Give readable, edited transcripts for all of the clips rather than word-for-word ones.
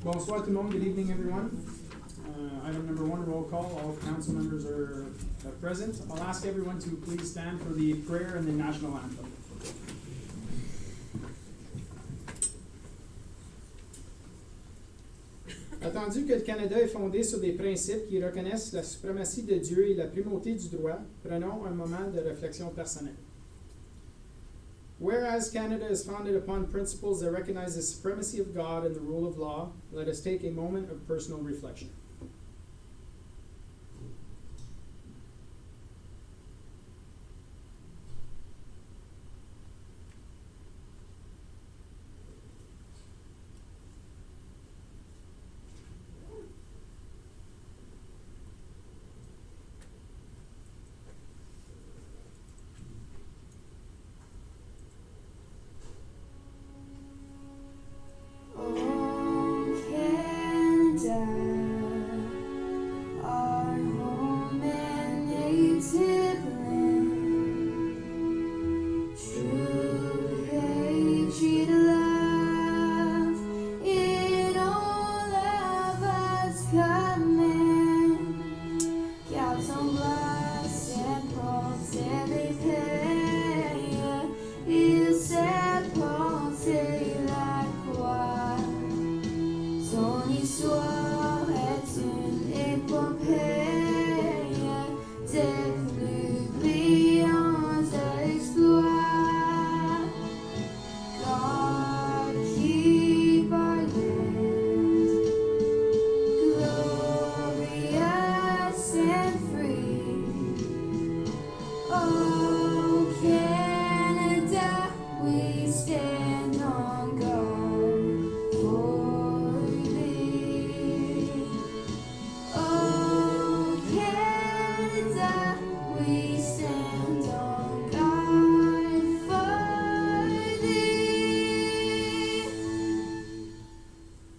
Bonsoir tout le monde. Good evening, everyone. Item number 1, roll call. All council members are present. I'll ask everyone to please stand for the prayer and the national anthem. Attendu que le Canada est fondé sur des principes qui reconnaissent la suprématie de Dieu et la primauté du droit, prenons un moment de réflexion personnelle. Whereas Canada is founded upon principles that recognize the supremacy of God and the rule of law, let us take a moment of personal reflection.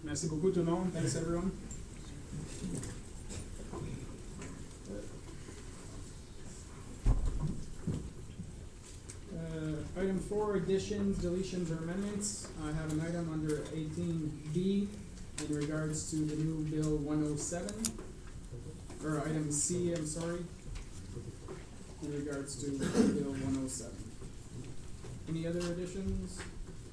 Merci beaucoup tout le monde. Thanks everyone. Item 4, additions, deletions, or amendments. I have an item under 18B in regards to the new Bill 107, or item C, I'm sorry, in regards to Bill 107. Any other additions?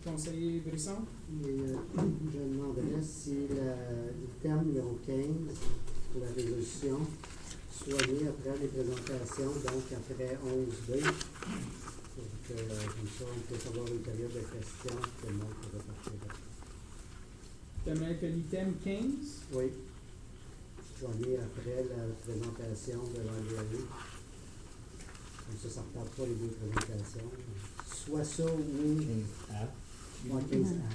Conseiller Brisson? Je demanderais si l'item numéro 15 pour la résolution soit mis après les présentations, donc après 11B. Donc, comme ça, on peut avoir une période de questions que le monde pourrait partir. T'aimerais que l'item 15? Oui. Soit mis après la présentation de l'environnement. Comme ça ne retarde pas les deux présentations. Soit ça ou 15A. Ouais, 15A.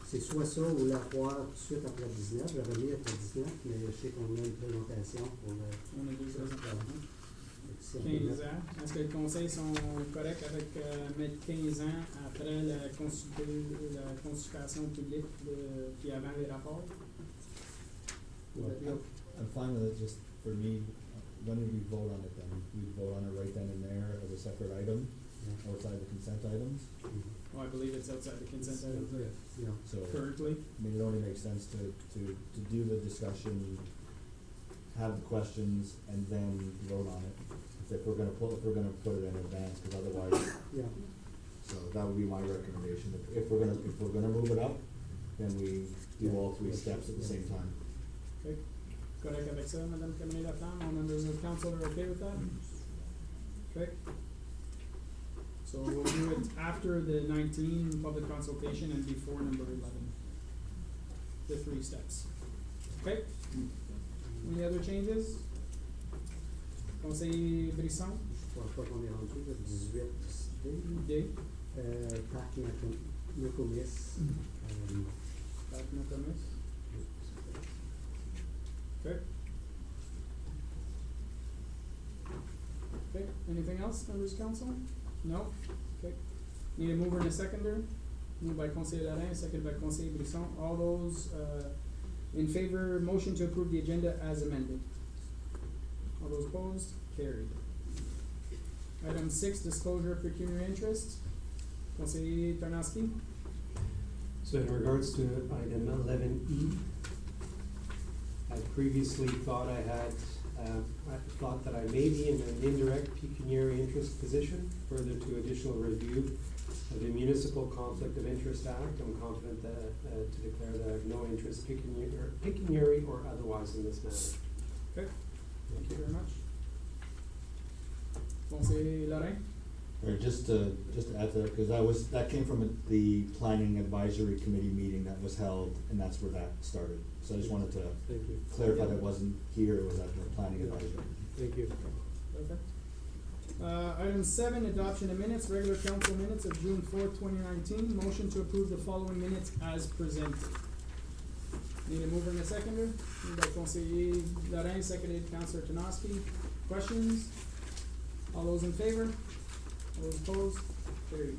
C'est soit ça ou la voir tout de suite après 19, le remis après 19, mais je sais qu'on a une présentation pour le. On a deux présentations. Si 15 ans. Est-ce que les conseils sont corrects avec mettre 15 ans après la consultation publique puis avant les rapports? Well, I'm fine with it. Just for me, when would we vote on it then? We'd vote on it right then and there as a separate item, outside the consent items. Oh, I believe it's outside the consent items Yeah. So currently. I mean, it only makes sense to do the discussion, have the questions, and then vote on it. If we're gonna put it in advance, because otherwise. Yeah. So that would be my recommendation. If we're gonna move it up, then we do all three steps at the same time. Okay. Correct avec ça, Madame Camille-Laflamme? All members of council are okay with that? Okay. So we'll do it after the 19 public consultation and before number 11. The 3 steps. Okay? Any other changes? Conseiller Brisson? Je pense pas qu'on est rendu le 18 D. Parc Nokomis. Parc Nokomis. Okay. Okay. Anything else, members of council? No? Okay. Need a mover and a seconder? Moved by Conseiller Larin, seconded by Conseiller Brisson. All those in favor, motion to approve the agenda as amended. All those opposed? Carried. Item 6, disclosure of pecuniary interest. Conseiller Tarnowski? So in regards to item 11E, I previously thought I thought that I may be in an indirect pecuniary interest position. Further to additional review of the Municipal Conflict of Interest Act, I'm confident that to declare that I have no interest pecuniary or otherwise in this matter. Okay, thank you very much. Conseiller Lorrain? Or just to add to that, because that came from the planning advisory committee meeting that was held, and that's where that started. So I just wanted to Thank you. clarify that wasn't here, it was at the planning advisory. Thank you. Okay. Item 7, adoption of minutes, regular council minutes of June 4th, 2019. Motion to approve the following minutes as presented. Need a mover and a seconder? Moved by Conseiller Lorrain, seconded Councillor Tanoski. Questions? All those in favor? All those opposed? Carried.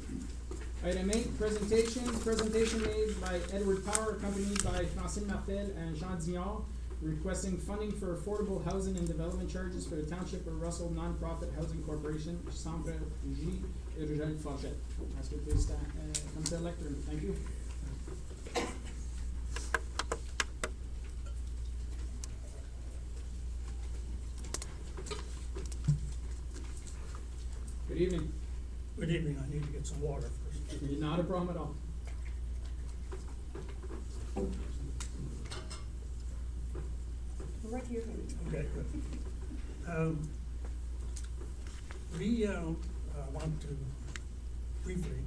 Item 8, presentations. Presentation made by Edward Power, accompanied by Francine Martel and Jean Dignard, requesting funding for affordable housing and development charges for the Township of Russell Nonprofit Housing Corporation, Centre J. Urgel Fachette. Ask you please come to the lectern. Thank you. Good evening. Good evening, I need to get some water first. Not a problem at all. Right here. Okay, good. We want to briefly,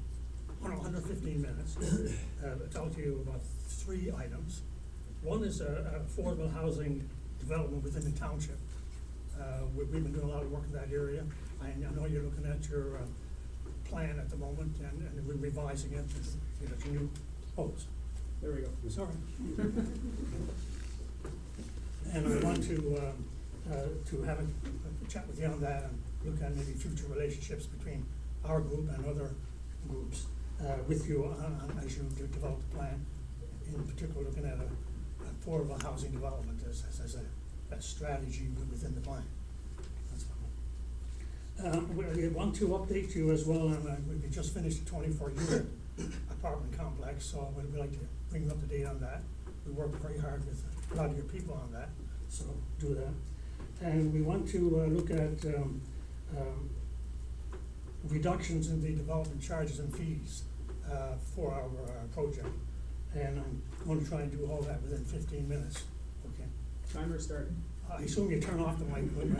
under 15 minutes, talk to you about 3 items. One is affordable housing development within the township. We've been doing a lot of work in that area. I know you're looking at your plan at the moment, and we're revising it, you know, to new posts. There we go. Sorry. And I want to have a chat with you on that and look at maybe future relationships between our group and other groups with you as you develop the plan. In particular, looking at affordable housing development as a strategy within the plan. That's all. We want to update you as well, and we just finished a 24-unit apartment complex, so we'd like to bring you up to date on that. We worked very hard with a lot of your people on that, so do that. And we want to look at reductions in the development charges and fees for our project. And I'm going to try and do all that within 15 minutes, okay? Timer started. I assume you turn off the mic right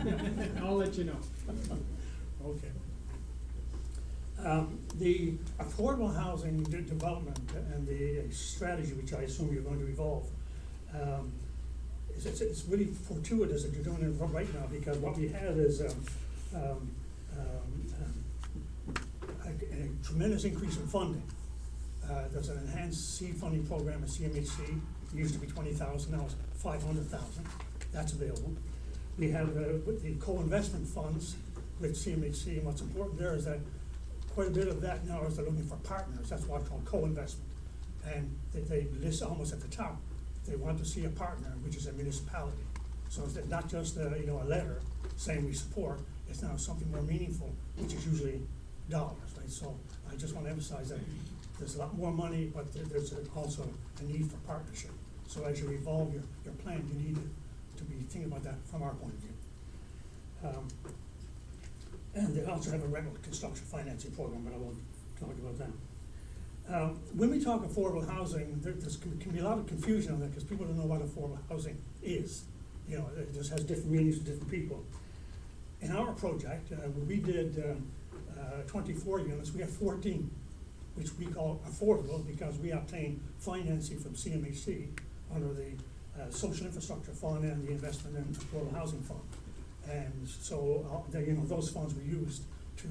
now. I'll let you know. Okay. The affordable housing development and the strategy, which I assume you're going to evolve, it's really fortuitous that you're doing it right now, because what we have is a tremendous increase in funding. There's an enhanced seed funding program at CMHC. It used to be 20,000, now it's 500,000. That's available. We have with the co-investment funds with CMHC, and what's important there is that quite a bit of that now is they're looking for partners. That's what's called co-investment. And they list almost at the top, they want to see a partner, which is a municipality. So it's not just a letter saying we support, it's now something more meaningful, which is usually dollars, right? So I just want to emphasize that there's a lot more money, but there's also a need for partnership. So as you evolve your plan, you need to be thinking about that from our point of view. And they also have a rental construction financing program, but I won't talk about that. When we talk affordable housing, there can be a lot of confusion on that, because people don't know what affordable housing is. You know, it just has different meanings to different people. In our project, we did 24 units, we have 14, which we call affordable because we obtained financing from CMHC under the Social Infrastructure Fund and the Investment in Affordable Housing Fund. And so, those funds were used to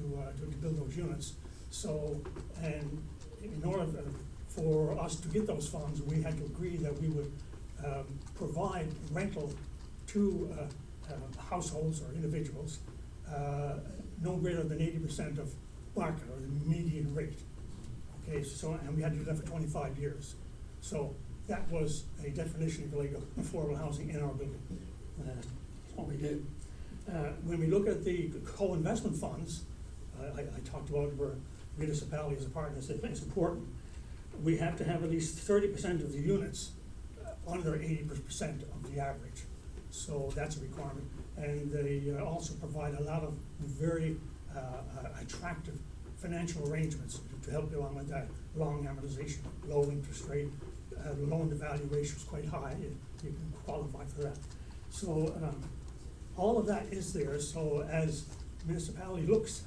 build those units. So, and in order for us to get those funds, we had to agree that we would provide rental to households or individuals no greater than 80% of market or the median rate. Okay, so, and we had to do that for 25 years. So that was a definition, if you like, of affordable housing in our building. That's what we did. When we look at the co-investment funds, I talked about where municipality as a partner is important. we have to have at least 30% of the units under 80% of the average. So that's a requirement. And they also provide a lot of very attractive financial arrangements to help you along with that. Long amortization, low interest rate, loan to value ratio is quite high, you can qualify for that. So all of that is there, so as municipality looks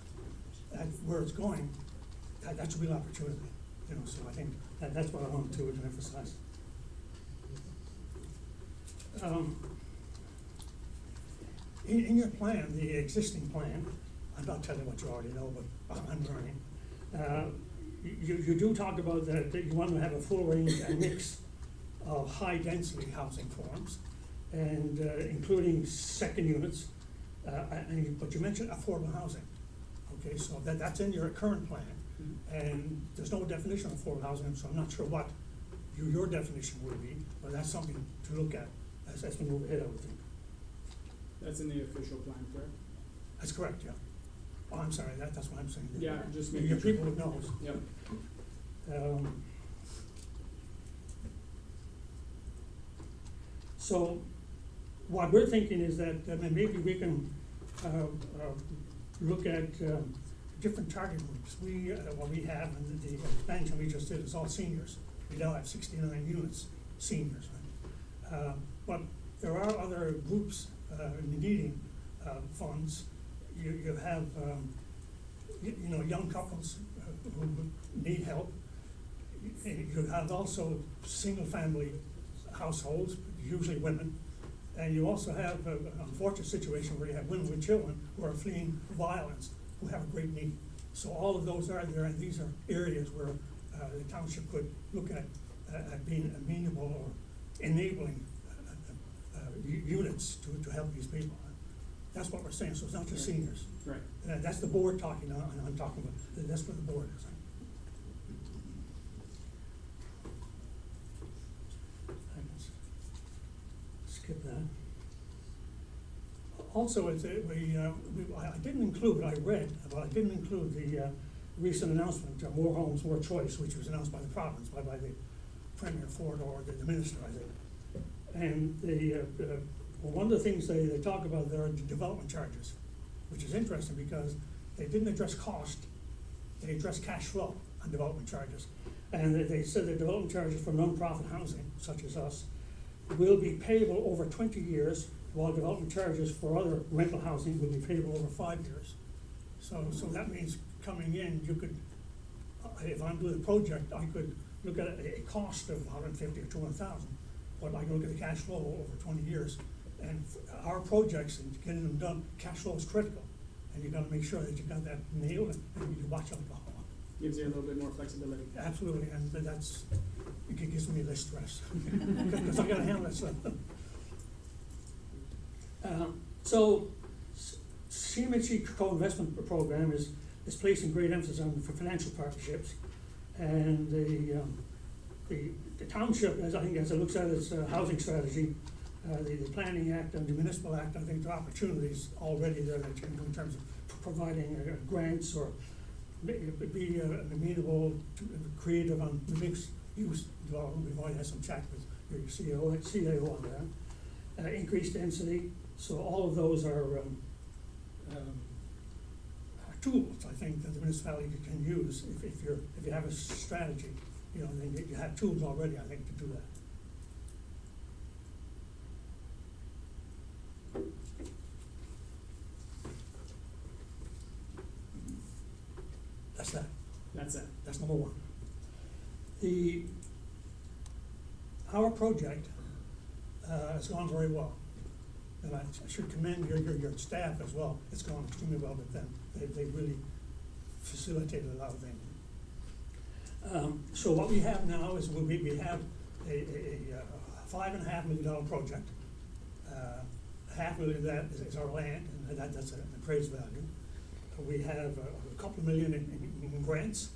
at where it's going, that's a real opportunity, you know, so I think that's what I wanted to emphasize. In your plan, the existing plan, I'm not telling you what you already know, but I'm learning. You do talk about that you want to have a full range and mix of high density housing forms, and including second units, but you mentioned affordable housing. Okay, so that's in your current plan, and there's no definition of affordable housing, so I'm not sure what your definition would be, but that's something to look at as we move ahead, I would think. That's in the official plan, correct? That's correct, yeah. Oh, I'm sorry, that's what I'm saying. Yeah, just Your making sure. people would know. Yep. So what we're thinking is that maybe we can look at different target groups. What we have in the expansion we just did is all seniors. We now have 69 units, seniors, right? But there are other groups needing funds. You have you know, young couples who need help. You have also single-family households, usually women, and you also have an unfortunate situation where you have women with children who are fleeing violence, who have a great need. So all of those are there, and these are areas where the township could look at being amenable or enabling units to help these people. That's what we're saying, so it's not just seniors. Right. That's the board talking, I'm talking about, that's what the board is. I can skip that. Also, I didn't include, I read, but I didn't include the recent announcement, More Homes, More Choice, which was announced by the province, by the Premier Ford or the minister, I think. And one of the things they talk about there are development charges, which is interesting because they didn't address cost, they addressed cash flow on development charges. And they said that development charges for nonprofit housing, such as us, will be payable over 20 years, while development charges for other rental housing will be payable over 5 years. So that means coming in, you could, if I'm doing a project, I could look at a cost of 150 or 200,000, but I can look at the cash flow over 20 years. And our projects and getting them done, cash flow is critical, and you gotta make sure that you got that nailed and you watch out for. Gives you a little bit more flexibility. Absolutely, and it gives me less stress, because I gotta handle that stuff. So CMHC co-investment program is placing great emphasis on for financial partnerships, and the township, as it looks at its housing strategy, the Planning Act and the Municipal Act, I think there are opportunities already there that in terms of providing grants or be amenable, creative on mixed use development. We've already had some chat with your CAO on that. Increased density, so all of those are tools, I think, that the municipality can use if you have a strategy, you know, then you have tools already, I think, to do that. That's that. That's it. That's number one. Our project has gone very well. And I should commend your staff as well. It's gone extremely well with them. They really facilitated a lot of things. So what we have now is we have a $5.5 million project. $500,000 of that is our land, and that's an appraised value. We have a couple of million in grants,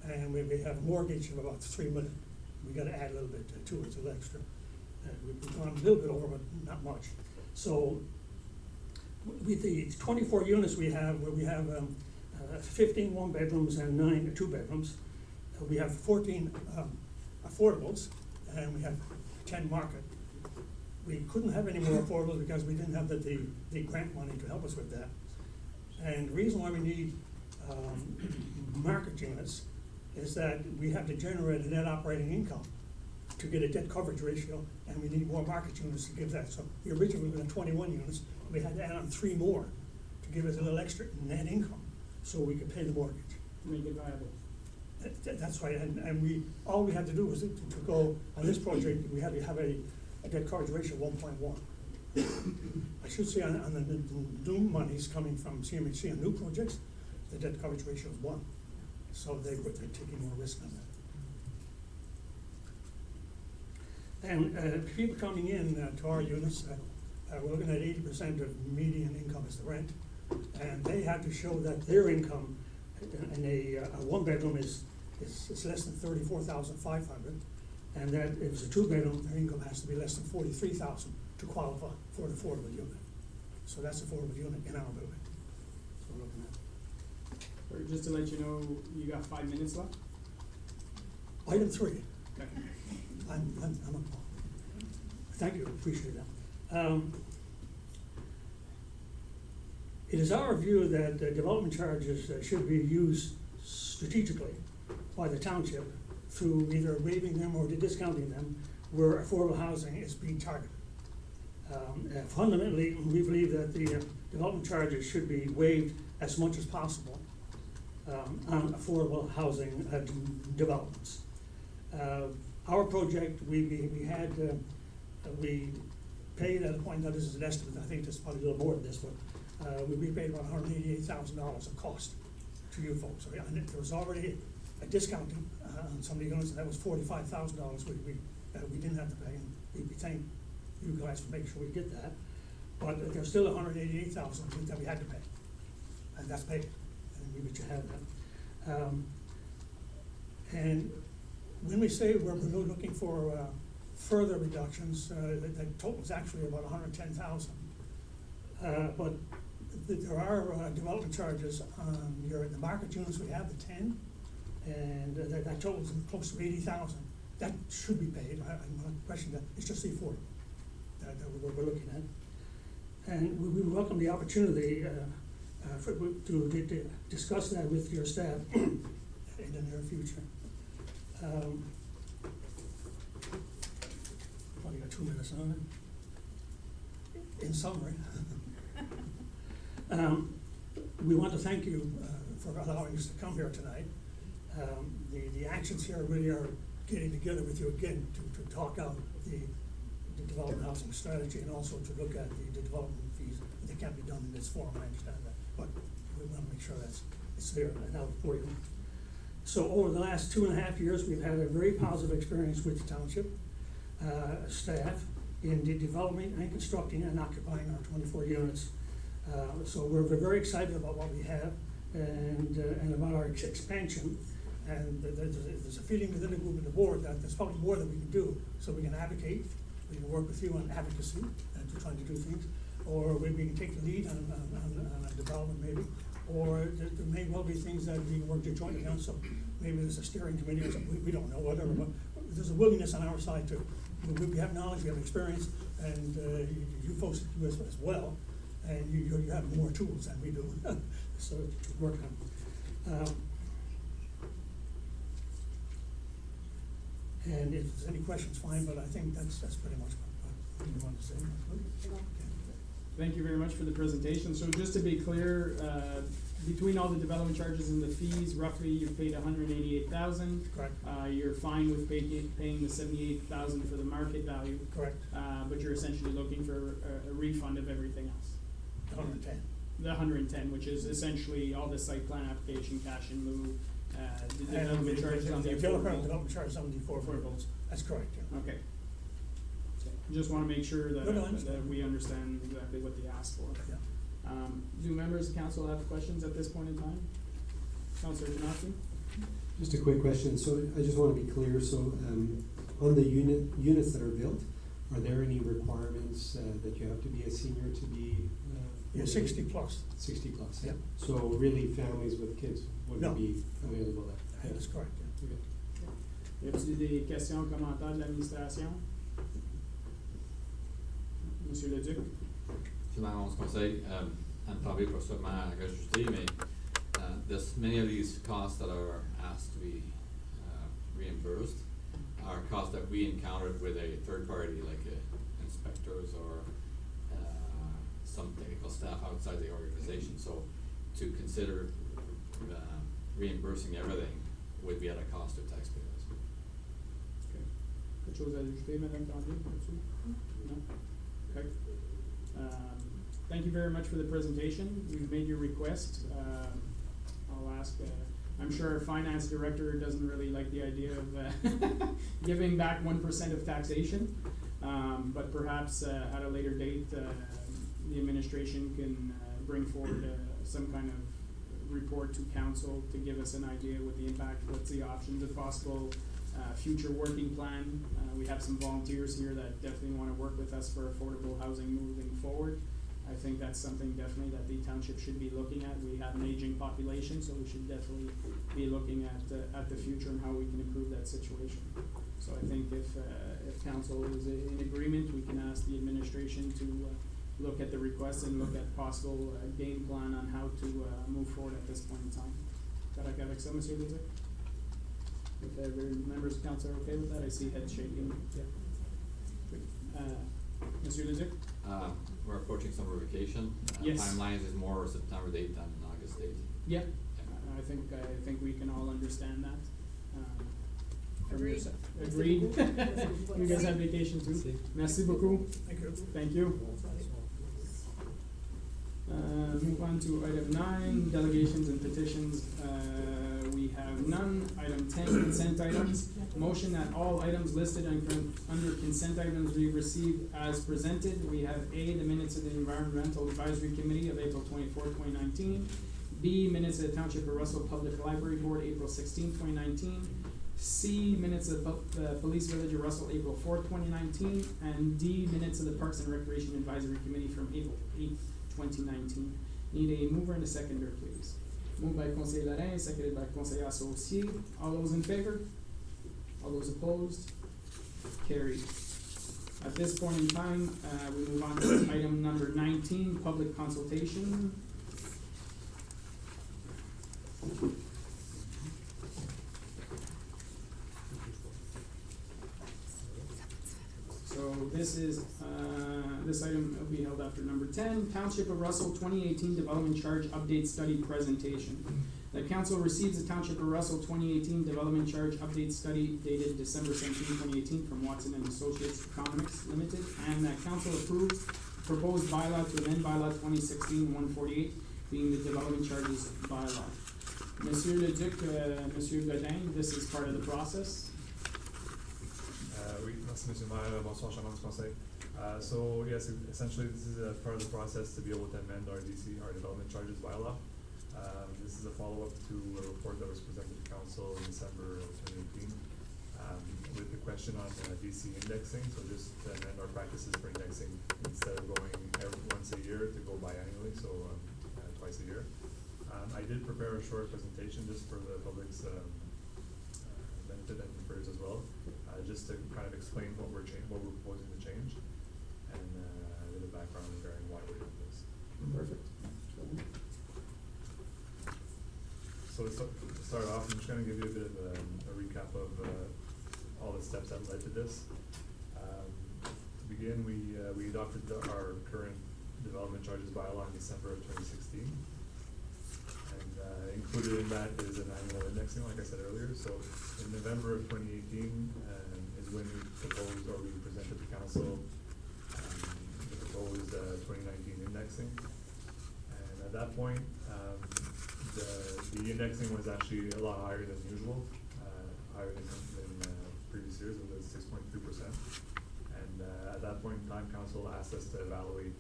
and we have a mortgage of about $3 million. We gotta add a little bit to it, a little extra. We've gone a little bit over, but not much. So with the 24 units we have, where we have 15 one-bedrooms and 9 two-bedrooms, we have 14 affordables, and we have 10 market. We couldn't have any more affordables because we didn't have the grant money to help us with that. And the reason why we need market units is that we have to generate a net operating income to get a debt coverage ratio, and we need more market units to give that. So the original we had 21 units, we had to add on 3 more to give us a little extra net income so we could pay the mortgage. To make it viable. That's right, and all we had to do was to go, on this project, we had to have a debt coverage ratio of 1.1. I should say on the new monies coming from CMHC on new projects, the debt coverage ratio is 1. So they're taking more risk on that. And people coming in to our units, we're looking at 80% of median income is the rent, and they have to show that their income in a 1-bedroom is less than $34,500, and that if it's a 2-bedroom, their income has to be less than $43,000 to qualify for an affordable unit. So that's affordable unit in our building. So we're looking at. Or just to let you know, you got 5 minutes left? Item 3. Okay. I'm thank you, appreciate that. It is our view that development charges should be used strategically by the township through either waiving them or discounting them where affordable housing is being targeted. Fundamentally, we believe that the development charges should be waived as much as possible on affordable housing developments. Our project, we paid at a point, now this is an estimate, I think this is probably a little more than this, but we paid about $188,000 of cost to you folks. So, and there was already a discounting on some of the units, and that was $45,000 we didn't have to pay, and we thank you guys for making sure we get that. But there's still $188,000 that we had to pay, and that's paid, and we should have that. And when we say we're looking for further reductions, the total is actually about $110,000. But there are development charges on the market units we have, the 10, and that totals close to $80,000. That should be paid. I'm not questioning that. It's just the affordable that we're looking at. And we welcome the opportunity to discuss that with your staff in the near future. Probably got 2 minutes on it. In summary, we want to thank you for allowing us to come here tonight. The actions here really are getting together with you again to talk out the development housing strategy, and also to look at the development fees. They can't be done in this form, I understand that, but we want to make sure it's there and out for you. So over the last 2.5 years, we've had a very positive experience with the township staff in the development and constructing and occupying our 24 units. So we're very excited about what we have and about our expansion. And there's a feeling within the group and the board that there's probably more that we can do, so we can advocate, we can work with you on advocacy and to trying to do things, or we can take the lead on a development maybe, or there may well be things that we can work jointly on. So maybe there's a steering committee or something, we don't know, whatever, but there's a willingness on our side too. We have knowledge, we have experience, and you folks do as well, and you have more tools than we do, so to work on. And if there's any questions, fine, but I think that's pretty much what you want to say. Okay. Thank you very much for the presentation. So just to be clear, between all the development charges and the fees, roughly you've paid $188,000. Correct. You're fine with paying the $78,000 for the market value. Correct. But you're essentially looking for a refund of everything else. 110. The 110, which is essentially all the site plan application, cash in lieu, the And development charges on the development charges on the affordables. That's correct, yeah. Okay. Just want to make sure that, No, I understand. that we understand exactly what they asked for. Yeah. Do members of council have questions at this point in time? Councilor Janaki? Just a quick question, so I just want to be clear, so on the units that are built, are there any requirements that you have to be a senior to be? Yeah, 60 plus. 60 plus, Yeah. So really families with kids No. wouldn't be available there? That's correct, yeah. Y a-t-il des questions, commentaires de l'administration? Monsieur Leduc? To my own conseil, and probably pour sûrement rajouter, mais there's many of these costs that are asked to be reimbursed are costs that we encountered with a third party, like inspectors or some technical staff outside the organization. So to consider reimbursing everything would be at a cost to taxpayers. Okay. Quelque chose à ajouter, Madame Tandier, là-dessus? No? Okay. Thank you very much for the presentation. You've made your request. I'll ask, I'm sure our finance director doesn't really like the idea of giving back 1% of taxation. But perhaps at a later date, the administration can bring forward some kind of report to council to give us an idea what the impact, what's the options, if possible, future working plan. We have some volunteers here that definitely want to work with us for affordable housing moving forward. I think that's something definitely that the township should be looking at. We have an aging population, so we should definitely be looking at the future and how we can improve that situation. So I think if council is in agreement, we can ask the administration to look at the request and look at possible game plan on how to move forward at this point in time. Correct avec ça, Monsieur Leduc? If every members of council are okay with that, I see heads shaking. Yeah. Monsieur Leduc? We're approaching summer vacation. Yes. Timelines is more September date than August date. Yeah, I think we can all understand that. From your Agreed. side. Agreed. You guys have vacation too. Merci beaucoup. Thank you. Thank you. Move on to item 9, delegations and petitions. We have none. Item 10, consent items. Motion that all items listed under consent items be received as presented. We have A, the minutes of the Environmental Advisory Committee of April 24, 2019. B, minutes of the Township of Russell Public Library Board, April 16, 2019. C, minutes of the Police Village of Russell, April 4, 2019. And D, minutes of the Parks and Recreation Advisory Committee from April 8, 2019. Need a mover and a seconder, please. Moved by Conseiller Lorrain, seconded by Conseiller Associé. All those in favor? All those opposed? Carried. At this point in time, we move on to item number 19, public consultation. So this item will be held after number 10, Township of Russell 2018 Development Charge Update Study Presentation. The council receives the Township of Russell 2018 Development Charge Update Study dated December 17, 2018 from Watson and Associates Economics Limited, and that council approves proposed bylaw to amend bylaw 2016-148, being the development charges bylaw. Monsieur Leduc, Monsieur Godin, this is part of the process. Oui, merci Monsieur le Maire, bonsoir, Charmant du Conseil. So yes, essentially this is a part of the process to be able to amend our DC, our development charges bylaw. This is a follow-up to a report that was presented to Council in December of 2018 with the question on DC indexing, so just to amend our practices for indexing instead of going once a year to go biannually, so twice a year. I did prepare a short presentation just for the public's benefit and for yours as well, just to kind of explain what we're proposing to change, and a bit of background regarding why we're doing this. Perfect. So to start off, I'm just going to give you a bit of a recap of all the steps that led to this. To begin, we adopted our current development charges bylaw in December of 2016. And included in that is an annual indexing, like I said earlier. So in November of 2018 is when we proposed, or we presented to council the proposed 2019 indexing. And at that point, the indexing was actually a lot higher than usual, higher than previous years. It was 6.3%. And at that point in time, council asked us to evaluate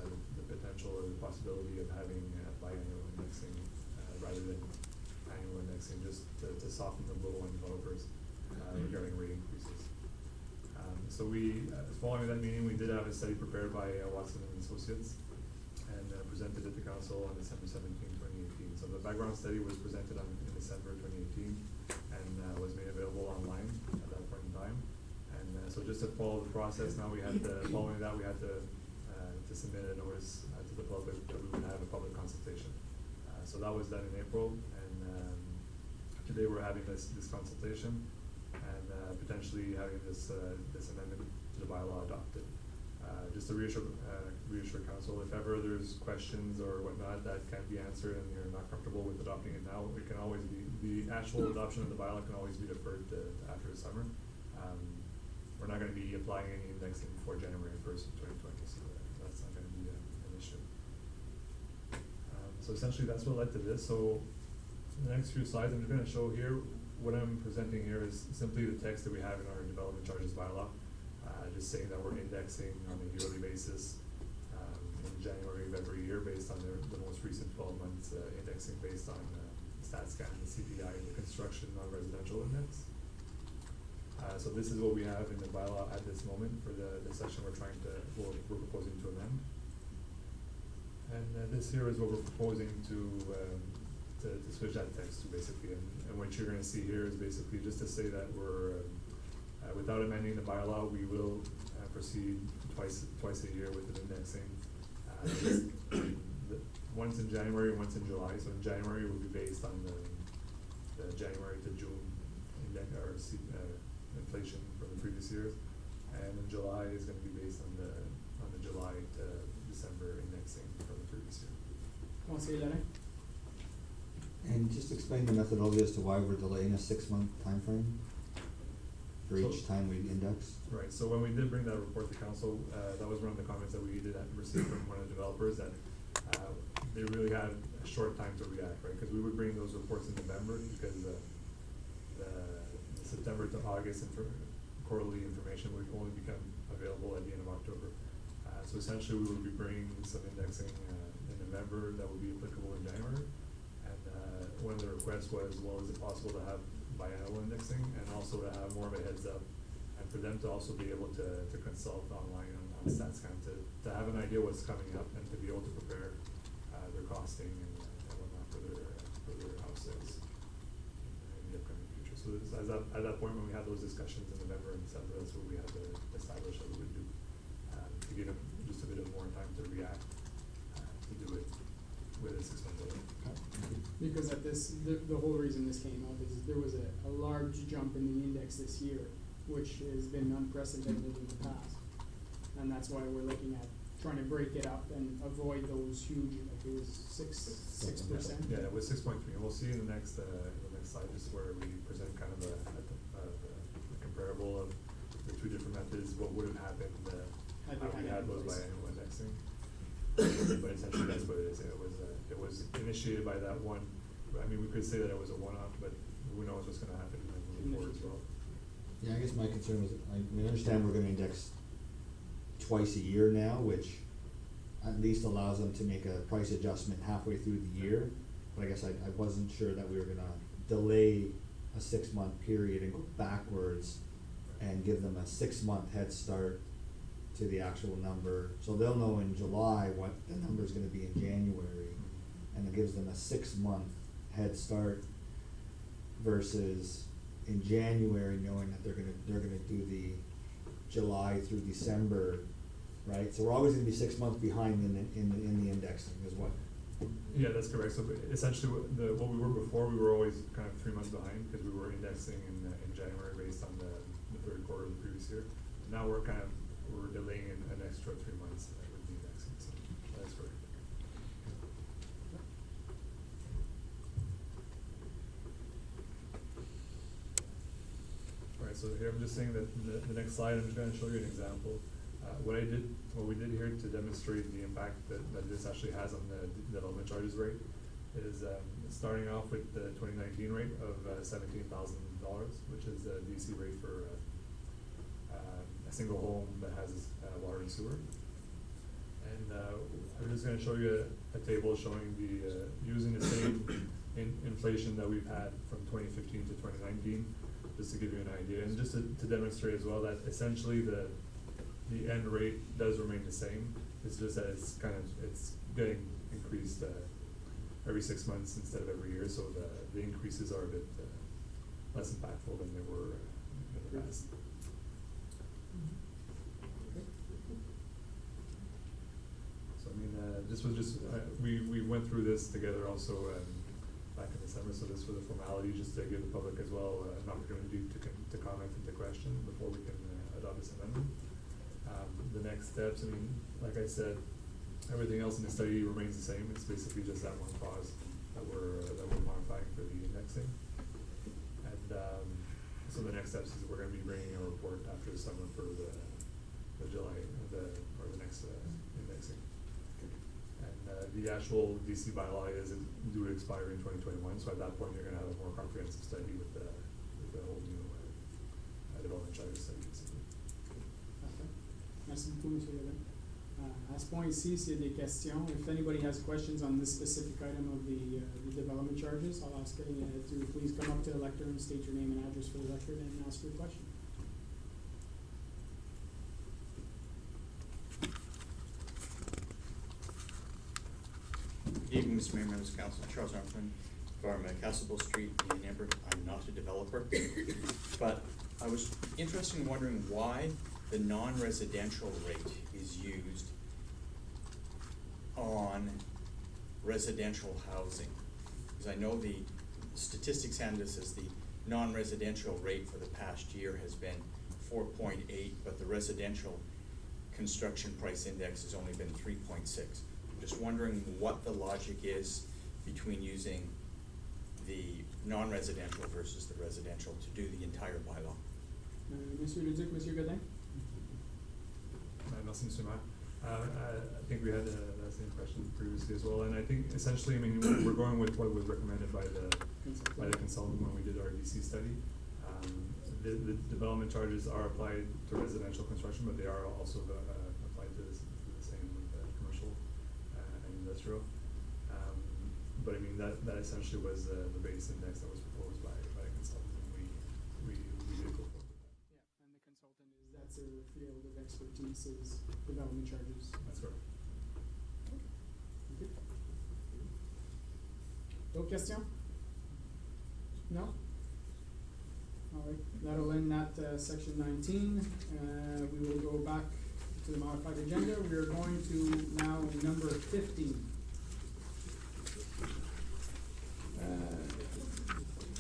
the potential or the possibility of having biannual indexing rather than annual indexing, just to soften the blow on developers regarding rate increases. So following that meeting, we did have a study prepared by Watson and Associates and presented it to council on December 17, 2018. So the background study was presented in December 2018. and was made available online at that point in time. And so just to follow the process, now we had to, following that, we had to submit a notice to the public that we would have a public consultation. So that was done in April, and today we're having this consultation and potentially having this amendment to the bylaw adopted. Just to reassure council, if ever there's questions or whatnot that can't be answered and you're not comfortable with adopting it now, it can always be, the actual adoption of the bylaw can always be deferred to after the summer. We're not gonna be applying any indexing before January 1st, 2020, so that's not gonna be an issue. So essentially that's what led to this. So the next few slides I'm just gonna show here, what I'm presenting here is simply the text that we have in our development charges bylaw. Just saying that we're indexing on a yearly basis in January of every year based on the most recent 12 months indexing based on StatScan, the CPI, and the construction non-residential index. So this is what we have in the bylaw at this moment for the section we're proposing to amend. And this here is what we're proposing to switch that text to basically, and what you're gonna see here is basically just to say that we're, without amending the bylaw, we will proceed twice a year with an indexing. Once in January and once in July. So in January will be based on the January to June index or inflation from the previous years, and in July is going to be based on the July to December indexing from the previous year. Conseiller Larin? And just explain the methodology as to why we're delaying a 6-month time frame for each time we index. Right, so when we did bring that report to council, that was one of the comments that we did receive from one of the developers, that they really had a short time to react, right? Because we would bring those reports in November, because the September to August quarterly information would only become available at the end of October. So essentially we would be bringing some indexing in November that would be applicable in January. And one of the requests was, well, is it possible to have biannual indexing, and also to have more of a heads up, and for them to also be able to consult online on StatScan to have an idea what's coming up, and to be able to prepare their costing and whatnot for their house sales in the upcoming future. So this, at that point when we had those discussions in November and December, that's what we had to establish that we would do, to give them just a bit of more time to react, to do it with a 6-month delay. Because at this, the whole reason this came up is there was a large jump in the index this year, which has been unprecedented in the past. And that's why we're looking at trying to break it up and avoid those huge, like it was 6%. Yeah, it was 6.3, and we'll see in the next slide, just where we present kind of a comparable of the two different methods, what would have happened had we had those biannual indexing. But essentially that's what it is. It was initiated by that one. I mean, we could say that it was a one-off, but who knows what's gonna happen moving forward as well. Yeah, I guess my concern was, I understand we're gonna index twice a year now, which at least allows them to make a price adjustment halfway through the year. But I guess I wasn't sure that we were gonna delay a 6-month period and go backwards and give them a 6-month head start to the actual number. So they'll know in July what the number's gonna be in January, and it gives them a 6-month head start versus in January knowing that they're gonna do the July through December, right? So we're always gonna be 6 months behind in the indexing is what. Yeah, that's correct. So essentially what we were before, we were always kind of 3 months behind, because we were indexing in January based on the third quarter of the previous year. Now we're delaying an extra 3 months with the indexing, so that's correct. Alright, so here I'm just saying that the next slide, I'm just gonna show you an example. What we did here to demonstrate the impact that this actually has on the development charges rate is starting off with the 2019 rate of $17,000, which is the DC rate for a single home that has water and sewer. And I'm just going to show you a table showing using the same inflation that we've had from 2015 to 2019, just to give you an idea, and just to demonstrate as well that essentially the end rate does remain the same. It's just that it's getting increased every 6 months instead of every year, so the increases are a bit less impactful than they were in the past. So I mean, this was just, we went through this together also back in December, so this was a formality just to give the public as well an opportunity to comment and to question before we can adopt this amendment. The next steps, I mean, like I said, everything else in the study remains the same. It's basically just that one clause that we're modifying for the indexing. And so the next steps is we're going to be bringing a report after the summer for the July or the next indexing. And the actual DC bylaw is due to expire in 2021. So at that point, you're going to have a more comprehensive study with the whole new development charter study. Basically. Parfait. Merci beaucoup, M. Levin. À ce point ici, s'il y a des questions, if anybody has questions on this specific item of the development charges, I'll ask any to please come up to the lectern and state your name and address for the record and ask your question. Good evening, Mr. Mayor, members of council. Charles Armstrong from Castlebill Street in Embrun. I'm not a developer, but I was interested in wondering why the non-residential rate is used on residential housing. Because I know the statistics hand us as the non-residential rate for the past year has been 4.8, but the residential construction price index has only been 3.6. I'm just wondering what the logic is between using the non-residential versus the residential to do the entire bylaw. Monsieur Leduc, Monsieur Godin? Merci, Mr. Mayor. I think we had that same question previously as well, and I think essentially, I mean, we're going with what was recommended by the consultant when we did our DC study. The development charges are applied to residential construction, but they are also applied to the same with commercial and industrial. But I mean, that essentially was the base index that was proposed by a consultant, and we did go forward with that. Yeah, and the consultant that's their field of expertise is development charges. That's correct. Okay. D'autres questions? No? All right, that'll end that section 19. We will go back to the modified agenda. We are going to now number 15.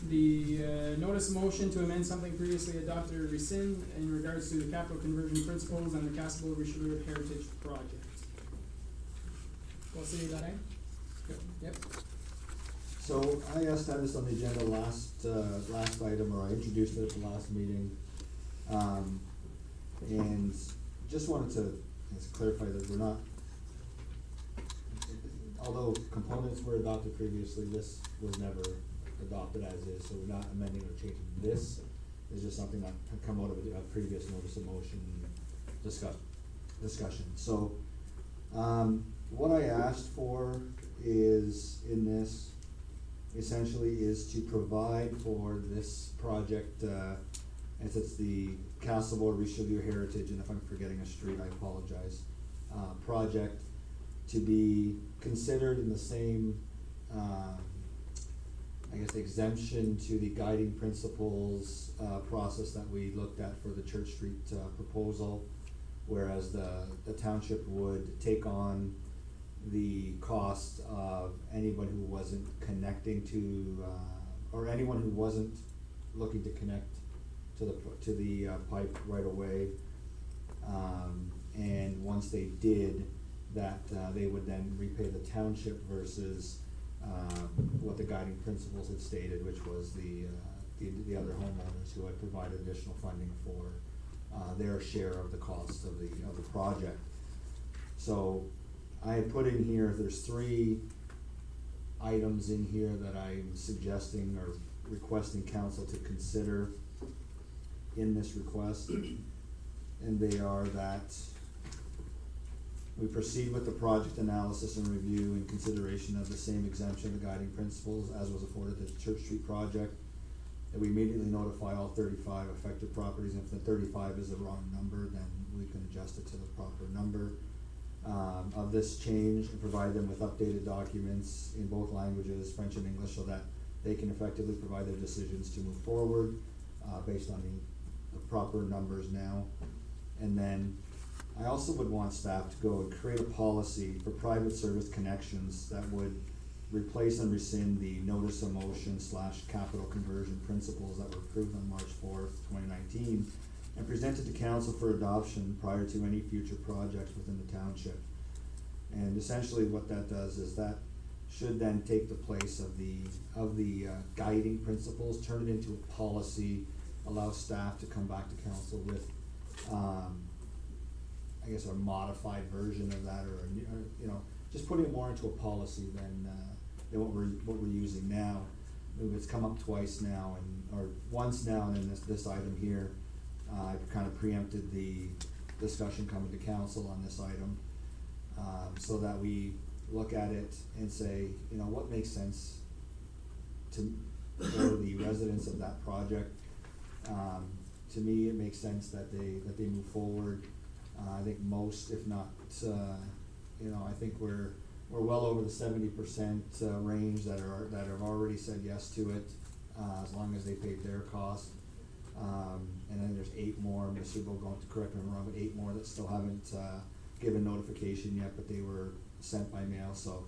The notice of motion to amend something previously adopted or rescind in regards to the capital conversion principles and the Castlebill Richelieu Heritage Project. Conseiller Larin? Yep. So I asked to have this on the agenda last item, or I introduced it at the last meeting. And just wanted to clarify that we're not, although components were adopted previously, this was never adopted as is, so we're not amending or changing this. It's just something that had come out of a previous notice of motion discussion. So, what I asked for is, in this, essentially is to provide for this project, as it's the Castlebill Richelieu Heritage, and if I'm forgetting a street, I apologize, project to be considered in the same, I guess, exemption to the guiding principles process that we looked at for the Church Street proposal, whereas the township would take on the cost of anyone who wasn't connecting to, or anyone who wasn't looking to connect to the pipe right away. And once they did, that they would then repay the township versus what the guiding principles had stated, which was the other homeowners who had provided additional funding for their share of the cost of the project. So I had put in here, there's 3 items in here that I'm suggesting or requesting council to consider in this request. And they are that we proceed with the project analysis and review in consideration of the same exemption of the guiding principles as was afforded to the Church Street project. That we immediately notify all 35 affected properties, and if the 35 is the wrong number, then we can adjust it to the proper number. Of this change, and provide them with updated documents in both languages, French and English, so that they can effectively provide their decisions to move forward, based on the proper numbers now. And then I also would want staff to go and create a policy for private service connections that would replace and rescind the notice of motion / capital conversion principles that were approved on March 4th, 2019, and presented to council for adoption prior to any future projects within the township. And essentially what that does is that should then take the place of the guiding principles, turn it into a policy, allow staff to come back to council with, I guess, a modified version of that, or you know, just putting it more into a policy than what we're using now. It's come up twice now, or once now, and then this item here, I've kind of preempted the discussion coming to council on this item, so that we look at it and say, you know, what makes sense for the residents of that project. To me, it makes sense that they move forward. I think most, if not, you know, I think we're well over the 70% range that have already said yes to it, as long as they paid their cost. And then there's 8 more, Mr. Bogon, to correct me if I'm wrong, but 8 more that still haven't given notification yet, but they were sent by mail, so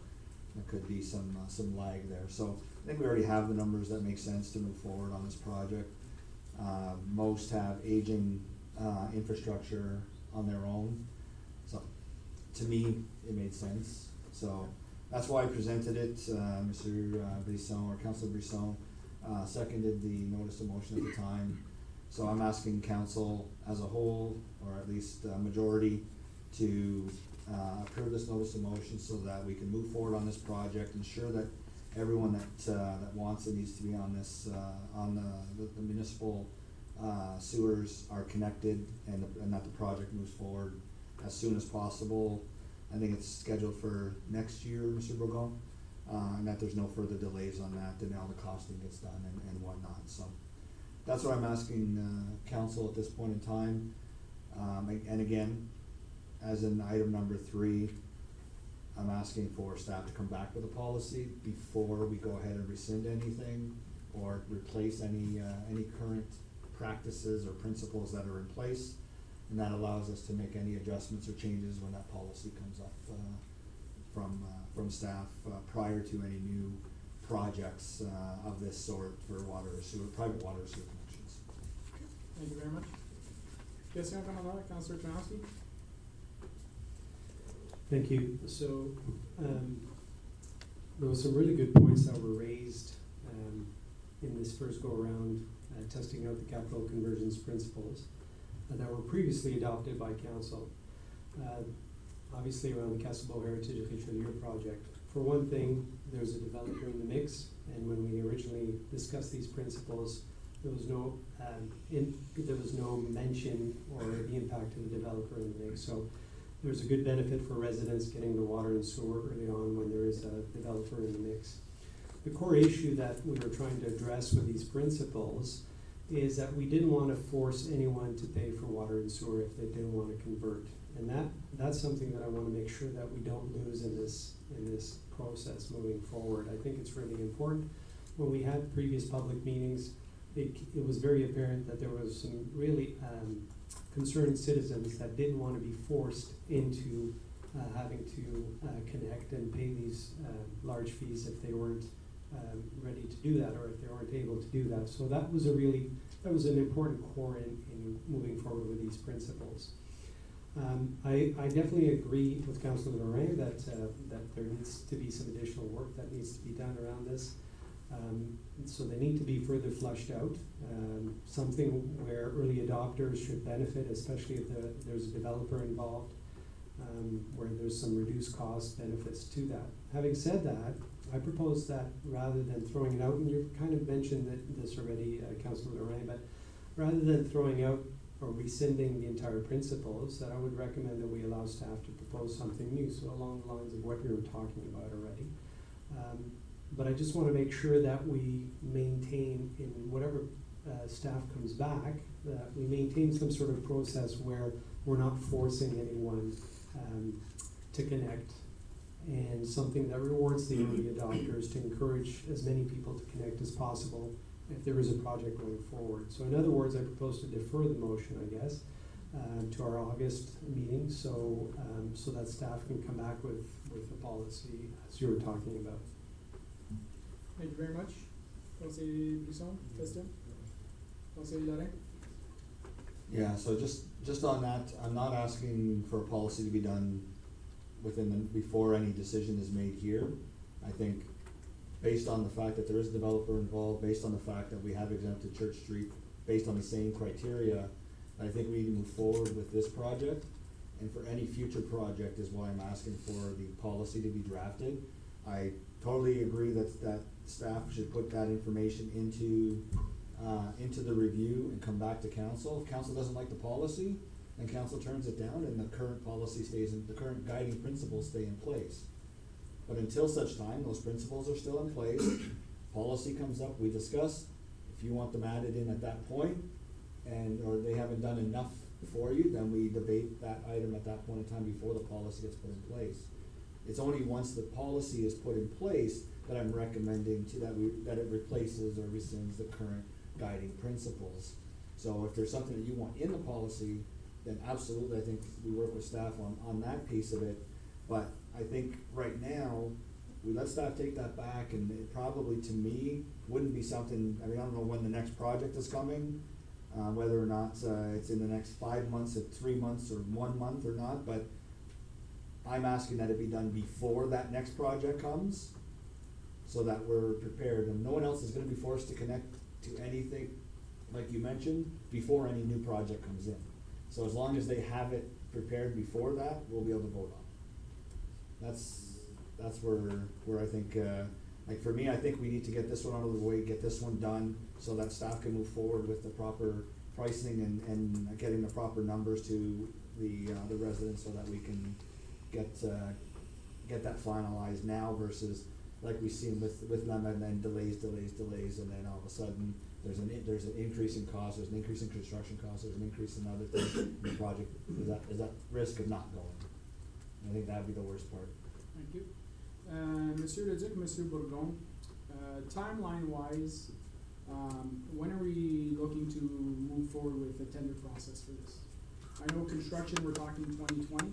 there could be some lag there. So I think we already have the numbers that make sense to move forward on this project. Most have aging infrastructure on their own, so to me it made sense. So that's why I presented it. Mr. Brisson, or Councilor Brisson, seconded the notice of motion at the time. So I'm asking council as a whole, or at least a majority, to approve this notice of motion so that we can move forward on this project, ensure that everyone that wants it needs to be on this, on the municipal sewers are connected, and that the project moves forward as soon as possible. I think it's scheduled for next year, Mr. Bogon, and that there's no further delays on that, and all the costing gets done and whatnot. So that's what I'm asking council at this point in time. And again, as in item number 3, I'm asking for staff to come back with a policy before we go ahead and rescind anything or replace any current practices or principles that are in place, and that allows us to make any adjustments or changes when that policy comes up from staff prior to any new projects of this sort for water or sewer, private water or sewer connections. Thank you very much. Question comme Councilor Chernowski? Thank you. So, there were some really good points that were raised in this first go-around, testing out the capital conversions principles that were previously adopted by council. Obviously around the Castlebeau Heritage Official Year project. For one thing, there's a developer in the mix, and when we originally discussed these principles, there was no mention or the impact of the developer in the mix. So there's a good benefit for residents getting the water and sewer early on when there is a developer in the mix. The core issue that we were trying to address with these principles is that we didn't want to force anyone to pay for water and sewer if they didn't want to convert. And that's something that I want to make sure that we don't lose in this process moving forward. I think it's really important. When we had previous public meetings, it was very apparent that there was some really concerned citizens that didn't want to be forced into having to connect and pay these large fees if they weren't ready to do that, or if they weren't able to do that. So that was an important core in moving forward with these principles. I definitely agree with Councilor Lorraine that there needs to be some additional work that needs to be done around this. So they need to be further flushed out. Something where early adopters should benefit, especially if there's a developer involved, where there's some reduced cost benefits to that. Having said that, I propose that rather than throwing it out, and you've kind of mentioned this already, Councilor Lorraine, but rather than throwing out or rescinding the entire principles, that I would recommend that we allow staff to propose something new, so along the lines of what we were talking about already. But I just want to make sure that we maintain, in whatever staff comes back, that we maintain some sort of process where we're not forcing anyone to connect and something that rewards the early adopters to encourage as many people to connect as possible if there is a project going forward. So in other words, I propose to defer the motion, I guess, to our August meeting, so that staff can come back with the policy as you were talking about. Thank you very much. Conseiller Brisson, question? Conseiller Lorrain? Yeah, so just on that, I'm not asking for a policy to be done before any decision is made here. I think based on the fact that there is a developer involved, based on the fact that we have exempted Church Street, based on the same criteria, I think we need to move forward with this project. And for any future project is why I'm asking for the policy to be drafted. I totally agree that staff should put that information into the review and come back to council. If council doesn't like the policy, then council turns it down and the current policy the current guiding principles stay in place. But until such time, those principles are still in place, policy comes up, we discuss. If you want them added in at that point, or they haven't done enough for you, then we debate that item at that point in time before the policy gets put in place. It's only once the policy is put in place that I'm recommending that it replaces or rescinds the current guiding principles. So if there's something that you want in the policy, then absolutely, I think we work with staff on that piece of it. But I think right now, we let staff take that back, and it probably, to me, wouldn't be something, I mean, I don't know when the next project is coming, whether or not it's in the next 5 months, or 3 months, or 1 month or not, but I'm asking that it be done before that next project comes, so that we're prepared, and no one else is gonna be forced to connect to anything, like you mentioned, before any new project comes in. So as long as they have it prepared before that, we'll be able to vote on it. That's where I think, like for me, I think we need to get this one out of the way, get this one done, so that staff can move forward with the proper pricing and getting the proper numbers to the residents, so that we can get that finalized now versus like we've seen with them, and then delays, and then all of a sudden there's an increase in cost, there's an increase in construction costs, there's an increase in other things in the project. Is that risk of not going? I think that'd be the worst part. Thank you. Monsieur Leduc, Monsieur Bourgon, timeline-wise, when are we looking to move forward with the tender process for this? I know construction, we're talking 2020.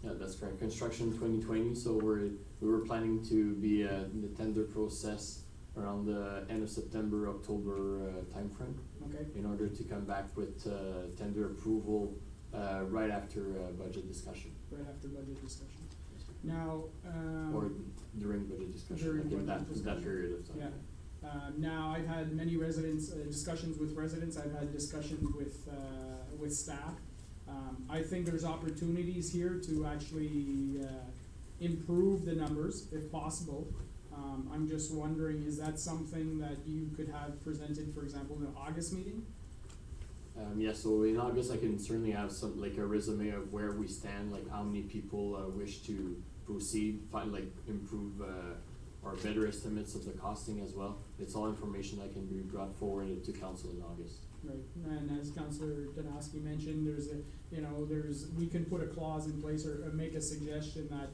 Yeah, that's correct. Construction 2020. So we were planning to be in the tender process around the end of September, October timeframe. Okay. In order to come back with tender approval right after budget discussion. Right after budget discussion. Now, Or during budget discussion, during like in budget that discussion. period of time. Yeah. Now, I've had many discussions with residents, I've had discussions with staff. I think there's opportunities here to actually improve the numbers if possible. I'm just wondering, is that something that you could have presented, for example, in the August meeting? Yeah, so in August, I can certainly have like a resume of where we stand, like how many people wish to proceed, improve or better estimates of the costing as well. It's all information that can be brought forward to council in August. Right, and as Councillor Danaski mentioned, we can put a clause in place or make a suggestion that,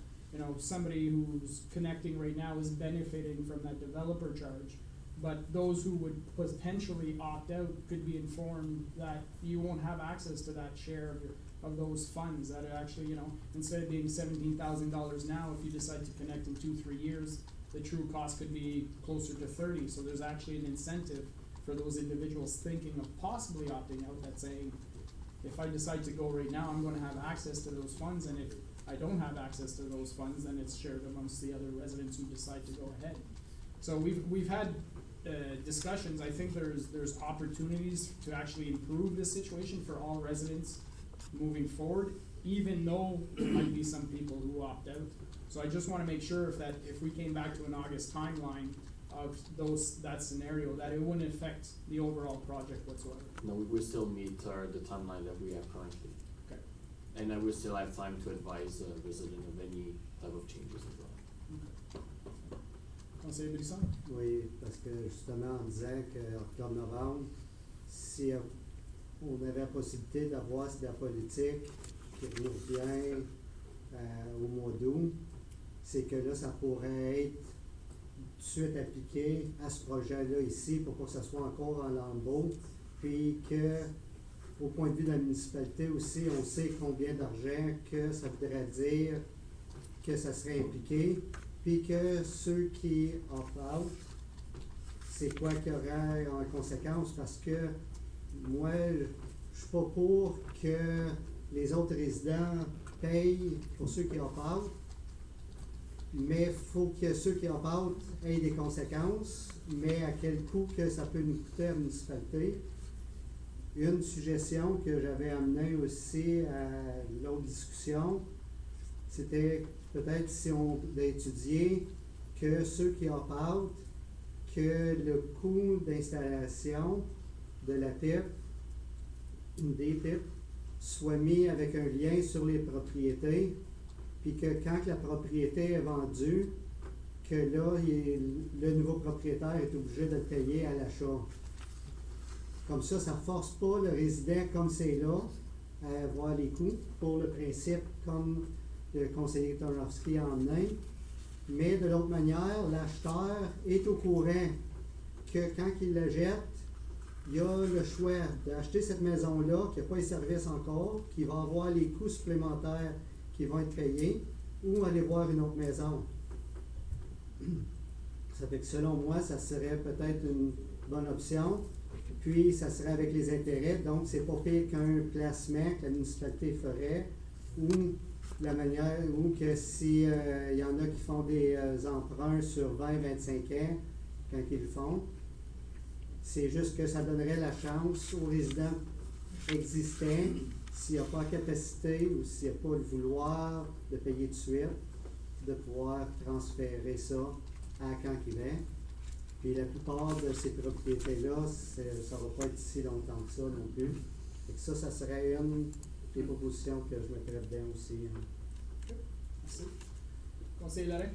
somebody who's connecting right now is benefiting from that developer charge. But those who would potentially opt out could be informed that you won't have access to that share of those funds, that are actually, instead of being $17,000 now, if you decide to connect in 2-3 years, the true cost could be closer to 30. So there's actually an incentive for those individuals thinking of possibly opting out, that's saying, if I decide to go right now, I'm gonna have access to those funds, and if I don't have access to those funds, then it's shared amongst the other residents who decide to go ahead. So we've had discussions. I think there's opportunities to actually improve this situation for all residents moving forward, even though there might be some people who opt out. So I just wanna make sure if we came back to an August timeline of that scenario, that it wouldn't affect the overall project whatsoever. No, we will still meet the timeline that we have currently. Okay. And I will still have time to advise the resident of any type of changes as well. Conseiller Brisson? Oui, parce que justement, en disant qu'octobre-novembre, si on avait la possibilité d'avoir de la politique qui revient au mois d'août, c'est que là, ça pourrait être tout de suite appliqué à ce projet-là ici pour pas que ça soit encore en lambeaux, puis que, au point de vue de la municipalité aussi, on sait combien d'argent que ça voudrait dire que ça serait impliqué, puis que ceux qui opt-out, c'est quoi qu'il y aurait en conséquence, parce que moi, je suis pas pour que les autres résidents payent pour ceux qui opt-out, mais il faut que ceux qui opt-out aient des conséquences, mais à quel coût que ça peut nous coûter à la municipalité. Une suggestion que j'avais amenée aussi à l'autre discussion, c'était peut-être si on d'étudier que ceux qui opt-out, que le coût d'installation de la PIP, des PIP, soit mis avec un lien sur les propriétés, puis que quand la propriété est vendue, que là, le nouveau propriétaire est obligé de le payer à l'achat. Comme ça ne force pas le résident, comme c'est là, à avoir les coûts, pour le principe, comme le conseiller Tarnowski a emmené. Mais de l'autre manière, l'acheteur est au courant que quand il la jette, il a le choix d'acheter cette maison-là, qui n'a pas les services encore, qui va avoir les coûts supplémentaires qui vont être payés, ou aller voir une autre maison. Ça fait que selon moi, ça serait peut-être une bonne option. Puis, ça serait avec les intérêts, donc c'est pas pire qu'un placement que la municipalité ferait, ou la manière, ou que si il y en a qui font des emprunts sur 20-25 ans, quand ils le font, c'est juste que ça donnerait la chance aux résidents existants, s'il n'y a pas la capacité ou s'il n'y a pas le vouloir de payer de suite, de pouvoir transférer ça à quand il vient. Puis la plupart de ces propriétés-là, ça ne va pas être si longtemps que ça non plus. Et ça serait une des propositions que je mettrais dedans aussi. Merci. Conseiller Larin?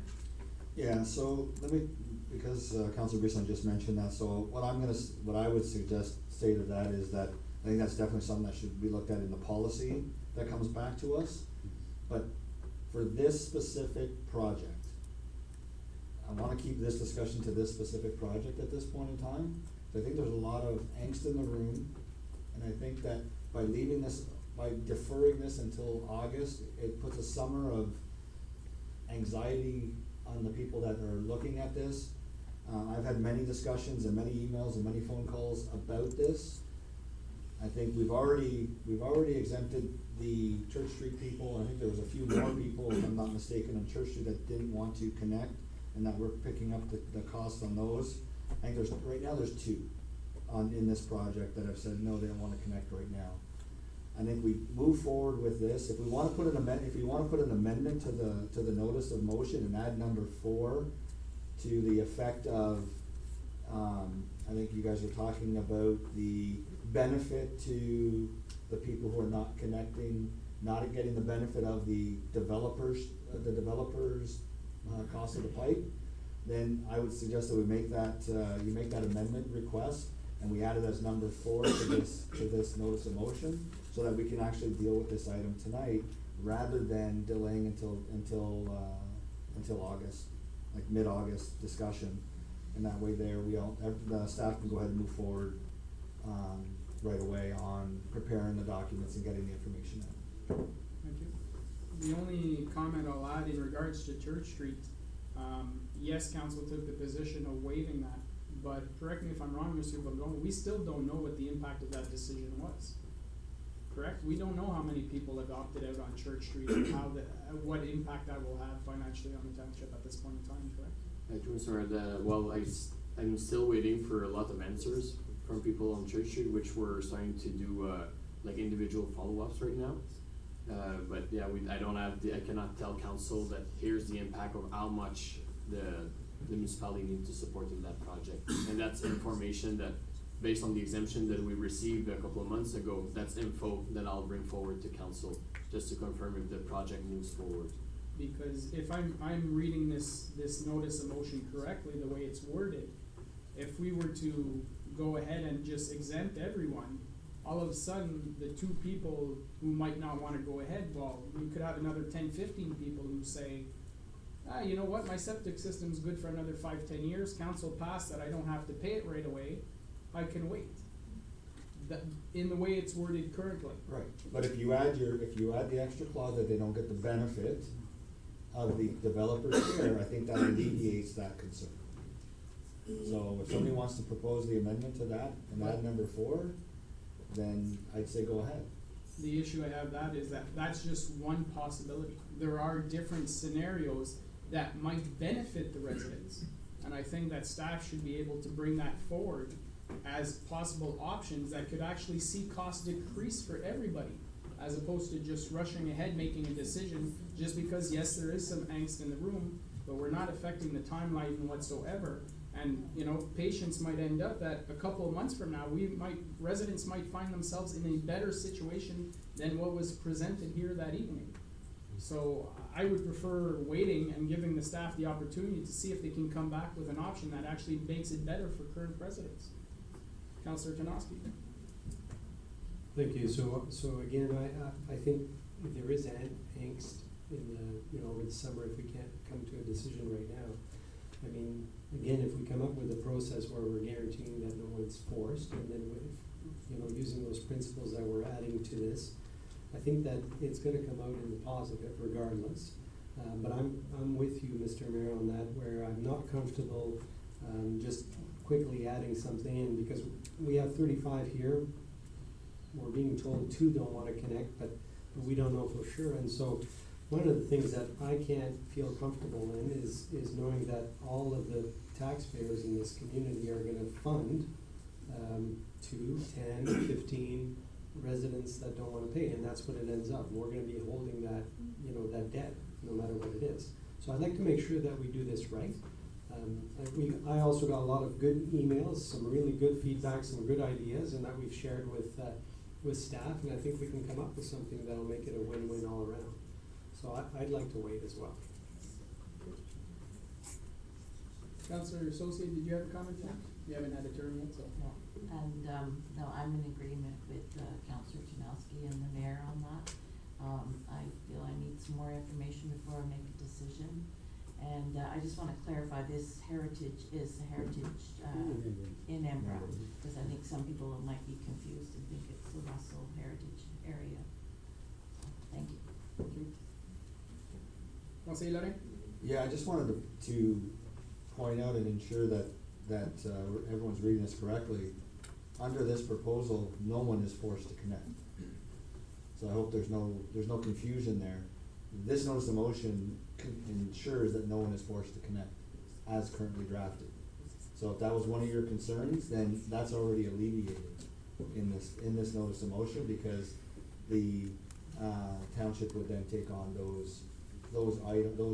Yeah, so let me, because Councilor Brisson just mentioned that, so what I would say to that is that I think that's definitely something that should be looked at in the policy that comes back to us. But for this specific project, I wanna keep this discussion to this specific project at this point in time. I think there's a lot of angst in the room, and I think that by deferring this until August, it puts a summer of anxiety on the people that are looking at this. I've had many discussions and many emails and many phone calls about this. I think we've already exempted the Church Street people. I think there was a few more people, if I'm not mistaken, on Church Street that didn't want to connect, and that we're picking up the cost on those. I think right now there's two in this project that have said, no, they don't wanna connect right now. I think we move forward with this. If we wanna put an amendment to the notice of motion and add number 4 to the effect of, I think you guys were talking about the benefit to the people who are not connecting, not getting the benefit of the developers cost of the pipe, then I would suggest that we make that, you make that amendment request, and we add it as number 4 to this notice of motion, so that we can actually deal with this item tonight, rather than delaying until August, like mid-August discussion. And that way the staff can go ahead and move forward, right away on preparing the documents and getting the information out. Thank you. The only comment I'll add in regards to Church Street, yes, council took the position of waiving that, but correct me if I'm wrong, Mr. Bourgon, we still don't know what the impact of that decision was. Correct? We don't know how many people have opted out on Church Street and what impact that will have financially on the township at this point in time, correct? I'm still waiting for a lot of answers from people on Church Street, which we're starting to do like individual follow-ups right now. But yeah, I cannot tell council that here's the impact of how much the municipality needs to support in that project. And that's information that, based on the exemption that we received a couple of months ago, that's info that I'll bring forward to council, just to confirm if the project moves forward. Because if I'm reading this notice of motion correctly, the way it's worded, if we were to go ahead and just exempt everyone, all of a sudden, the 2 people who might not wanna go ahead, well, we could have another 10, 15 people who say, you know what, my septic system's good for another 5-10 years, council passed that I don't have to pay it right away, I can wait. That, in the way it's worded currently. Right, but if you add the extra clause that they don't get the benefit of the developer's share, I think that alleviates that concern. So if somebody wants to propose the amendment to that and add number 4, then I'd say go ahead. The issue I have that is that that's just one possibility. There are different scenarios that might benefit the residents. And I think that staff should be able to bring that forward as possible options that could actually see costs decrease for everybody, as opposed to just rushing ahead, making a decision, just because, yes, there is some angst in the room, but we're not affecting the timeline whatsoever. And, you know, patients might end up that a couple of months from now, residents might find themselves in a better situation than what was presented here that evening. So I would prefer waiting and giving the staff the opportunity to see if they can come back with an option that actually makes it better for current residents. Councillor Janoski. Thank you. So again, I think if there is angst in the, over the summer, if we can't come to a decision right now, I mean, again, if we come up with a process where we're guaranteeing that no one's forced, and then with, using those principles that we're adding to this, I think that it's gonna come out in the positive regardless. But I'm with you, Mr. Mayor, on that, where I'm not comfortable just quickly adding something in, because we have 35 here. We're being told 2 don't wanna connect, but we don't know for sure. And so one of the things that I can't feel comfortable in is knowing that all of the taxpayers in this community are gonna fund 2, 10, 15 residents that don't wanna pay, and that's what it ends up. We're gonna be holding that, that debt, no matter what it is. So I'd like to make sure that we do this right. I also got a lot of good emails, some really good feedback, some good ideas, and that we've shared with staff, and I think we can come up with something that'll make it a win-win all around. So I'd like to wait as well. Councillor Associate, did you have a comment? Yeah. You haven't had a turn yet, so. Yeah, and, no, I'm in agreement with, Councillor Janowski and the mayor on that. I feel I need some more information before I make a decision. And, I just wanna clarify, this heritage is a heritage, in Embrun, because I think some people might be confused and think it's the Russell Heritage area. Thank you. Thank you. Councillor Lorrain? Yeah, I just wanted to point out and ensure that everyone's reading this correctly. Under this proposal, no one is forced to connect. So I hope there's no confusion there. This notice of motion ensures that no one is forced to connect, as currently drafted. So if that was one of your concerns, then that's already alleviated in this notice of motion, because the township would then take on those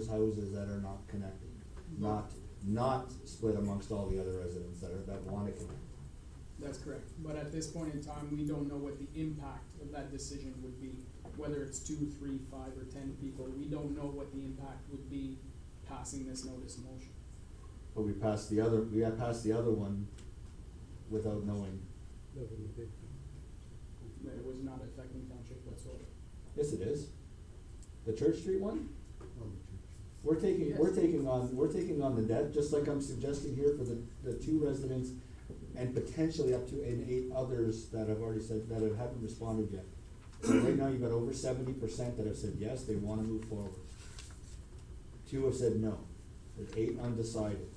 houses that are not connected, not split amongst all the other residents that want to connect. That's correct, but at this point in time, we don't know what the impact of that decision would be. Whether it's 2, 3, 5, or 10 people, we don't know what the impact would be passing this notice of motion. But we passed the other one without knowing. That it was not affecting township whatsoever. Yes, it is. The Church Street one? We're taking Yes. we're taking on the debt, just like I'm suggesting here for the 2 residents and potentially up to 8 others that have already said that haven't responded yet. So right now you've got over 70% that have said yes, they wanna move forward. 2 have said no. There's 8 undecided.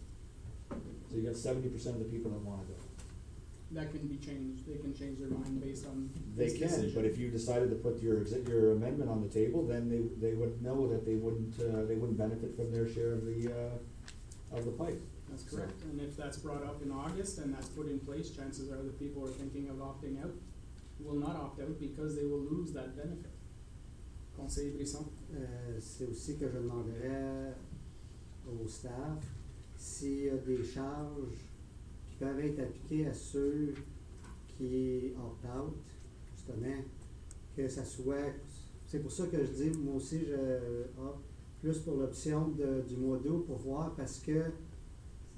So you got 70% of the people that wanna go. That can be changed, they can change their mind based on They this can, decision. but if you decided to put your amendment on the table, then they would know that they wouldn't benefit from their share of the pipe. That's correct, and if that's brought up in August and that's put in place, chances are the people are thinking of opting out, will not opt out because they will lose that benefit. Conseiller Brisson? C'est aussi que je demanderais au staff s'il y a des charges qui peuvent être appliquées à ceux qui opt-out, justement, que ça soit, c'est pour ça que je dis, moi aussi, je opte plus pour l'option du mois d'août pour voir, parce que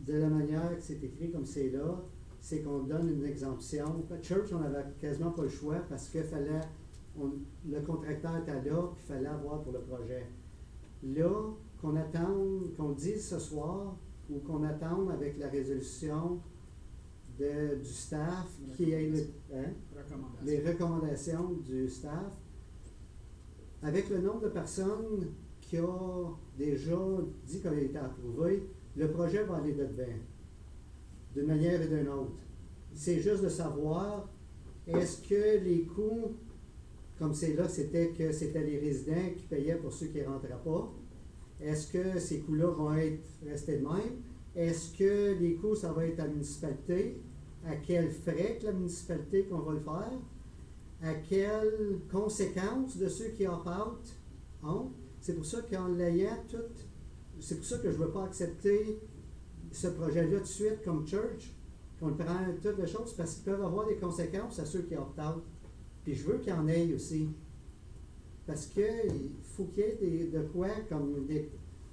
de la manière que c'est écrit comme c'est là, c'est qu'on donne une exemption. Church, on avait quasiment pas le choix parce que le contracteur était là, puis il fallait avoir pour le projet. Là, qu'on attende, qu'on dise ce soir, ou qu'on attende avec la résolution du staff, qui est les recommandations du staff, avec le nombre de personnes qui ont déjà dit qu'il a été approuvé, le projet va aller de devant, d'une manière et d'une autre. C'est juste de savoir, est-ce que les coûts, comme c'est là, c'était les résidents qui payaient pour ceux qui ne rentraient pas, est-ce que ces coûts-là vont être restés de même? Est-ce que les coûts, ça va être à la municipalité? À quels frais que la municipalité qu'on va le faire? À quelles conséquences de ceux qui opt-out ont? C'est pour ça qu'en l'ayant tout, c'est pour ça que je ne veux pas accepter ce projet-là tout de suite comme church, qu'on prend toutes les choses, parce qu'ils peuvent avoir des conséquences à ceux qui opt-out. Puis je veux qu'il y en ait aussi. Parce qu'il faut qu'il y ait de quoi, comme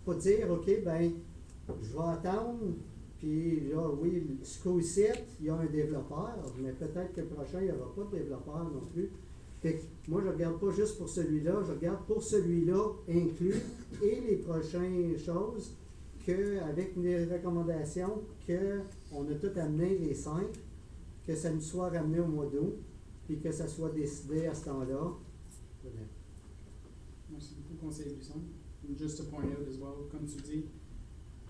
pas dire, OK, ben, je vais attendre, puis là, oui, ce coup-ci, il y a un développeur, mais peut-être que le prochain, il n'y aura pas de développeur non plus. Fait que moi, je ne regarde pas juste pour celui-là, je regarde pour celui-là inclus et les prochaines choses qu'avec les recommandations qu'on a tout amené, les 5, que ça nous soit ramené au mois d'août, puis que ça soit décidé à ce temps-là. Merci beaucoup, conseiller Buisson. Just to point out as well, comme tu dis,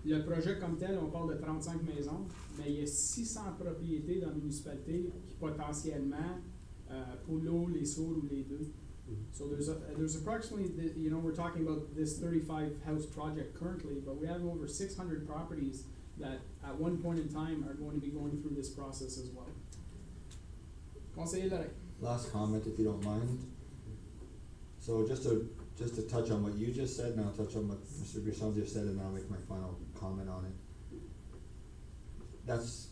le projet comme tel, on parle de 35 maisons, mais il y a 600 propriétés dans la municipalité qui potentiellement, pour l'eau, les sols ou les deux. So there's approximately, we're talking about this 35 house project currently, but we have over 600 properties that at one point in time are going to be going through this process as well. Conseiller Lorrain. Last comment, if you don't mind. So just to touch on what you just said, and I'll touch on what Mr. Buisson just said, and then I'll make my final comment on it. That's,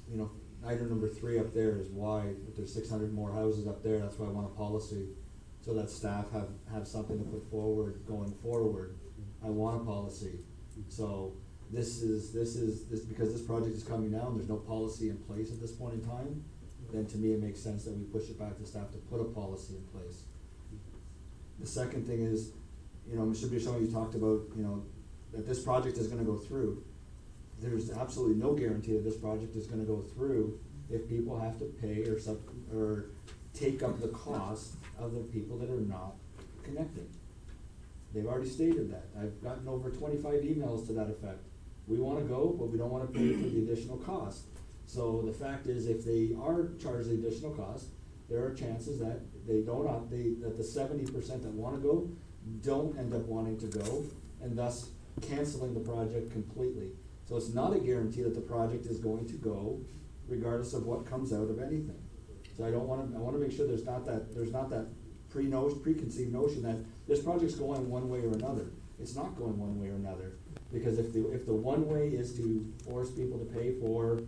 item number 3 up there is why, if there's 600 more houses up there, that's why I want a policy, so that staff have something to put forward going forward. I want a policy. So this because this project is coming now and there's no policy in place at this point in time, then to me it makes sense that we push it back to staff to put a policy in place. The second thing is, Mr. Buisson, you talked about, that this project is gonna go through. There's absolutely no guarantee that this project is gonna go through if people have to pay or take up the cost of the people that are not connected. They've already stated that. I've gotten over 25 emails to that effect. We wanna go, but we don't wanna pay for the additional cost. So the fact is, if they are charged the additional cost, there are chances that that the 70% that wanna go don't end up wanting to go, and thus canceling the project completely. So it's not a guarantee that the project is going to go, regardless of what comes out of anything. So I wanna make sure there's not that preconceived notion that this project's going one way or another. It's not going one way or another, because if the one way is to force people to pay for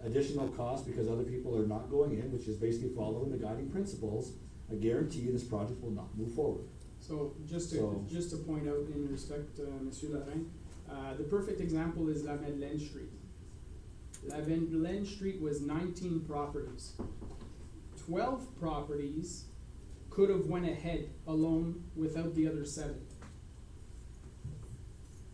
additional costs because other people are not going in, which is basically following the guiding principles, I guarantee you this project will not move forward. So just to point out in respect, Monsieur Lorrain, the perfect example is La Madeleine Street. La Madeleine Street was 19 properties. 12 properties could have went ahead alone without the other 7.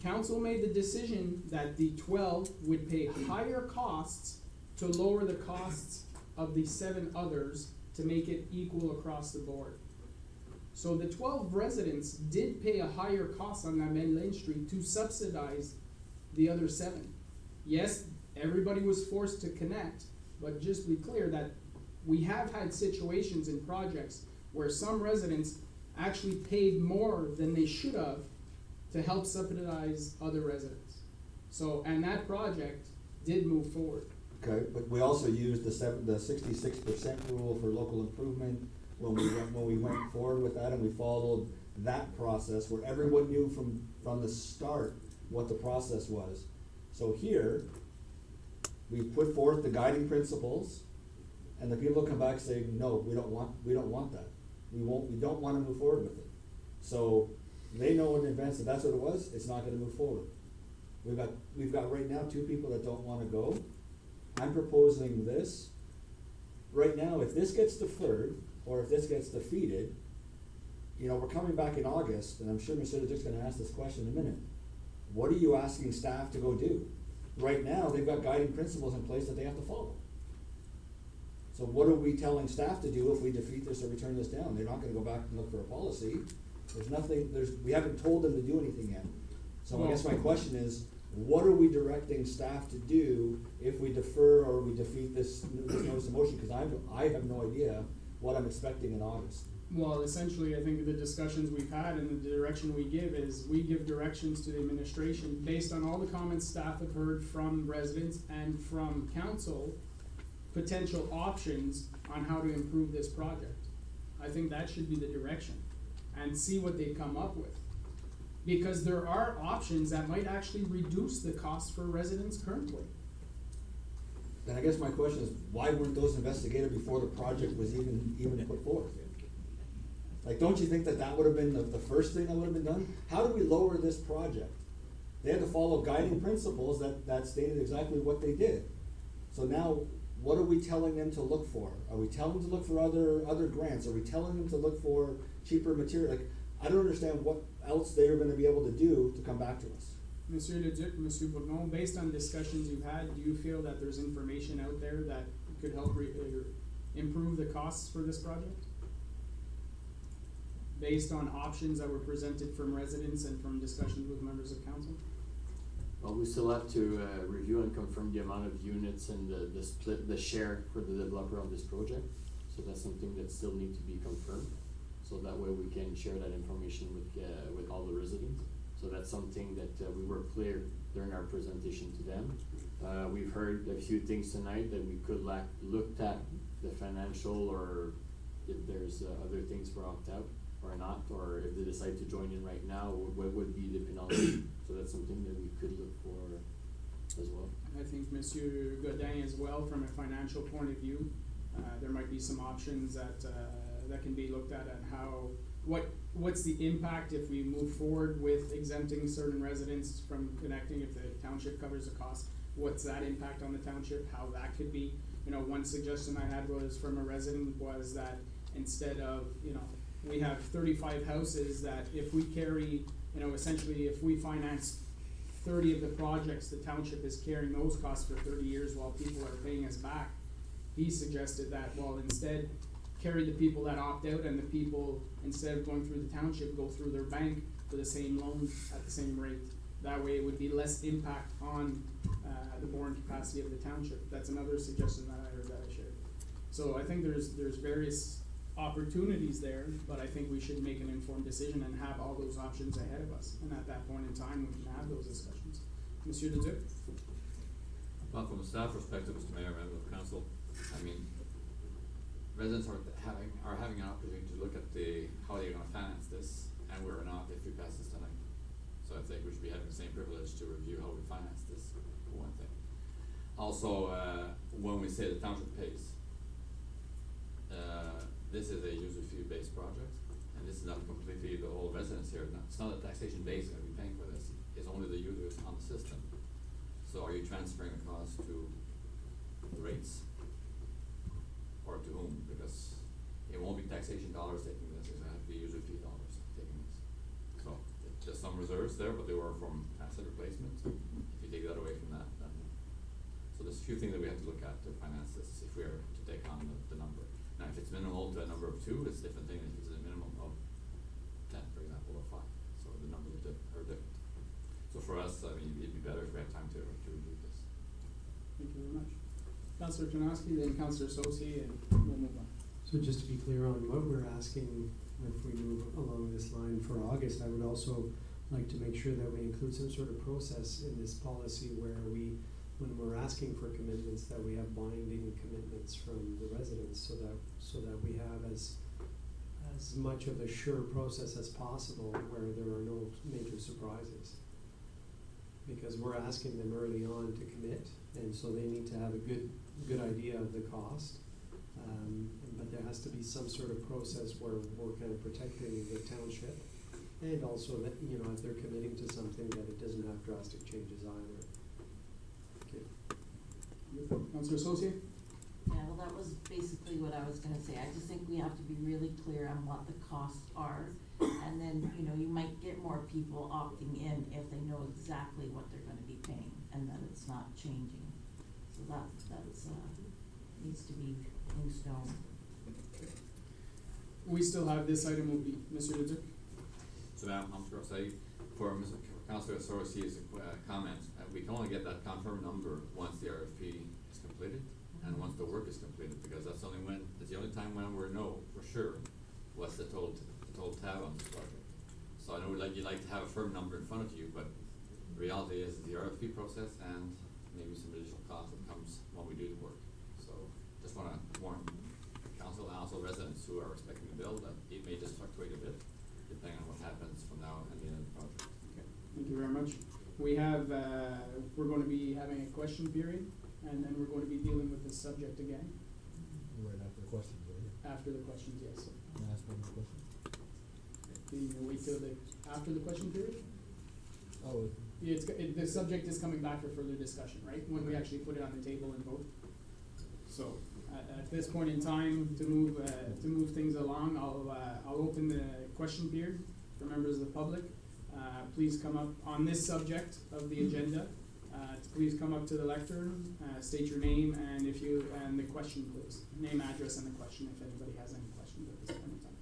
Council made the decision that the 12 would pay higher costs to lower the costs of the 7 others to make it equal across the board. So the 12 residents did pay a higher cost on La Madeleine Street to subsidize the other 7. Yes, everybody was forced to connect, but just be clear that we have had situations in projects where some residents actually paid more than they should have to help subsidize other residents. So, and that project did move forward. Okay, but we also used the 66% rule for local improvement when we went forward with that, and we followed that process where everyone knew from the start what the process was. So here, we put forth the guiding principles, and the people come back saying, no, we don't want that. We don't want to move forward with it. So they know in advance that that's what it was, it's not gonna move forward. We've got right now 2 people that don't wanna go. I'm proposing this. Right now, if this gets deferred, or if this gets defeated, we're coming back in August, and I'm sure Mr. Dick's gonna ask this question in a minute. what are you asking staff to go do? Right now, they've got guiding principles in place that they have to follow. So what are we telling staff to do if we defeat this or we turn this down? They're not gonna go back and look for a policy. There's nothing, we haven't told them to do anything yet. So I guess my question is, what are we directing staff to do if we defer or we defeat this notice of motion? Cause I have no idea what I'm expecting in August. Well, essentially, I think the discussions we've had and the direction we give is we give directions to the administration based on all the comments staff have heard from residents and from council, potential options on how to improve this project. I think that should be the direction, and see what they come up with. Because there are options that might actually reduce the cost for residents currently. Then I guess my question is, why weren't those investigated before the project was even put forth? Like, don't you think that would have been the first thing that would have been done? How do we lower this project? They had to follow guiding principles that stated exactly what they did. So now, what are we telling them to look for? Are we telling them to look for other grants? Are we telling them to look for cheaper material? Like, I don't understand what else they're gonna be able to do to come back to us. Monsieur Leduc, Monsieur Bourgon, based on discussions you've had, do you feel that there's information out there that could help improve the costs for this project? Based on options that were presented from residents and from discussions with members of council? Well, we still have to review and confirm the amount of units and the split, the share for the developer of this project. So that's something that still needs to be confirmed. So that way we can share that information with all the residents. So that's something that we were clear during our presentation to them. We've heard a few things tonight that we could looked at the financial, or if there's other things for opt-out or not, or if they decide to join in right now, what would be the penalty? So that's something that we could look for as well. I think Monsieur Godin as well, from a financial point of view, there might be some options that can be looked at how, what's the impact if we move forward with exempting certain residents from connecting, if the township covers the cost, what's that impact on the township, how that could be. You know, one suggestion I had was from a resident was that instead of, we have 35 houses, that if we carry, essentially if we finance 30 of the projects, the township is carrying those costs for 30 years while people are paying us back. He suggested that, well, instead, carry the people that opt out, and the people, instead of going through the township, go through their bank for the same loan at the same rate. That way it would be less impact on the borrowing capacity of the township. That's another suggestion that I heard that I shared. So I think there's various opportunities there, but I think we should make an informed decision and have all those options ahead of us. And at that point in time, we can have those discussions. Monsieur Leduc? Well, from a staff perspective, Mr. Mayor, member of council, I mean, residents are having an opportunity to look at how they're gonna finance this, and whether or not if we pass this tonight. So I think we should be having the same privilege to review how we finance this, for one thing. Also, when we say the township pays, this is a user fee based project, and this is not completely the whole residents here. It's not a taxation base gonna be paying for this, it's only the users on the system. So are you transferring the cost to the rates? Or to whom? Because it won't be taxation dollars taking this, it's gonna have to be user fee dollars taking this. So, there's some reserves there, but they were from asset replacement. If you take that away from that, then, so there's a few things that we have to look at to finance this, if we are to take on the number. Now, if it's minimal to a number of 2, it's a different thing than if it's a minimum of 10, for example, or 5. So the numbers are different. So for us, I mean, it'd be better if we had time to review this. Thank you very much. Councillor Janoski, then Councillor Sosi, and we'll move on. So just to be clear on what we're asking, if we move along this line for August, I would also like to make sure that we include some sort of process in this policy where we, when we're asking for commitments, that we have binding commitments from the residents, so that we have as much of a sure process as possible where there are no major surprises. Because we're asking them early on to commit, and so they need to have a good idea of the cost. But there has to be some sort of process where we're kind of protecting the township, and also that, if they're committing to something, that it doesn't have drastic changes either. Okay. Councillor Sosi? Yeah, well, that was basically what I was gonna say. I just think we have to be really clear on what the costs are, and and then, you know, you might get more people opting in if they know exactly what they're gonna be paying, and that it's not changing. So that's, needs to be in stone. We still have this item will be, Monsieur Leduc? So now, I'm sure I'll say, for Mr. Councillor Soros's comment, we can only get that confirmed number once the RFP is completed and once the work is completed, because that's the only time when we'll know for sure what's the total tab on this project. So I know you'd like to have a firm number in front of you, but the reality is the RFP process and maybe some additional cost that comes when we do the work. So just wanna warn council and also residents who are expecting the bill that it may just fluctuate a bit depending on what happens from now and the end of the project. Okay, thank you very much. We have, we're gonna be having a question period, and then we're gonna be dealing with this subject again, Right after the questions, right? after the questions, yes. Can I ask one more question? Do you wait till after the question period? Oh, Yeah, the subject is coming back for further discussion, right, when we actually put it on the table and vote. So, at this point in time, to move things along, I'll open the question period for members of the public. Please come up on this subject of the agenda, please come up to the lectern, state your name and and the question, please. Name, address, and the question, if anybody has any questions at this point in time.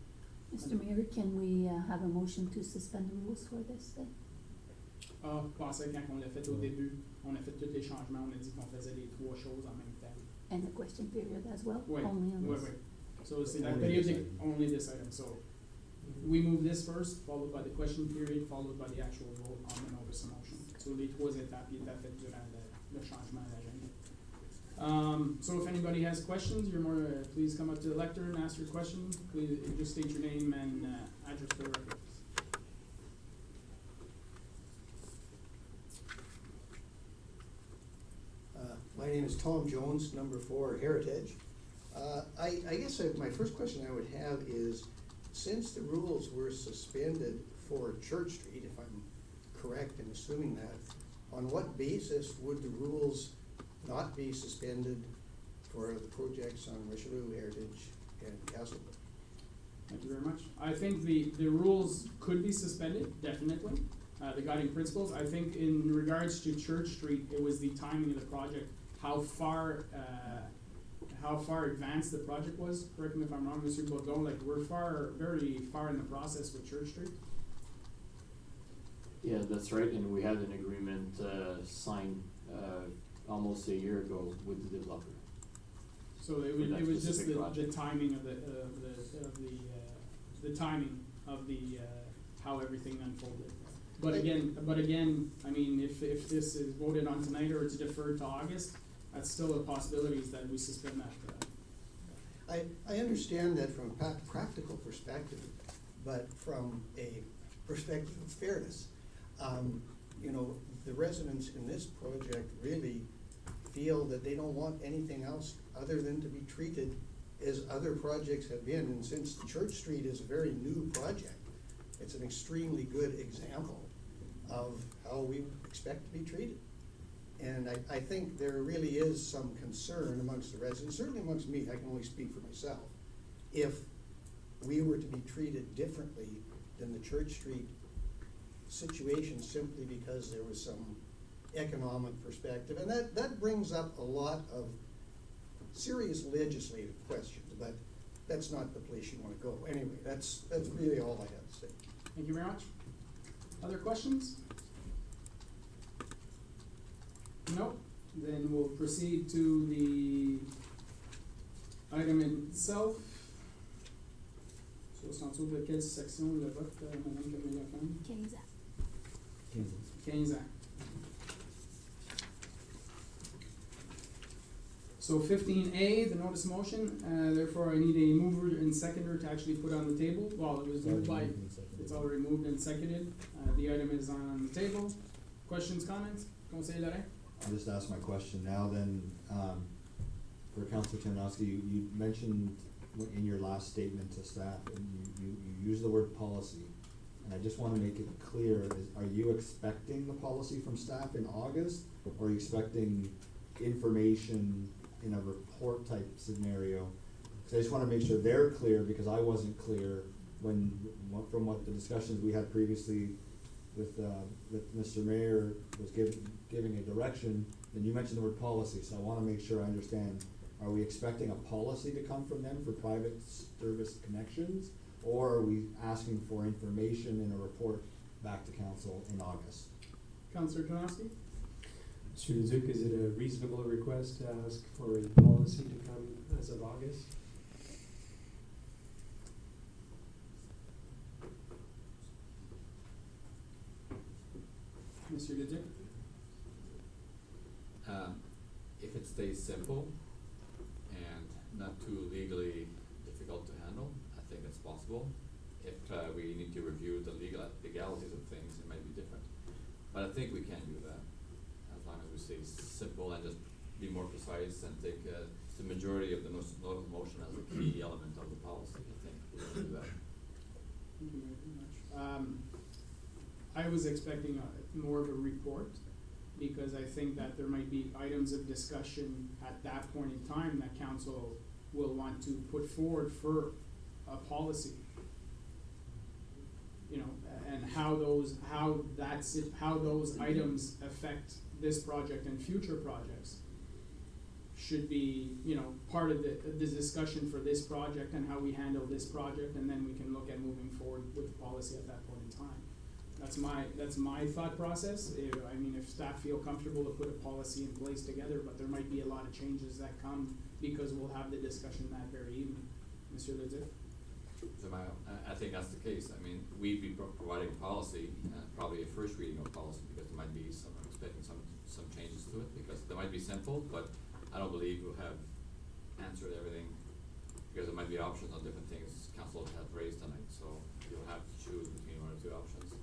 Mr. Mayor, can we have a motion to suspend the rules for this then? Ah, je pensais quand on l'a fait au début, on a fait tous les changements, on a dit qu'on faisait les trois choses en même temps. And the question period as well? Wait, Only on wait, this? wait. So c'est la Only période, this item. only this item, so we move this first, followed by the question period, followed by the actual vote on the notice of motion. So les trois étapes étaient faites durant le changement à l'agenda. So if anybody has questions, you're more, please come up to the lectern, ask your question, please just state your name and address for the record. My name is Tom Jones, number 4 Heritage. I guess my first question I would have is, since the rules were suspended for Church Street, if I'm correct in assuming that, on what basis would the rules not be suspended for the projects on Richelieu, Heritage, and Castlewood? Thank you very much. I think the rules could be suspended, definitely. The guiding principles, I think in regards to Church Street, it was the timing of the project, how far advanced the project was. Correct me if I'm wrong, Mr. Baudon, like we're very far in the process with Church Street. Yeah, that's right, and we had an agreement, signed, almost a year ago with the developer. So it For that was just specific the project. timing of the timing of the how everything unfolded. But again, I mean, if this is voted on tonight or it's deferred to August, that's still a possibility is that we suspend that. I understand that from a practical perspective, but from a perspective of fairness, you know, the residents in this project really feel that they don't want anything else other than to be treated as other projects have been. And since Church Street is a very new project, it's an extremely good example of how we expect to be treated. And I think there really is some concern amongst the residents, certainly amongst me, I can only speak for myself, if we were to be treated differently than the Church Street situation simply because there was some economic perspective. And that brings up a lot of serious legislative questions, but that's not the place you wanna go. Anyway, that's really all I have to say. Thank you very much. Other questions? No? Then we'll proceed to the item itself. So, c'est en dessous de quelle section le vote, Madame Camilla-Femme? 15 ans. 15 ans. So 15A, the notice of motion, therefore I need a mover and seconder to actually put on the table. Well, it was moved by, it's already moved and seconded. The item is on the table. Questions, comments? Conseiller Lorrain? I'll just ask my question now then, for Councilor Tarnowski, you mentioned in your last statement to staff, and you used the word policy. And I just wanna make it clear, are you expecting the policy from staff in August? Or are you expecting information in a report type scenario? So I just wanna make sure they're clear, because I wasn't clear from what the discussions we had previously with Mr. Mayor was giving a direction, then you mentioned the word policy, so I wanna make sure I understand. Are we expecting a policy to come from them for private service connections? Or are we asking for information in a report back to council in August? Councillor Township? Mr. Leduc, is it a reasonable request to ask for a policy to come as of August? Mr. Leduc? If it stays simple and not too legally difficult to handle, I think it's possible. If we need to review the legalities of things, it might be different. But I think we can do that, as long as we stay simple and just be more precise and take the majority of the notice of motion as a key element of the policy. I think we can do that. Thank you very much. I was expecting more of a report, because I think that there might be items of discussion at that point in time that council will want to put forward for a policy. You know, and how those items affect this project and future projects should be, you know, part of the discussion for this project and how we handle this project, and then we can look at moving forward with the policy at that point in time. That's my thought process. I mean, if staff feel comfortable to put a policy in place together, but there might be a lot of changes that come because we'll have the discussion that very evening. Mr. Leduc? So I think that's the case. I mean, we'd be providing policy, probably a first reading of policy, because there might be I'm expecting some changes to it, because they might be simple, but I don't believe we'll have answered everything, because there might be options on different things council has raised tonight, so you'll have to choose between one or two options.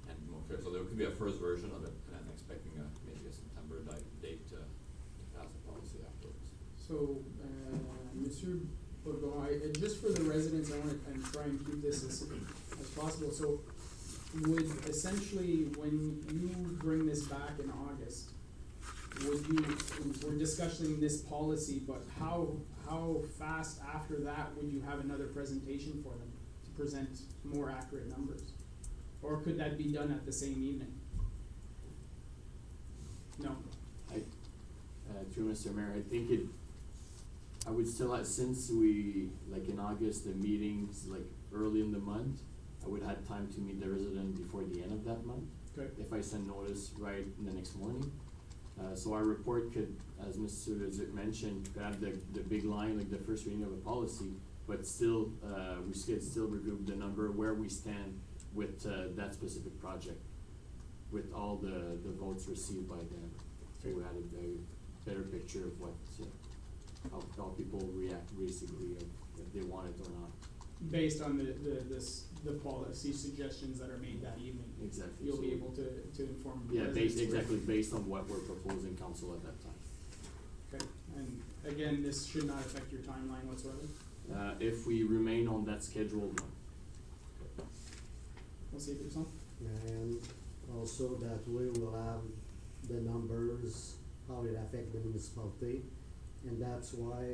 And more clear, so there could be a first version of it, and I'm expecting maybe a September date to pass the policy afterwards. So, Mr. Bourgon, just for the residents, I wanna try and keep this as possible. So, would essentially, when you bring this back in August, we're discussing this policy, but how fast after that would you have another presentation for them to present more accurate numbers? Or could that be done at the same evening? No. Through Mr. Mayor, I would still, since we, like in August, the meetings, like early in the month, I would have time to meet the resident before the end of that month. Okay. If I send notice right in the next morning. So our report could, as Mr. Leduc mentioned, could have the big line, like the first reading of a policy, but still, we could still review the number, where we stand with that specific project, with all the votes received by them. So we had a better picture of what, how people react basically, if they want it or not. Based on the policy suggestions that are made that evening. Exactly. You'll So- be able to inform Yeah, residents. exactly based on what we're proposing council at that time. Okay, and again, this should not affect your timeline whatsoever? If we remain on that schedule, no. We'll see if it's on. And also that way we'll have the numbers, how it affect the municipality. And that's why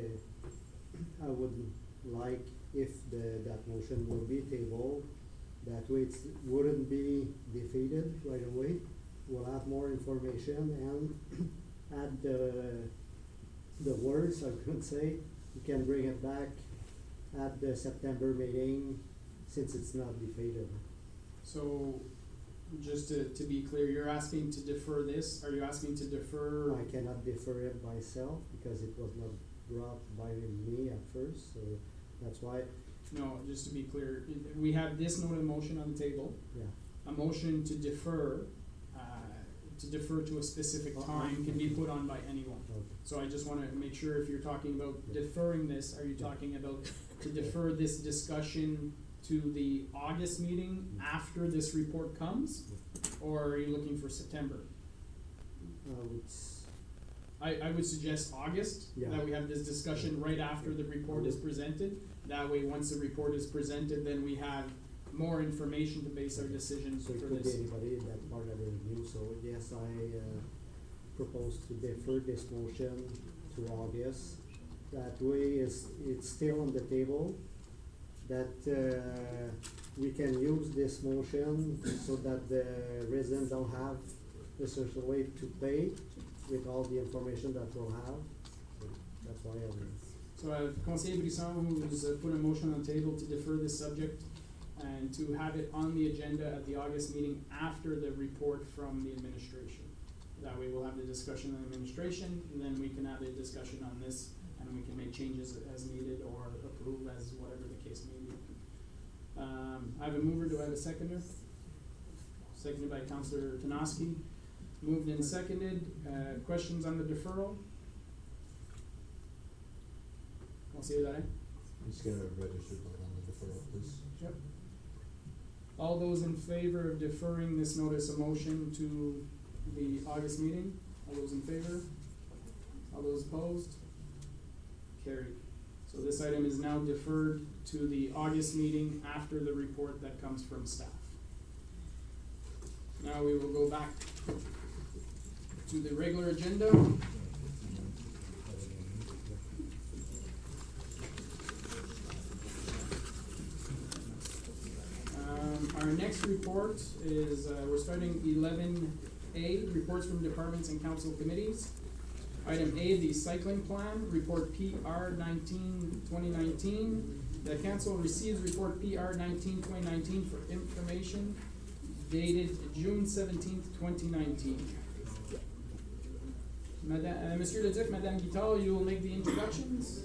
I would like if that motion will be tabled, that way it wouldn't be defeated right away. We'll have more information and add the words, I could say. You can bring it back at the September meeting, since it's not defeated. So, just to be clear, you're asking to defer this, are you asking to defer? I cannot defer it myself because it was not brought by me at first, so that's why, No, just to be clear, we have this note of motion on the table, yeah. a motion to defer to a specific time can be put on by anyone. Okay. So I just wanna make sure if you're talking about deferring this, are you talking about to defer this discussion to the August meeting after this report comes? Or are you looking for September? I would suggest August, Yeah. that we have this discussion right after the report is presented. That way, once the report is presented, then we have more information to base our decisions So for it could be this. anybody in that part of the review, so yes, I propose to defer this motion to August. That way it's still on the table, that we can use this motion so that the residents don't have the social way to pay with all the information that we'll have. That's why I mean. So I have Conseiller Brisson, who's put a motion on the table to defer this subject and to have it on the agenda at the August meeting after the report from the administration. That way we'll have the discussion on administration, and then we can have a discussion on this, and we can make changes as needed or approve as whatever the case may be. I have a mover, do I have a seconder? Seconded by Councillor Tanoski. Moved and seconded. Questions on the deferral? Conseiller Darin? Just get a registered vote on the deferral, please. Yep. All those in favor of deferring this notice of motion to the August meeting? All those in favor? All those opposed? Carried. So this item is now deferred to the August meeting after the report that comes from staff. Now we will go back to the regular agenda. Our next report is, we're starting 11A, reports from departments and council committees. Item A, the cycling plan, report PR 19-2019. The council receives report PR 19-2019 for information dated June 17th, 2019. Monsieur Leduc, Madame Guital, you will make the introductions.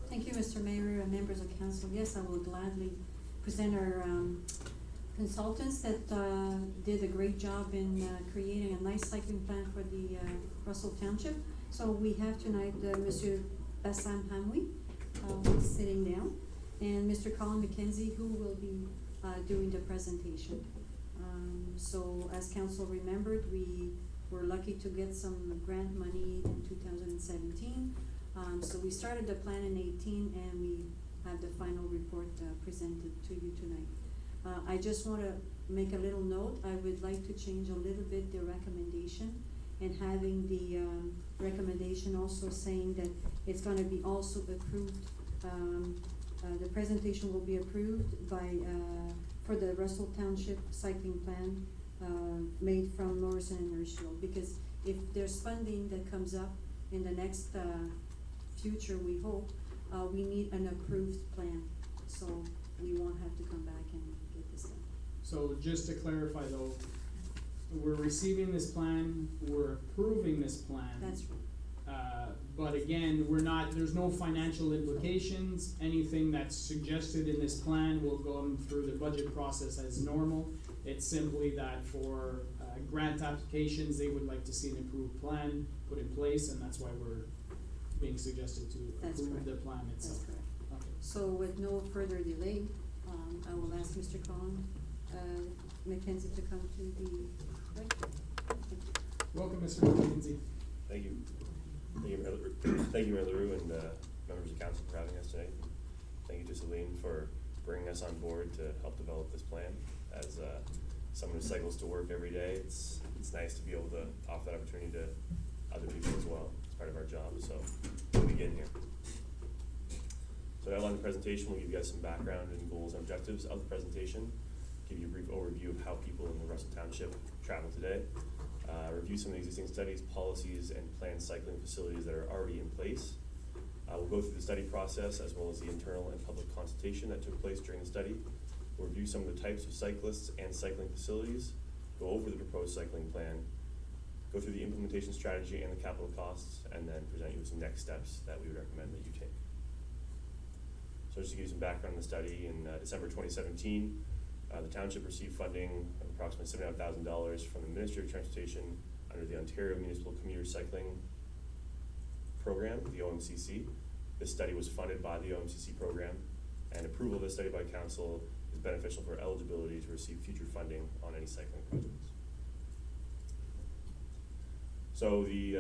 Thank you, Mr. Mayor and members of council. Yes, I will gladly present our consultants that did a great job in creating a nice cycling plan for the Russell Township. So we have tonight Monsieur Bassam Hamwi, who's sitting down, and Mr. Colin McKenzie, who will be doing the presentation. So as council remembered, we were lucky to get some grant money in 2017. So we started the plan in 18, and we have the final report presented to you tonight. I just want to make a little note. I would like to change a little bit the recommendation, and having the recommendation also saying that it's going to be also approved. The presentation will be approved by for the Russell Township cycling plan made from Morrison and Hirschfield, because if there's funding that comes up in the next future, we hope, we need an approved plan, so we won't have to come back and get this done. So just to clarify though, we're receiving this plan, we're approving this plan. That's right. But again, there's no financial implications. Anything that's suggested in this plan will go through the budget process as normal. It's simply that for grant applications, they would like to see an approved plan put in place, and that's why we're being suggested to approve the plan itself. That's correct. Okay. So with no further delay, I will ask Mr. Colin McKenzie to come to the right. Welcome, Mr. McKenzie. Thank you. Thank you, Mayor LaRue, and members of council for having us tonight. Thank you to Celine for bringing us on board to help develop this plan. As someone who cycles to work every day, it's nice to be able to offer that opportunity to other people as well. It's part of our job, so we'll begin here. So to outline the presentation, we'll give you guys some background and goals and objectives of the presentation, give you a brief overview of how people in the Russell Township travel today, review some of the existing studies, policies, and planned cycling facilities that are already in place. We'll go through the study process as well as the internal and public consultation that took place during the study. We'll review some of the types of cyclists and cycling facilities, go over the proposed cycling plan, go through the implementation strategy and the capital costs, and then present you with some next steps that we would recommend that you take. So just to give you some background on the study, in December 2017, the township received funding of approximately $79,000 from the Ministry of Transportation under the Ontario Municipal Commuter Cycling Program, the OMCC. This study was funded by the OMCC program, and approval of this study by council is beneficial for eligibility to receive future funding on any cycling projects. So the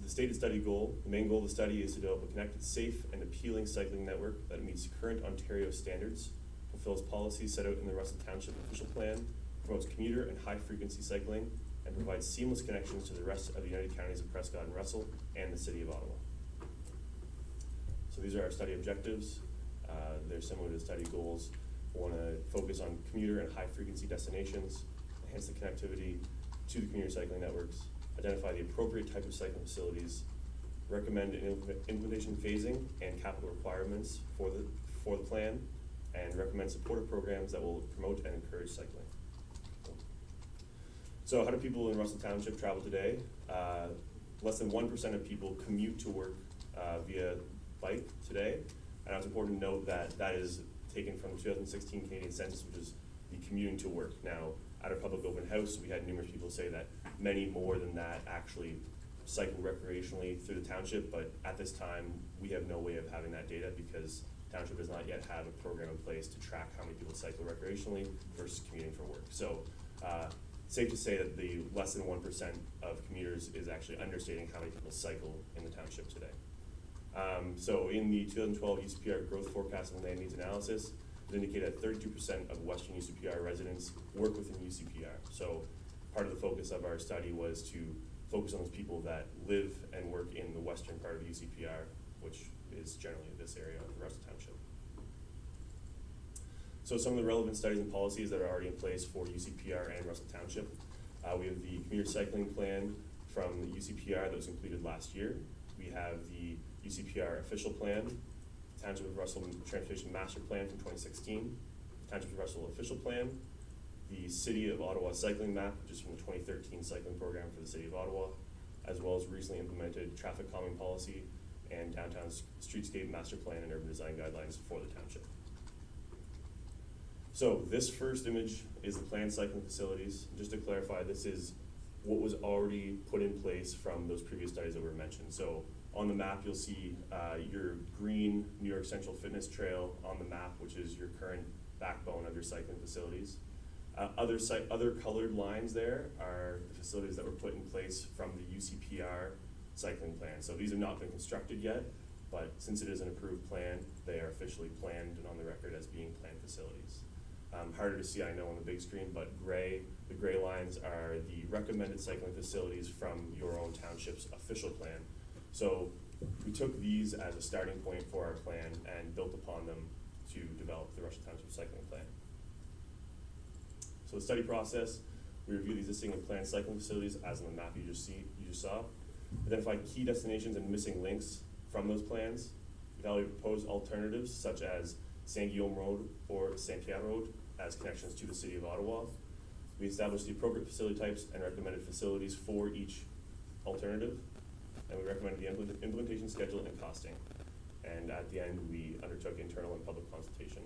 stated study goal, the main goal of the study is to develop a connected, safe, and appealing cycling network that meets current Ontario standards, fulfills policies set out in the Russell Township official plan, promotes commuter and high-frequency cycling, and provides seamless connections to the rest of the United Counties of Prescott and Russell and the City of Ottawa. So these are our study objectives. They're similar to the study goals. We wanna focus on commuter and high-frequency destinations, enhance the connectivity to the commuter cycling networks, identify the appropriate type of cycling facilities, recommend an implementation phasing and capital requirements for the plan, and recommend supportive programs that will promote and encourage cycling. So how do people in Russell Township travel today? Less than 1% of people commute to work via bike today. And it's important to note that that is taken from the 2016 Canadian Census, which is the commuting to work. Now, at our public open house, we had numerous people say that many more than that actually cycle recreationally through the township, but at this time, we have no way of having that data because township does not yet have a program in place to track how many people cycle recreationally versus commuting for work. So, safe to say that the less than 1% of commuters is actually understating how many people cycle in the township today. So in the 2012 UCPR growth forecast and land needs analysis, it indicated that 32% of Western UCPR residents work within UCPR. So part of the focus of our study was to focus on those people that live and work in the western part of UCPR, which is generally this area of the Russell Township. So some of the relevant studies and policies that are already in place for UCPR and Russell Township. We have the commuter cycling plan from the UCPR that was completed last year. We have the UCPR official plan, Township of Russell Transportation Master Plan from 2016, Township of Russell official plan, the City of Ottawa cycling map, which is from the 2013 cycling program for the City of Ottawa, as well as recently implemented traffic calming policy and downtown streetscape master plan and urban design guidelines for the township. So this first image is the planned cycling facilities. Just to clarify, this is what was already put in place from those previous studies that were mentioned. So on the map, you'll see your green New York Central Fitness Trail on the map, which is your current backbone of your cycling facilities. Other colored lines there are the facilities that were put in place from the UCPR cycling plan. So these have not been constructed yet, but since it is an approved plan, they are officially planned and on the record as being planned facilities. Harder to see, I know, on the big screen, but the gray lines are the recommended cycling facilities from your own township's official plan. So we took these as a starting point for our plan and built upon them to develop the Russell Township Cycling Plan. So the study process, we reviewed the existing and planned cycling facilities as on the map you just saw, identified key destinations and missing links from those plans, evaluated proposed alternatives such as Saint Guillaume Road or Saint Pierre Road as connections to the City of Ottawa. We established the appropriate facility types and recommended facilities for each alternative, and we recommended the implementation schedule and costing. And at the end, we undertook internal and public consultation.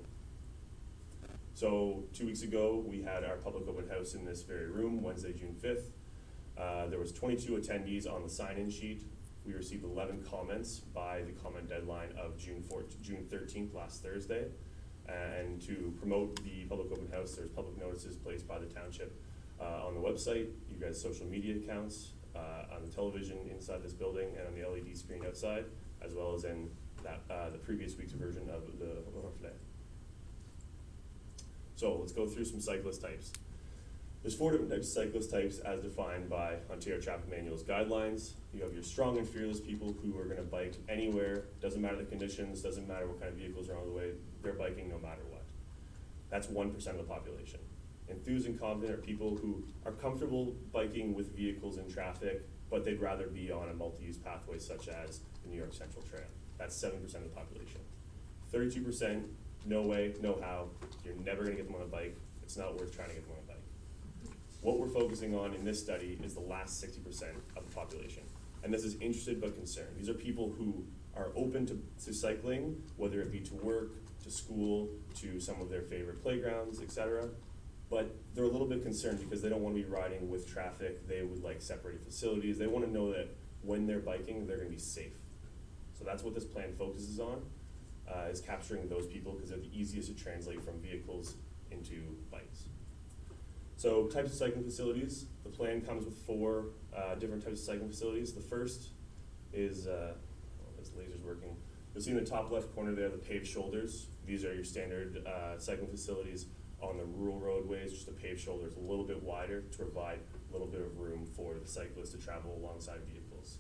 So 2 weeks ago, we had our public open house in this very room, Wednesday, June 5th. There was 22 attendees on the sign-in sheet. We received 11 comments by the comment deadline of June 13th, last Thursday. And to promote the public open house, there's public notices placed by the township on the website, you guys' social media accounts, on the television inside this building, and on the LED screen outside, as well as in that the previous week's version of the Reflet. So let's go through some cyclist types. There's 4 different types of cyclist types as defined by Ontario Traffic Manual's guidelines. You have your strong and fearless people who are gonna bike anywhere, doesn't matter the conditions, doesn't matter what kind of vehicles are on the way, they're biking no matter what. That's 1% of the population. Enthused and confident are people who are comfortable biking with vehicles in traffic, but they'd rather be on a multi-use pathway such as the New York Central Trail. That's 7% of the population. 32%, no way, no how, you're never gonna get them on a bike, it's not worth trying to get them on a bike. What we're focusing on in this study is the last 60% of the population. And this is interested but concerned. These are people who are open to cycling, whether it be to work, to school, to some of their favorite playgrounds, etc. But they're a little bit concerned because they don't want to be riding with traffic. They would like separated facilities. They want to know that when they're biking, they're going to be safe. So that's what this plan focuses on, is capturing those people because they're the easiest to translate from vehicles into bikes. So types of cycling facilities, the plan comes with 4 different types of cycling facilities. The first is, this laser's working. You'll see in the top left corner there, the paved shoulders. These are your standard cycling facilities on the rural roadways, just a paved shoulder. It's a little bit wider to provide a little bit of room for the cyclist to travel alongside vehicles.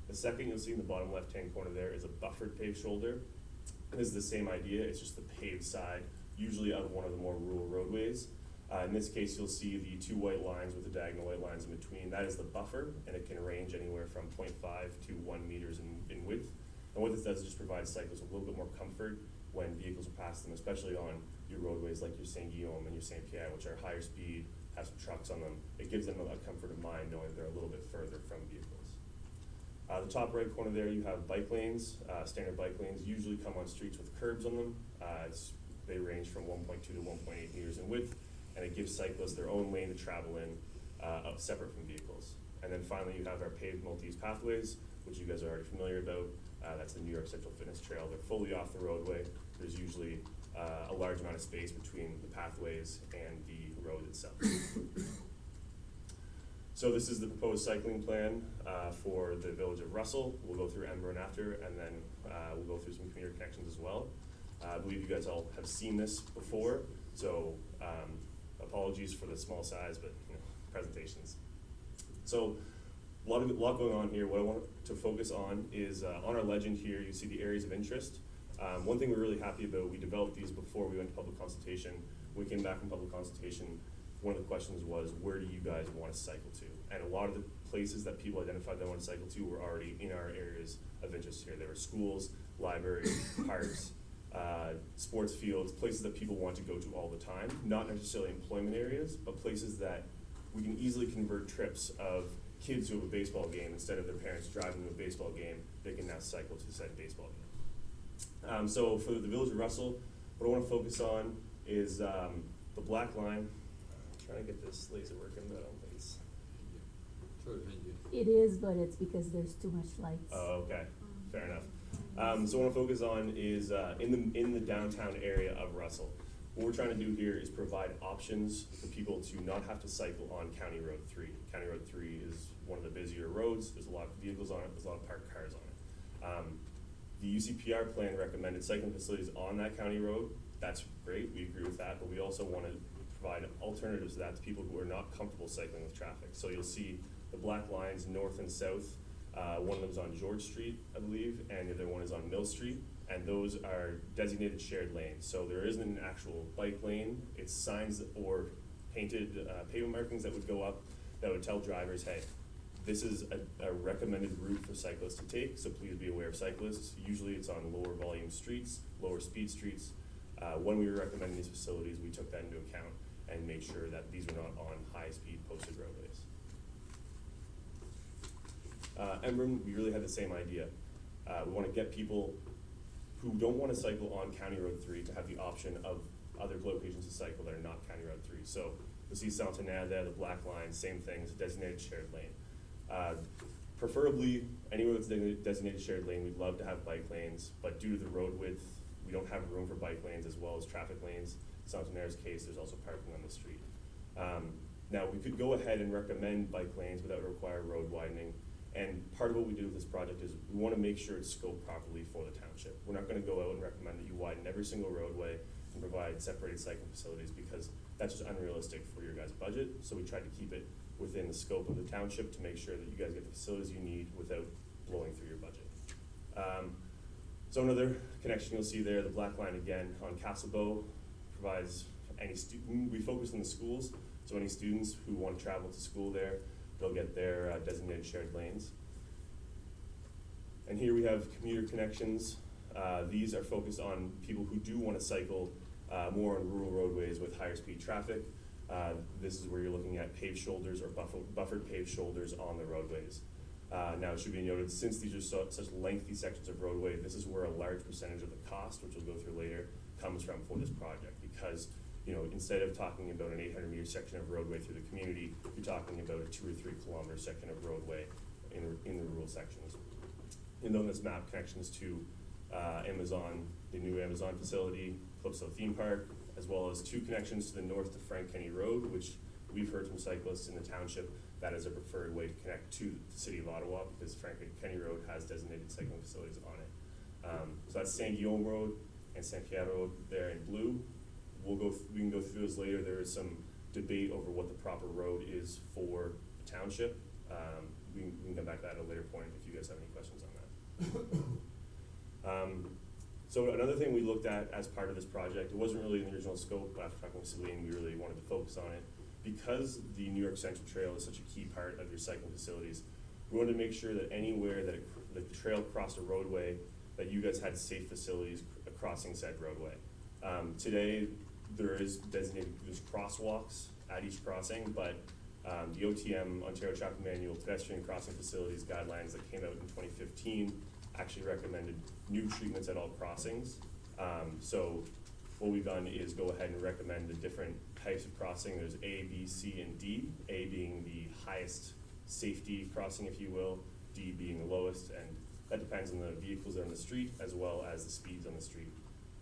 The second you'll see in the bottom left-hand corner there is a buffered paved shoulder. This is the same idea, it's just the paved side, usually on one of the more rural roadways. In this case, you'll see the two white lines with the diagonal white lines in between. That is the buffer, and it can range anywhere from 0.5 to 1 meters in width. And what this does is just provide cyclists a little bit more comfort when vehicles are past them, especially on your roadways like your Saint-Guillaume and your Saint-Pierre, which are higher speed, have some trucks on them. It gives them a comfort of mind knowing they're a little bit further from vehicles. The top right corner there, you have bike lanes. Standard bike lanes usually come on streets with curbs on them. They range from 1.2 to 1.8 meters in width, and it gives cyclists their own lane to travel in, separate from vehicles. And then finally, you have our paved multi-use pathways, which you guys are already familiar about. That's the New York Central Fitness Trail. They're fully off the roadway. There's usually a large amount of space between the pathways and the road itself. So this is the proposed cycling plan for the village of Russell. We'll go through Embrun after, and then we'll go through some commuter connections as well. I believe you guys all have seen this before, so apologies for the small size, but presentations. So a lot going on here. What I want to focus on is on our legend here, you see the areas of interest. One thing we're really happy about, we developed these before we went to public consultation. When we came back from public consultation, one of the questions was, where do you guys want to cycle to? And a lot of the places that people identified they want to cycle to were already in our areas of interest here. There were schools, libraries, parks, sports fields, places that people want to go to all the time. Not necessarily employment areas, but places that we can easily convert trips of kids who have a baseball game. Instead of their parents driving to a baseball game, they can now cycle to said baseball game. So for the village of Russell, what I want to focus on is the black line. I'm trying to get this laser working, but I don't think it's... It is, but it's because there's too much lights. Oh, okay, fair enough. So what I want to focus on is in the downtown area of Russell. What we're trying to do here is provide options for people to not have to cycle on County Road 3. County Road 3 is one of the busier roads. There's a lot of vehicles on it. There's a lot of parked cars on it. The UCPR plan recommended cycling facilities on that county road. That's great. We agree with that, but we also want to provide alternatives to that to people who are not comfortable cycling with traffic. So you'll see the black lines north and south. One of them is on George Street, I believe, and the other one is on Mill Street. And those are designated shared lanes. So there isn't an actual bike lane. It's signs or painted pavement markings that would go up that would tell drivers, hey, this is a recommended route for cyclists to take, so please be aware of cyclists. Usually it's on lower volume streets, lower speed streets. When we were recommending these facilities, we took that into account and made sure that these were not on high speed posted roadways. Embrun, we really had the same idea. We want to get people who don't want to cycle on County Road 3 to have the option of other locations to cycle that are not County Road 3. So you'll see Santander there, the black line, same thing, it's a designated shared lane. Preferably, anywhere that's designated shared lane, we'd love to have bike lanes, but due to the road width, we don't have room for bike lanes as well as traffic lanes. In Santander's case, there's also parking on the street. Now, we could go ahead and recommend bike lanes without require road widening. And part of what we do with this project is we want to make sure it's scoped properly for the township. We're not going to go out and recommend that you widen every single roadway and provide separated cycling facilities because that's just unrealistic for your guys' budget. So we tried to keep it within the scope of the township to make sure that you guys get the facilities you need without blowing through your budget. So another connection you'll see there, the black line again on Castlebow provides any student, we focus on the schools, so any students who want to travel to school there, they'll get their designated shared lanes. And here we have commuter connections. These are focused on people who do want to cycle more on rural roadways with higher speed traffic. This is where you're looking at paved shoulders or buffered paved shoulders on the roadways. Now it should be noted, since these are such lengthy sections of roadway, this is where a large percentage of the cost, which we'll go through later, comes from for this project. Because instead of talking about an 800-meter section of roadway through the community, you're talking about a 2 or 3 kilometer section of roadway in the rural sections. And on this map, connections to Amazon, the new Amazon facility, Calypso Theme Park, as well as 2 connections to the north to Frank Kenny Road, which we've heard from cyclists in the township that is a preferred way to connect to the city of Ottawa because Frank Kenny Road has designated cycling facilities on it. So that's Saint-Guillaume Road and Saint-Pierre Road there in blue. We can go through this later. There is some debate over what the proper road is for the township. We can come back to that at a later point if you guys have any questions on that. So another thing we looked at as part of this project, it wasn't really in the original scope, but after talking with Celine, we really wanted to focus on it. Because the New York Central Trail is such a key part of your cycling facilities, we wanted to make sure that anywhere that the trail crossed a roadway, that you guys had safe facilities crossing said roadway. Today, there is designated, there's crosswalks at each crossing, but the OTM, Ontario Traffic Manual, pedestrian crossing facilities guidelines that came out in 2015 actually recommended new treatments at all crossings. So what we've done is go ahead and recommend the different types of crossing. There's A, B, C, and D. A being the highest safety crossing, if you will, D being the lowest, and that depends on the vehicles that are on the street as well as the speeds on the street.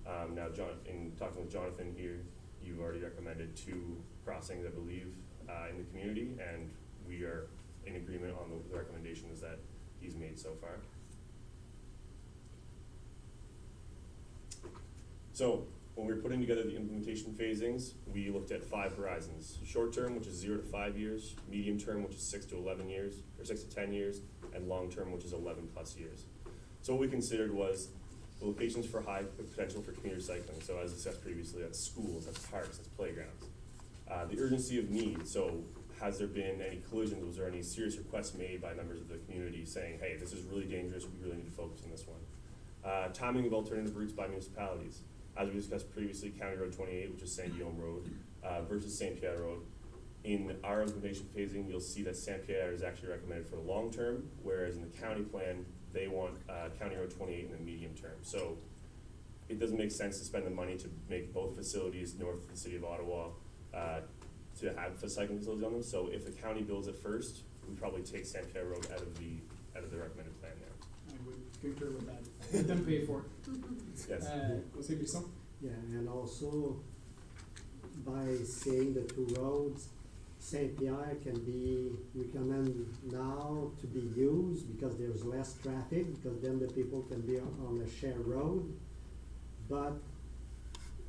Now, in talking with Jonathan here, you've already recommended 2 crossings, I believe, in the community, and we are in agreement on the recommendations that he's made so far. So, when we were putting together the implementation phasings, we looked at 5 horizons. Short term, which is 0 to 5 years, medium term, which is 6 to 11 years, or 6 to 10 years, and long term, which is 11 plus years. So what we considered was the locations for high potential for commuter cycling. So as discussed previously, that's schools, that's parks, that's playgrounds. The urgency of need, so has there been any collisions? Was there any serious requests made by members of the community saying, hey, this is really dangerous, we really need to focus on this one? Timing of alternative routes by municipalities. As we discussed previously, County Road 28, which is Saint Guillaume Road, versus Saint Pierre Road. In our implementation phasing, you'll see that Saint Pierre is actually recommended for the long term, whereas in the county plan, they want County Road 28 in the medium term. So it doesn't make sense to spend the money to make both facilities north of the city of Ottawa to have cycling facilities on them. So if the county builds it first, we probably take Saint Pierre Road out of the recommended plan now. I would concur with that. Let them pay for it. Yes. Jose Bisson? Yeah, and also by saying the 2 roads, Saint Pierre can be recommended now to be used because there's less traffic, because then the people can be on a shared road. But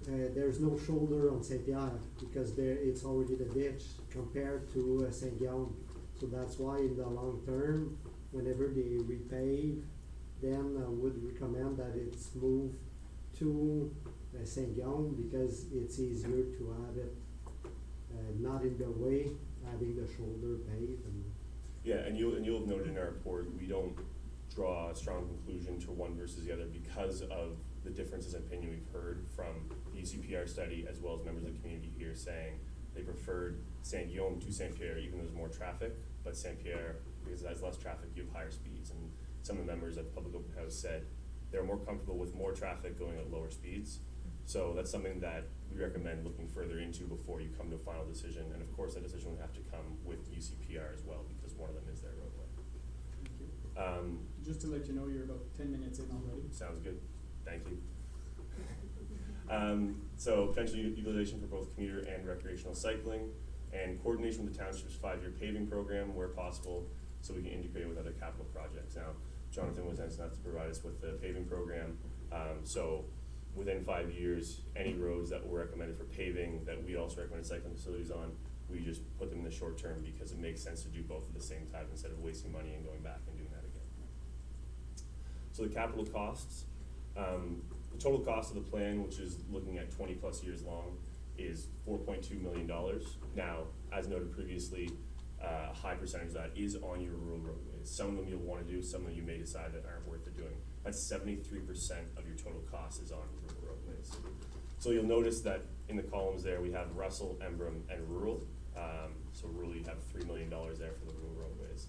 there's no shoulder on Saint Pierre because it's already the ditch compared to Saint Guillaume. So that's why in the long term, whenever they repave, then I would recommend that it's moved to Saint Guillaume because it's easier to have it not in the way, having the shoulder paved. Yeah, and you'll have noted in our report, we don't draw a strong conclusion to one versus the other because of the differences in opinion we've heard from the UCPR study as well as members of the community here saying they preferred Saint Guillaume to Saint Pierre even though there's more traffic, but Saint Pierre, because it has less traffic, you have higher speeds. And some of the members at the Public Open House said they're more comfortable with more traffic going at lower speeds. So that's something that we recommend looking further into before you come to a final decision. And of course, that decision would have to come with UCPR as well because one of them is their roadway. Thank you. Just to let you know, you're about 10 minutes in already. Sounds good. Thank you. So potential utilization for both commuter and recreational cycling, and coordination with the Township's 5-year paving program where possible so we can integrate it with other capital projects. Now, Jonathan was nice enough to provide us with the paving program. So within 5 years, any roads that were recommended for paving that we also recommended cycling facilities on, we just put them in the short term because it makes sense to do both at the same time instead of wasting money and going back and doing that again. So the capital costs, the total cost of the plan, which is looking at 20 plus years long, is $4.2 million. Now, as noted previously, a high percentage of that is on your rural roadways. Some of them you'll want to do, some of them you may decide that aren't worth it doing. That's 73% of your total cost is on rural roadways. So you'll notice that in the columns there we have Russell, Embrun, and rural. So rural you have $3 million there for the rural roadways.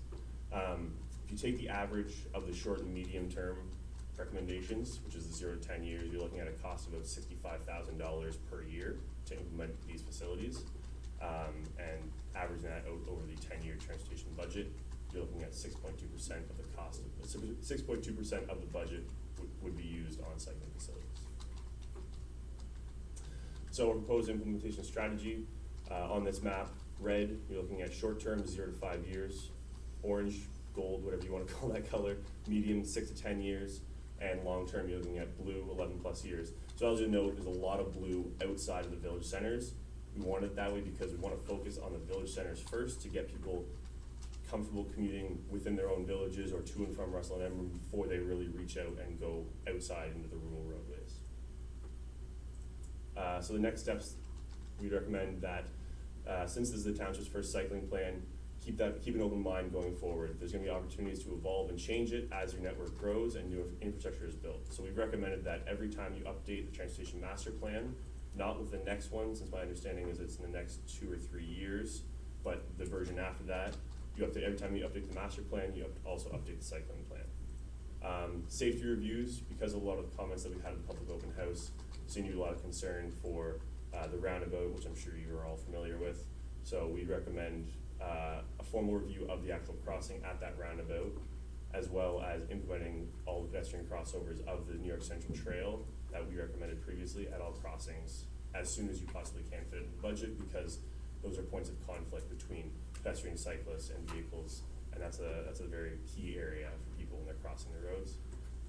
If you take the average of the short and medium term recommendations, which is the 0 to 10 years, you're looking at a cost of about $65,000 per year to implement these facilities. And averaging that out over the 10-year transportation budget, you're looking at 6.2% of the cost of 6.2% of the budget would be used on cycling facilities. So a proposed implementation strategy on this map, red, you're looking at short term 0 to 5 years, orange, gold, whatever you want to call that color, medium 6 to 10 years, and long term you're looking at blue 11 plus years. So as you note, there's a lot of blue outside of the village centers. We want it that way because we want to focus on the village centers first to get people comfortable commuting within their own villages or to and from Russell and Embrun before they really reach out and go outside into the rural roadways. So the next steps, we'd recommend that, since this is the township's first cycling plan, keep an open mind going forward. There's gonna be opportunities to evolve and change it as your network grows and new infrastructure is built. So we've recommended that every time you update the transportation master plan, not with the next one, since my understanding is it's in the next 2 or 3 years, but the version after that, every time you update the master plan, you also update the cycling plan. Safety reviews, because of a lot of the comments that we had at the public open house, seem to be a lot of concern for the roundabout, which I'm sure you are all familiar with. So we recommend a formal review of the actual crossing at that roundabout, as well as implementing all the pedestrian crossovers of the New York Central Trail that we recommended previously at all crossings as soon as you possibly can fit it in the budget, because those are points of conflict between pedestrian, cyclists, and vehicles, and that's a very key area for people when they're crossing the roads.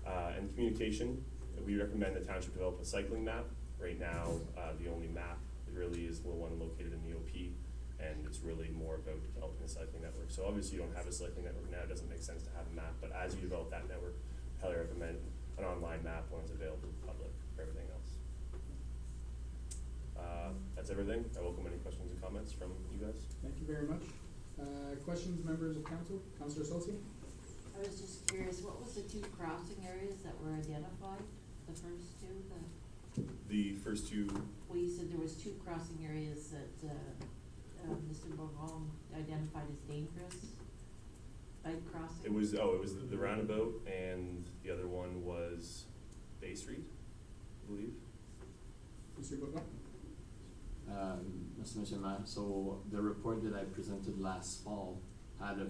And communication, we recommend the township develop a cycling map. Right now, the only map really is the one located in the OP, and it's really more about developing a cycling network. So obviously you don't have a cycling network now, it doesn't make sense to have a map, but as you develop that network, highly recommend an online map when it's available to the public for everything else. That's everything. I welcome any questions and comments from you guys. Thank you very much. Questions, members of council? Councillor Solsi? I was just curious, what was the 2 crossing areas that were identified, the first 2, The first two, well, you said there was 2 crossing areas that, Mr. Bourgon identified as dangerous, bike crossing? it was the roundabout, and the other one was Bay Street, I believe. Mr. Bourgon? Mr. Mayor, so the report that I presented last fall had a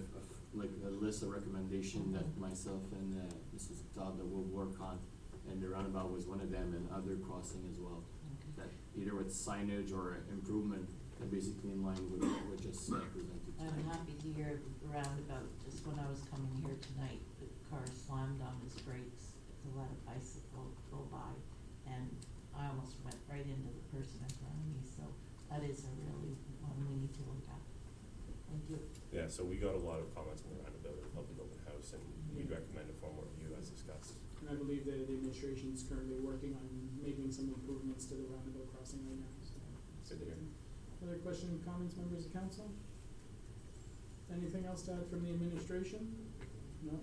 list of recommendation that myself and Mrs. Todd that will work on, and the roundabout was one of them, and other crossing as well. Okay. That either with signage or improvement, that basically in line with what we just presented tonight. I'm happy to hear the roundabout, just when I was coming here tonight, the car slammed on his brakes to let a bicycle go by, and I almost went right into the person in front of me, so that is a really one we need to look at. Thank you. Yeah, so we got a lot of comments on the roundabout at the public open house, and we'd recommend a formal review as discussed. And I believe that the administration is currently working on making some improvements to the roundabout crossing right now, so. Good to hear. Other questions, comments, members of council? Anything else to add from the administration? No?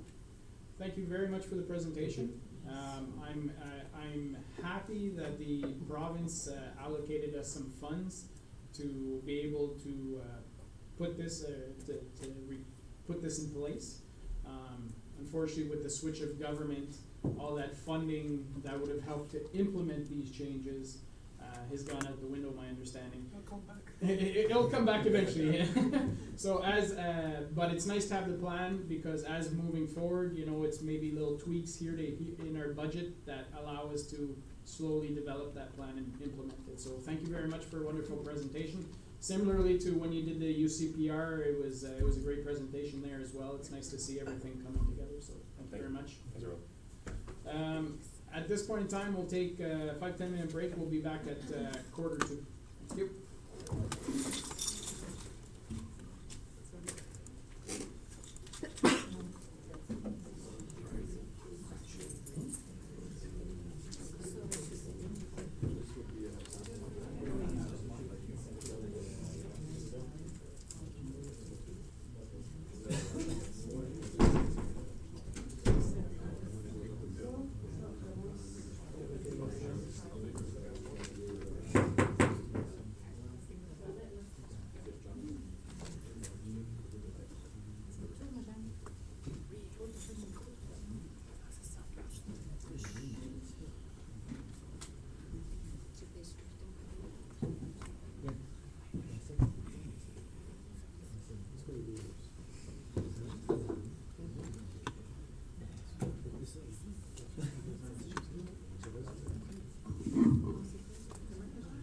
Thank you very much for the presentation. I'm happy that the province allocated us some funds to be able to put this put this in place. Unfortunately, with the switch of government, all that funding that would have helped to implement these changes has gone out the window, my understanding. It'll come back. It'll come back eventually, yeah. So but it's nice to have the plan, because as moving forward, it's maybe little tweaks here in our budget that allow us to slowly develop that plan and implement it. So thank you very much for a wonderful presentation. Similarly to when you did the UCPR, it was a great presentation there as well. It's nice to see everything coming together, so thank you very much. Thanks, everyone. At this point in time, we'll take a 5-10 minute break. We'll be back at 1:45. Thank you.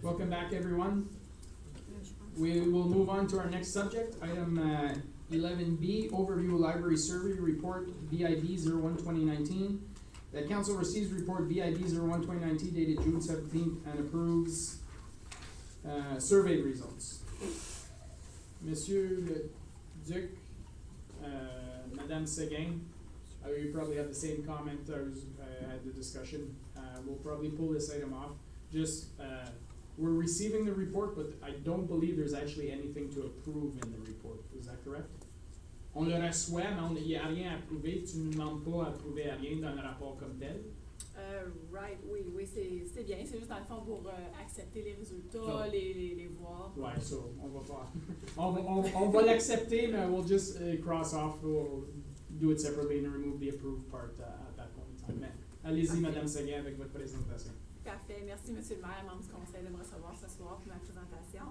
Welcome back, everyone. We will move on to our next subject, item 11B, Overview Library Survey Report BIB 01-2019. That council receives report BIB 01-2019 dated June 17th and approves survey results. Monsieur Le Duc, Madame Seguin, you probably have the same comment. I had the discussion. We'll probably pull this item off. Just we're receiving the report, but I don't believe there's actually anything to approve in the report. Is that correct? On le reçoit, mais il n'y a rien à approuver. Tu ne demandes pas à approuver à rien dans le rapport comme tel. Right, oui, c'est bien. C'est juste dans le fond pour accepter les résultats, So- les voir. Ouais, so, on va pas. On va l'accepter, mais we'll just cross off, we'll do it separately and remove the approved part at that point in time. Mais allez-y, Madame Seguin, avec votre présentation. Parfait. Merci, Monsieur le maire, membre du conseil, de me recevoir ce soir pour ma présentation.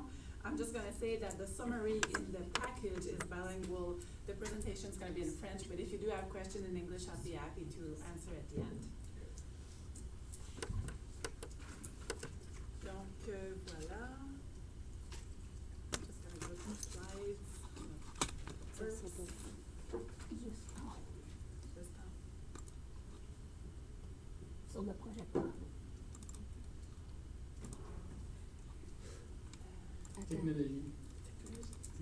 I'm just going to say that the summary in the package is bilingual. The presentation is going to be in French, but if you do have questions in English, I'll be happy to answer at the end. Donc, voilà. Just going to go to the slides. First. Just now. Sur le projecteur. Technologie.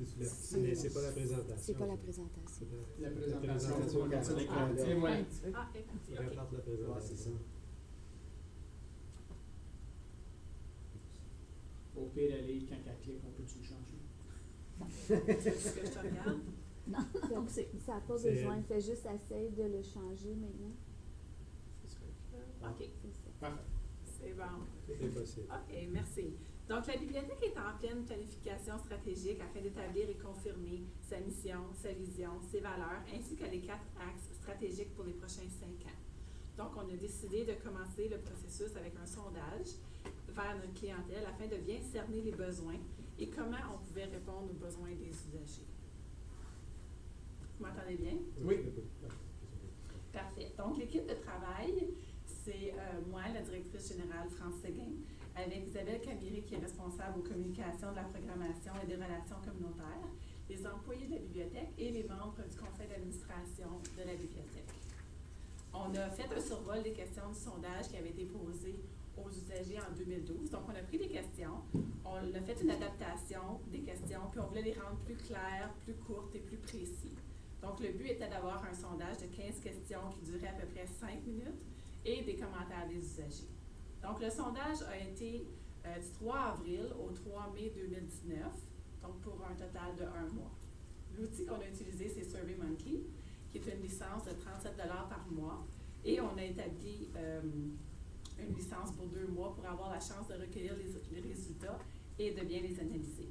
C'est pas la présentation. C'est pas la présentation. La présentation, on va sur l'écran. Ah, Et voilà. Ah, et parti, On ok. regarde la Ouais, c'est présentation. ça. Au pire, aller, quand elle clique, on peut-tu le changer? Est-ce que je te regarde? Non, Donc, ça n'a pas C'est- besoin, fais juste essayer de le changer maintenant. Ok, C'est ça. Parfait. c'est bon. C'est possible. OK, merci. Donc, la bibliothèque est en pleine planification stratégique afin d'établir et confirmer sa mission, sa vision, ses valeurs, ainsi que les 4 axes stratégiques pour les prochains 5 ans. Donc, on a décidé de commencer le processus avec un sondage vers notre clientèle afin de bien cerner les besoins et comment on pouvait répondre aux besoins des usagers. Vous m'entendez bien? Oui. Parfait. Donc, l'équipe de travail, c'est moi, la directrice générale France Séguin, avec Isabelle Camiri, qui est responsable aux communications, de la programmation et des relations communautaires, les employés de la bibliothèque et les membres du conseil d'administration de la bibliothèque. On a fait un survol des questions du sondage qui avait été posé aux usagers en 2012. Donc, on a pris des questions, on a fait une adaptation des questions, puis on voulait les rendre plus claires, plus courtes et plus précises. Donc, le but était d'avoir un sondage de 15 questions qui durait à peu près 5 minutes et des commentaires des usagers. Donc, le sondage a été du 3 avril au 3 mai 2019, donc pour un total de 1 mois. L'outil qu'on a utilisé, c'est SurveyMonkey, qui est une licence de 37 $ par mois, et on a établi une licence pour 2 mois pour avoir la chance de recueillir les résultats et de bien les analyser.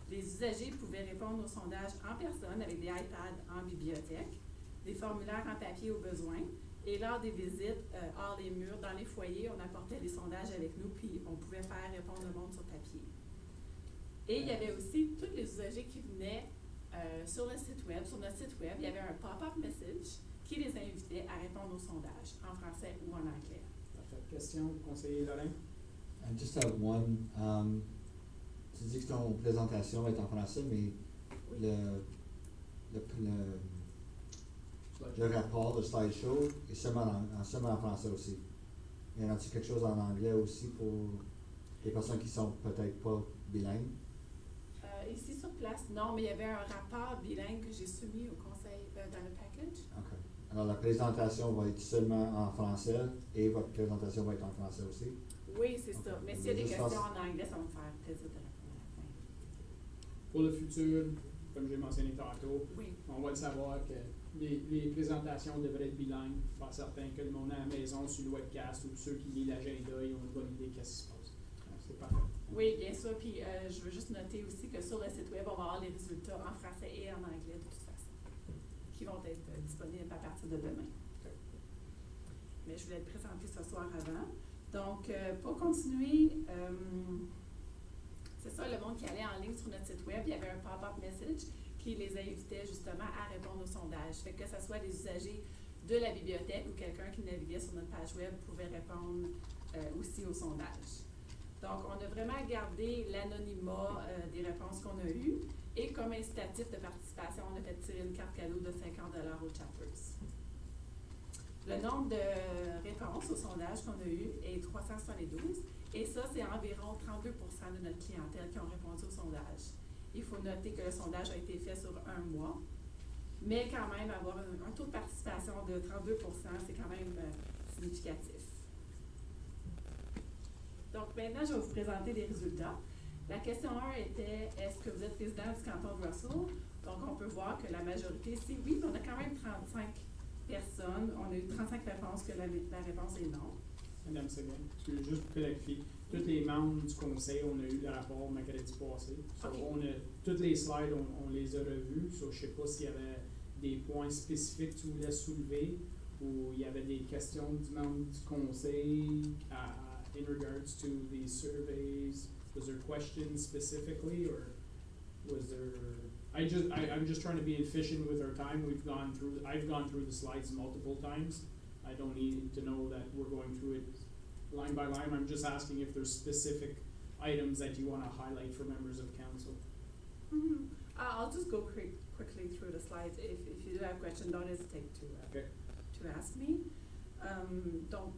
Les usagers pouvaient répondre au sondage en personne avec des iPads en bibliothèque, des formulaires en papier au besoin, et lors des visites hors les murs, dans les foyers, on apportait les sondages avec nous, puis on pouvait faire répondre le monde sur papier. Et il y avait aussi tous les usagers qui venaient sur le site web. Sur notre site web, il y avait un pop-up message qui les invitait à répondre au sondage en français ou en anglais. Parfait. Question, conseiller Lorrain? I just have one, tu dis que ton présentation est en français, mais le rapport, le slideshow, est seulement en français aussi. Y en a-t-il quelque chose en anglais aussi pour les personnes qui sont peut-être pas bilingues? Ici sur place, non, mais il y avait un rapport bilingue que j'ai soumis au conseil dans le package. OK. Alors la présentation va être seulement en français et votre présentation va être en français aussi? Oui, c'est ça. Mais s'il y a des Juste questions parce- en anglais, ça va me faire plaisir de répondre à la fin. Pour le futur, comme j'ai mentionné tantôt, Oui. on va le savoir que les présentations devraient être bilingues, pour être certain que le monde à la maison, sur le webcast, ou ceux qui lisent l'agenda, ils ont une bonne idée de ce qui se passe. C'est parfait. Oui, bien sûr. Puis je veux juste noter aussi que sur le site web, on va avoir les résultats en français et en anglais de toute façon, qui vont être disponibles à partir de demain. Mais je voulais le présenter ce soir avant. Donc, pour continuer, c'est ça, le monde qui allait en ligne sur notre site web, il y avait un pop-up message qui les invitait justement à répondre au sondage. Fait que ce soit des usagers de la bibliothèque ou quelqu'un qui naviguait sur notre page web pouvait répondre aussi au sondage. Donc, on a vraiment gardé l'anonymat des réponses qu'on a eues et comme incitatif de participation, on a fait tirer une carte cadeau de 50 $ aux chappers. Le nombre de réponses au sondage qu'on a eu est 372 et ça, c'est environ 32% de notre clientèle qui ont répondu au sondage. Il faut noter que le sondage a été fait sur 1 mois, mais quand même avoir un taux de participation de 32%, c'est quand même significatif. Donc maintenant, je vais vous présenter les résultats. La question 1 était, est-ce que vous êtes résident du canton de Russell? Donc on peut voir que la majorité, c'est oui, mais on a quand même 35 personnes. On a eu 35 réponses que la réponse est non. Madame Seguin, juste pour clarifier, tous les membres du conseil, on a eu le rapport mercredi passé. So, Ok. toutes les slides, on les a revus. So, je ne sais pas s'il y avait des points spécifiques que tu voulais soulever ou il y avait des questions du membre du conseil in regards to the surveys. Was there questions specifically or was there? I'm just trying to be efficient with our time. I've gone through the slides multiple times. I don't need to know that we're going through it line by line. I'm just asking if there's specific items that you want to highlight for members of council. Mm-hmm. I'll just go quickly through the slides. If you do have questions, don't hesitate to ask me. Donc,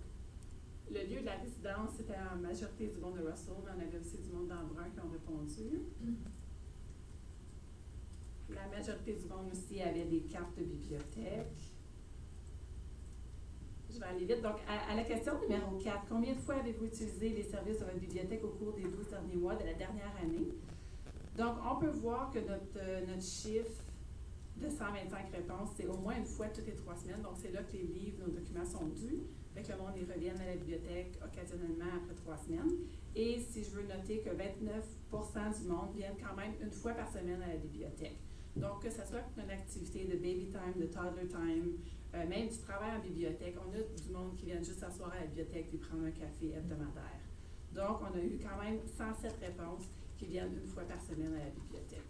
le lieu de la résidence, c'était en majorité du monde de Russell, mais on avait aussi du monde d'Embrun qui ont répondu. La majorité du monde aussi avait des cartes de bibliothèque. Je vais aller vite. Donc, à la question numéro 4, combien de fois avez-vous utilisé les services de votre bibliothèque au cours des 12 derniers mois de la dernière année? Donc, on peut voir que notre chiffre de 125 réponses, c'est au moins une fois toutes les 3 semaines. Donc, c'est là que les livres, nos documents sont dus. Fait que le monde, ils reviennent à la bibliothèque occasionnellement après 3 semaines. Et si je veux noter que 29% du monde viennent quand même une fois par semaine à la bibliothèque. Donc, que ce soit pour une activité de baby time, de toddler time, même du travail en bibliothèque, on a du monde qui vient juste s'asseoir à la bibliothèque et prendre un café hebdomadaire. Donc, on a eu quand même 107 réponses qui viennent une fois par semaine à la bibliothèque.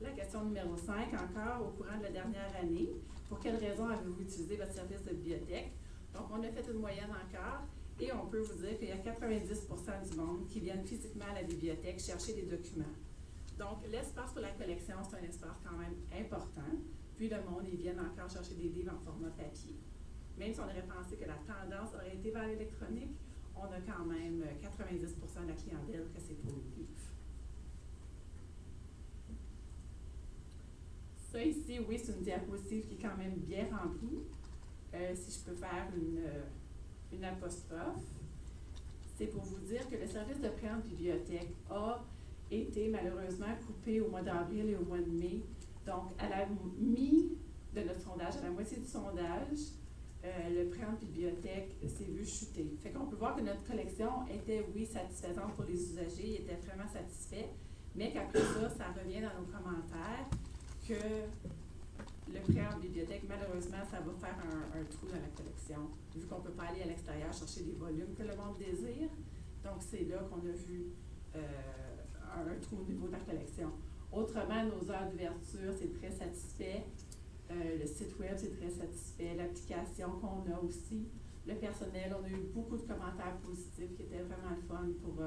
La question numéro 5, encore, au courant de la dernière année, pour quelles raisons avez-vous utilisé votre service de bibliothèque? Donc, on a fait une moyenne encore et on peut vous dire qu'il y a 90% du monde qui viennent physiquement à la bibliothèque chercher des documents. Donc, l'espace pour la collection, c'est un espace quand même important. Puis le monde, ils viennent encore chercher des livres en format papier. Même si on aurait pensé que la tendance aurait été vers l'électronique, on a quand même 90% de la clientèle que c'est pour les livres. Ça ici, oui, c'est une diapositive qui est quand même bien remplie. Si je peux faire une apostrophe, c'est pour vous dire que le service de prêt en bibliothèque a été malheureusement coupé au mois d'avril et au mois de mai. Donc, à la mi de notre sondage, à la moitié du sondage, le prêt en bibliothèque s'est vu chuter. Fait qu'on peut voir que notre collection était, oui, satisfaisante pour les usagers, ils étaient vraiment satisfaits, mais qu'après ça, ça revient dans nos commentaires que le prêt en bibliothèque, malheureusement, ça va faire un trou dans la collection, vu qu'on ne peut pas aller à l'extérieur chercher des volumes que le monde désire. Donc, c'est là qu'on a vu un trou au niveau de la collection. Autrement, nos heures d'ouverture, c'est très satisfait. Le site web, c'est très satisfait. L'application qu'on a aussi. Le personnel, on a eu beaucoup de commentaires positifs qui étaient vraiment le fun pour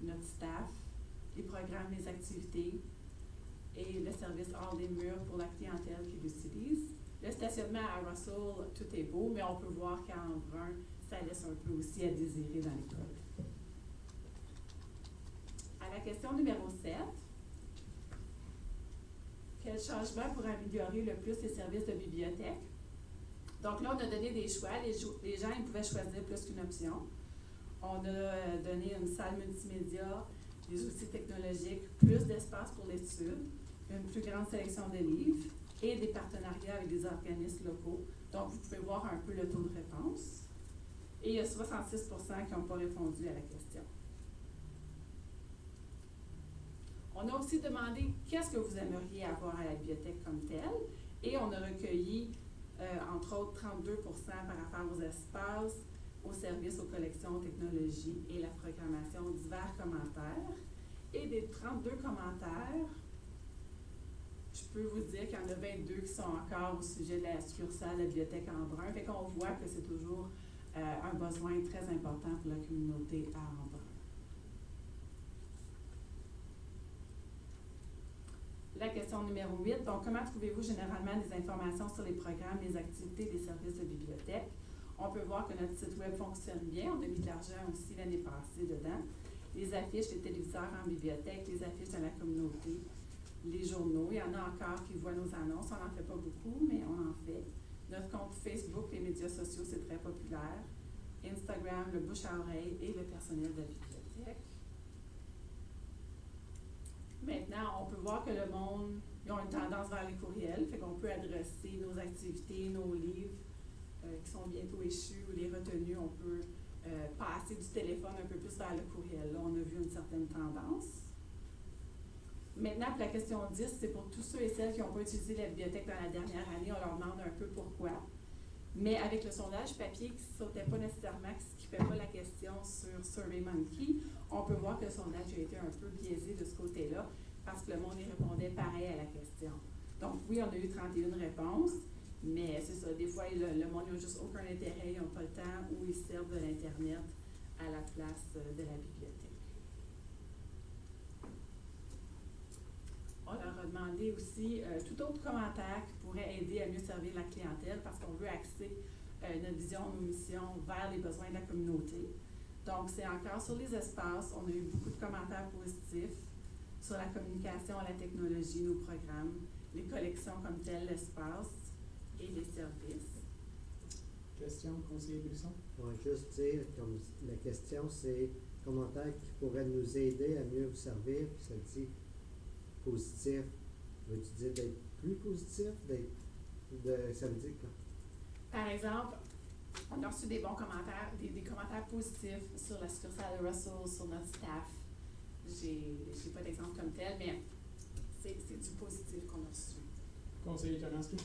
notre staff. Les programmes, les activités et le service hors des murs pour la clientèle qui l'utilise. Le stationnement à Russell, tout est beau, mais on peut voir qu'à Embrun, ça laisse un peu aussi à désirer dans l'école. À la question numéro 7, quel changement pour améliorer le plus les services de bibliothèque? Donc là, on a donné des choix. Les gens ils pouvaient choisir plus qu'une option. On a donné une salle multimédia, des outils technologiques, plus d'espace pour l'étude, une plus grande sélection de livres et des partenariats avec des organismes locaux. Donc, vous pouvez voir un peu le taux de réponse. Et il y a 66% qui n'ont pas répondu à la question. On a aussi demandé qu'est-ce que vous aimeriez avoir à la bibliothèque comme telle. Et on a recueilli, entre autres, 32% par rapport aux espaces, aux services, aux collections, aux technologies et la programmation, divers commentaires. Et des 32 commentaires, je peux vous dire qu'il y en a 22 qui sont encore au sujet de la succursale de la bibliothèque Embrun. Fait qu'on voit que c'est toujours un besoin très important pour la communauté à Embrun. La question numéro 8, donc comment trouvez-vous généralement des informations sur les programmes, les activités, les services de bibliothèque? On peut voir que notre site web fonctionne bien. On a mis de l'argent aussi l'année passée dedans. Les affiches, les téléviseurs en bibliothèque, les affiches dans la communauté, les journaux. Il y en a encore qui voient nos annonces. On n'en fait pas beaucoup, mais on en fait. Notre compte Facebook, les médias sociaux, c'est très populaire. Instagram, le bouche à oreille et le personnel de la bibliothèque. Maintenant, on peut voir que le monde, ils ont une tendance vers les courriels, fait qu'on peut adresser nos activités, nos livres qui sont bientôt échus ou les retenus, on peut passer du téléphone un peu plus vers le courriel. Là, on a vu une certaine tendance. Maintenant, pour la question 10, c'est pour tous ceux et celles qui n'ont pas utilisé la bibliothèque dans la dernière année, on leur demande un peu pourquoi. Mais avec le sondage papier qui ne sautait pas nécessairement, qui ne fait pas la question sur SurveyMonkey, on peut voir que le sondage a été un peu biaisé de ce côté-là parce que le monde y répondait pareil à la question. Donc oui, on a eu 31 réponses, mais c'est ça, des fois, le monde n'a juste aucun intérêt, ils n'ont pas le temps ou ils servent de l'Internet à la place de la bibliothèque. On leur a demandé aussi tout autre commentaire qui pourrait aider à mieux servir la clientèle parce qu'on veut axer notre vision, nos missions vers les besoins de la communauté. Donc, c'est encore sur les espaces. On a eu beaucoup de commentaires positifs sur la communication, la technologie, nos programmes, les collections comme telles, l'espace et les services. Question, conseiller Buisson? On va juste dire, comme la question, c'est commentaire qui pourrait nous aider à mieux vous servir, puis ça dit positif. Veux-tu dire d'être plus positif? Ça veut dire quoi? Par exemple, on a reçu des bons commentaires, des commentaires positifs sur la succursale de Russell, sur notre staff. J'ai pas d'exemple comme tel, mais c'est du positif qu'on a reçu. Conseiller Township?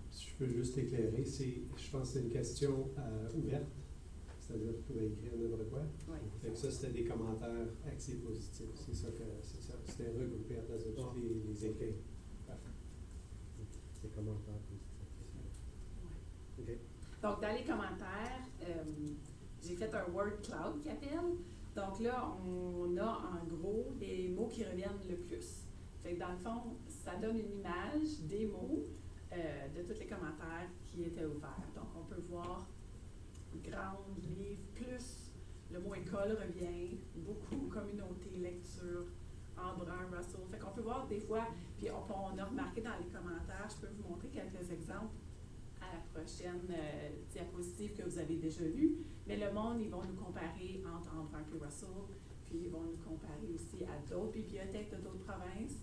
Si je peux juste éclairer, je pense que c'est une question ouverte, c'est-à-dire que vous pouvez écrire n'importe quoi. Oui. Fait que ça, c'était des commentaires axés positifs. C'est ça. C'était regroupé à place de tous les écrits. Parfait. Des commentaires positifs. Ouais. OK. Donc, dans les commentaires, j'ai fait un word cloud qui appelle. Donc là, on a en gros les mots qui reviennent le plus. Fait que dans le fond, ça donne une image des mots de tous les commentaires qui étaient ouverts. Donc, on peut voir grande, livre, plus, le mot école revient, beaucoup, communauté, lecture, Embrun, Russell. Fait qu'on peut voir des fois, puis on a remarqué dans les commentaires, je peux vous montrer quelques exemples à la prochaine diapositive que vous avez déjà lue, mais le monde, ils vont nous comparer entre Embrun et Russell, puis ils vont nous comparer aussi à d'autres bibliothèques de d'autres provinces.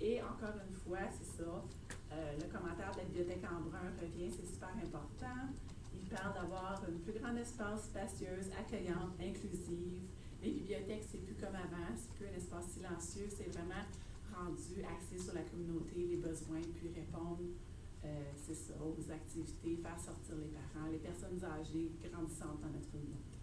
Et encore une fois, c'est ça, le commentaire de la bibliothèque Embrun revient, c'est super important. Il parle d'avoir une plus grande espace spacieuse, accueillante, inclusive. Les bibliothèques, c'est plus comme avant, c'est plus un espace silencieux, c'est vraiment rendu axé sur la communauté, les besoins, puis répondre, c'est ça, aux activités, faire sortir les parents, les personnes âgées grandissantes dans notre communauté.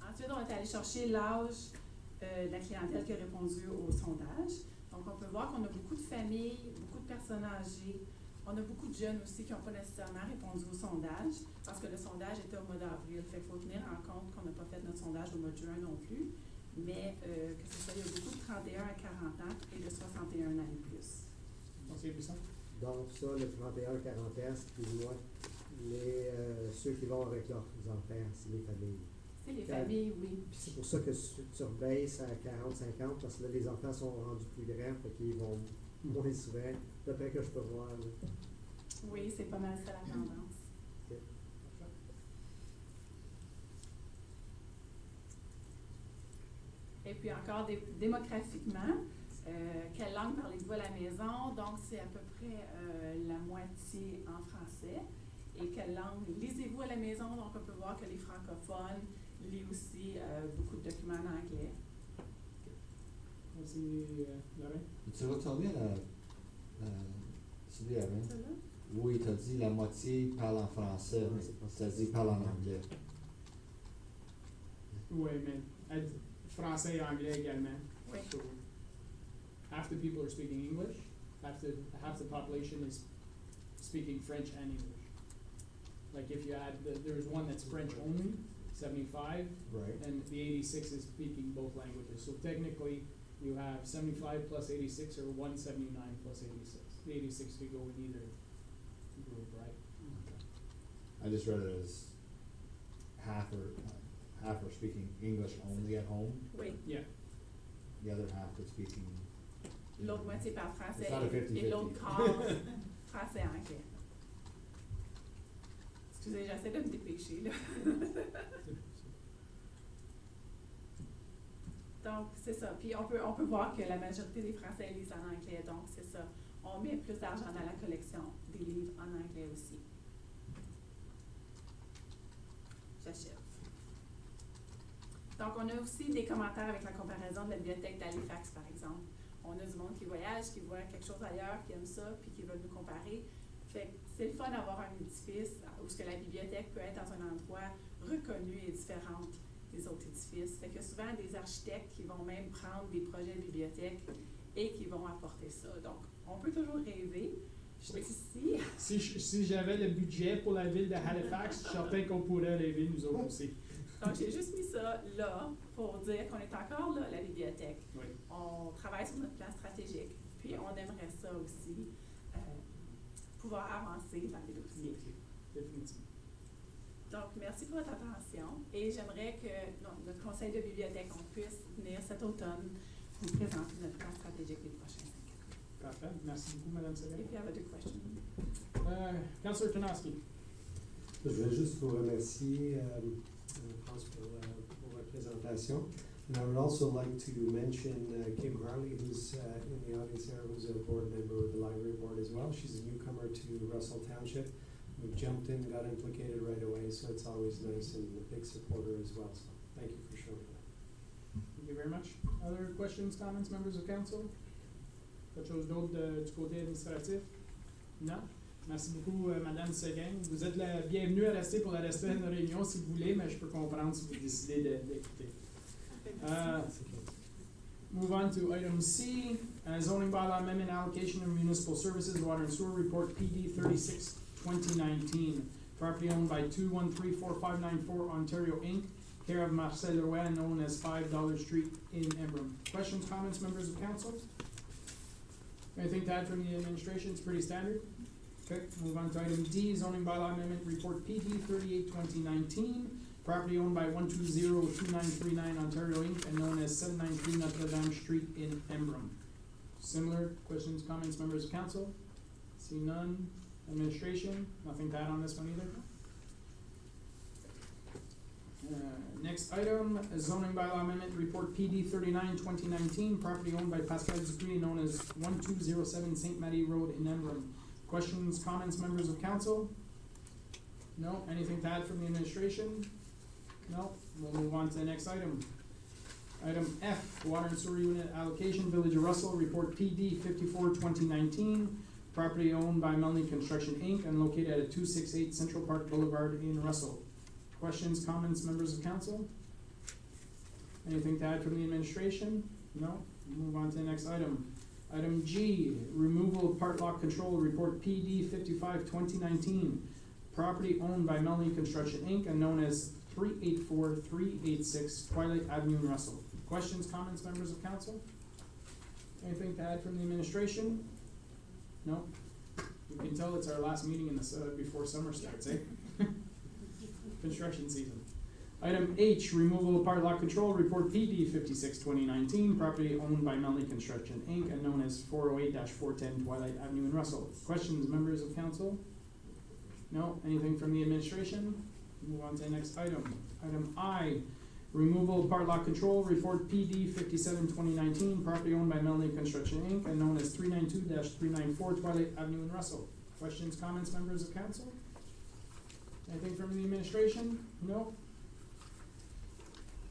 Ensuite, on est allé chercher l'âge de la clientèle qui a répondu au sondage. Donc, on peut voir qu'on a beaucoup de familles, beaucoup de personnes âgées. On a beaucoup de jeunes aussi qui n'ont pas nécessairement répondu au sondage parce que le sondage était au mois d'avril. Fait qu'il faut tenir en compte qu'on n'a pas fait notre sondage au mois de juin non plus. Mais que c'est ça, il y a beaucoup de 31 à 40 ans et de 61 ans et plus. Conseiller Buisson? Donc ça, le 31-40 ans, excuse-moi, ceux qui vont avec leurs enfants, c'est les familles. C'est les familles, oui. Puis c'est pour ça que tu rebaisses à 40-50, parce que là, les enfants sont rendus plus grands, fait qu'ils vont moins souvent, d'après que je peux voir. Là. Oui, c'est pas mal ça la tendance. Okay. Et puis encore démographiquement, quelle langue parlez-vous à la maison? Donc, c'est à peu près la moitié en français. Et quelle langue lisez-vous à la maison? Donc, on peut voir que les francophones lisent aussi beaucoup de documents en anglais. Conseiller Lorrain? Tu retournes à celui avant? Celle-là? Oui, tu as dit la moitié parle en français, mais tu as dit parle en anglais. Oui, mais français et anglais également. Oui. So, half the people are speaking English, half the population is speaking French and English. Like if you add, there's one that's French only, 75, Right. and the 86 is speaking both languages. So technically, you have 75 plus 86 or 179 plus 86. The 86 could go with either group, right? I just read it as half are speaking English only at home. Oui. Yeah. The other half are speaking. L'autre moitié parle français It's not a 50-50. et l'autre quart français et anglais. Excusez, j'essaie de me dépêcher, là. Donc, c'est ça. Puis on peut voir que la majorité des Français lisent en anglais, donc c'est ça. On met plus d'argent dans la collection des livres en anglais aussi. J'achève. Donc, on a aussi des commentaires avec la comparaison de la bibliothèque d'Halifax, par exemple. On a du monde qui voyage, qui voit quelque chose ailleurs, qui aime ça, puis qui veut nous comparer. Fait que c'est le fun d'avoir un édifice où ce que la bibliothèque peut être dans un endroit reconnu et différent des autres édifices. Fait que souvent des architectes qui vont même prendre des projets de bibliothèque et qui vont apporter ça. Donc, on peut toujours rêver. Je suis ici. Si j'avais le budget pour la ville de Halifax, je suis certain qu'on pourrait rêver nous autres aussi. Donc, j'ai juste mis ça là pour dire qu'on est encore là, la bibliothèque. Oui. On travaille sur notre plan stratégique. Puis, on aimerait ça aussi, pouvoir avancer dans les dossiers. Définitivement. Donc, merci pour votre attention. Et j'aimerais que notre conseil de bibliothèque, on puisse venir cet automne vous présenter notre plan stratégique des prochains 5 ans. Parfait. Merci beaucoup, Mme Séguin. If you have other questions. Councillor Tanoski. Je voulais juste vous remercier, France, pour la présentation. And I would also like to mention Kim Harley, who's in the audience here, who's a board member of the library board as well. She's a newcomer to Russell Township. We've jumped in, got implicated right away, so it's always nice, and a big supporter as well. So thank you for showing that. Thank you very much. Other questions, comments, members of council? Quelque chose d'autre du côté administratif? Non? Merci beaucoup, Madame Séguin. Vous êtes la bienvenue à rester pour la reste de la réunion si vous voulez, mais je peux comprendre si vous décidez d'écouter. Move on to item C, zoning bylaw amendment allocation of municipal services, water and sewer report PD 36/2019. Property owned by 2134594 Ontario Inc., care of Martel, known as $5 Street in Embrun. Questions, comments, members of council? Anything to add from the administration? It's pretty standard. Okay, move on to item D, zoning bylaw amendment report PD 38/2019. Property owned by 1202939 Ontario Inc. and known as 793 Notre Street in Embrun. Similar questions, comments, members of council? See none. Administration, nothing to add on this one either. Next item, zoning bylaw amendment report PD 39/2019. Property owned by Pascal Dupuis, known as 1207 St. Marie Road in Embrun. Questions, comments, members of council? No. Anything to add from the administration? No. We'll move on to the next item. Item F, water and sewer unit allocation, Village of Russell, report PD 54/2019. Property owned by Melanie Construction Inc. and located at 268 Central Park Boulevard in Russell. Questions, comments, members of council? Anything to add from the administration? No. We'll move on to the next item. Item G, removal of part lock control, report PD 55/2019. Property owned by Melanie Construction Inc. and known as 384-386 Twilight Avenue in Russell. Questions, comments, members of council? Anything to add from the administration? No. You can tell it's our last meeting in the before summer starts, eh? Construction season. Item H, removal of part lock control, report PD 56/2019. Property owned by Melanie Construction Inc. and known as 408-410 Twilight Avenue in Russell. Questions, members of council? No. Anything from the administration? Move on to the next item. Item I, removal of part lock control, report PD 57/2019. Property owned by Melanie Construction Inc. and known as 392-394 Twilight Avenue in Russell. Questions, comments, members of council? Anything from the administration? No.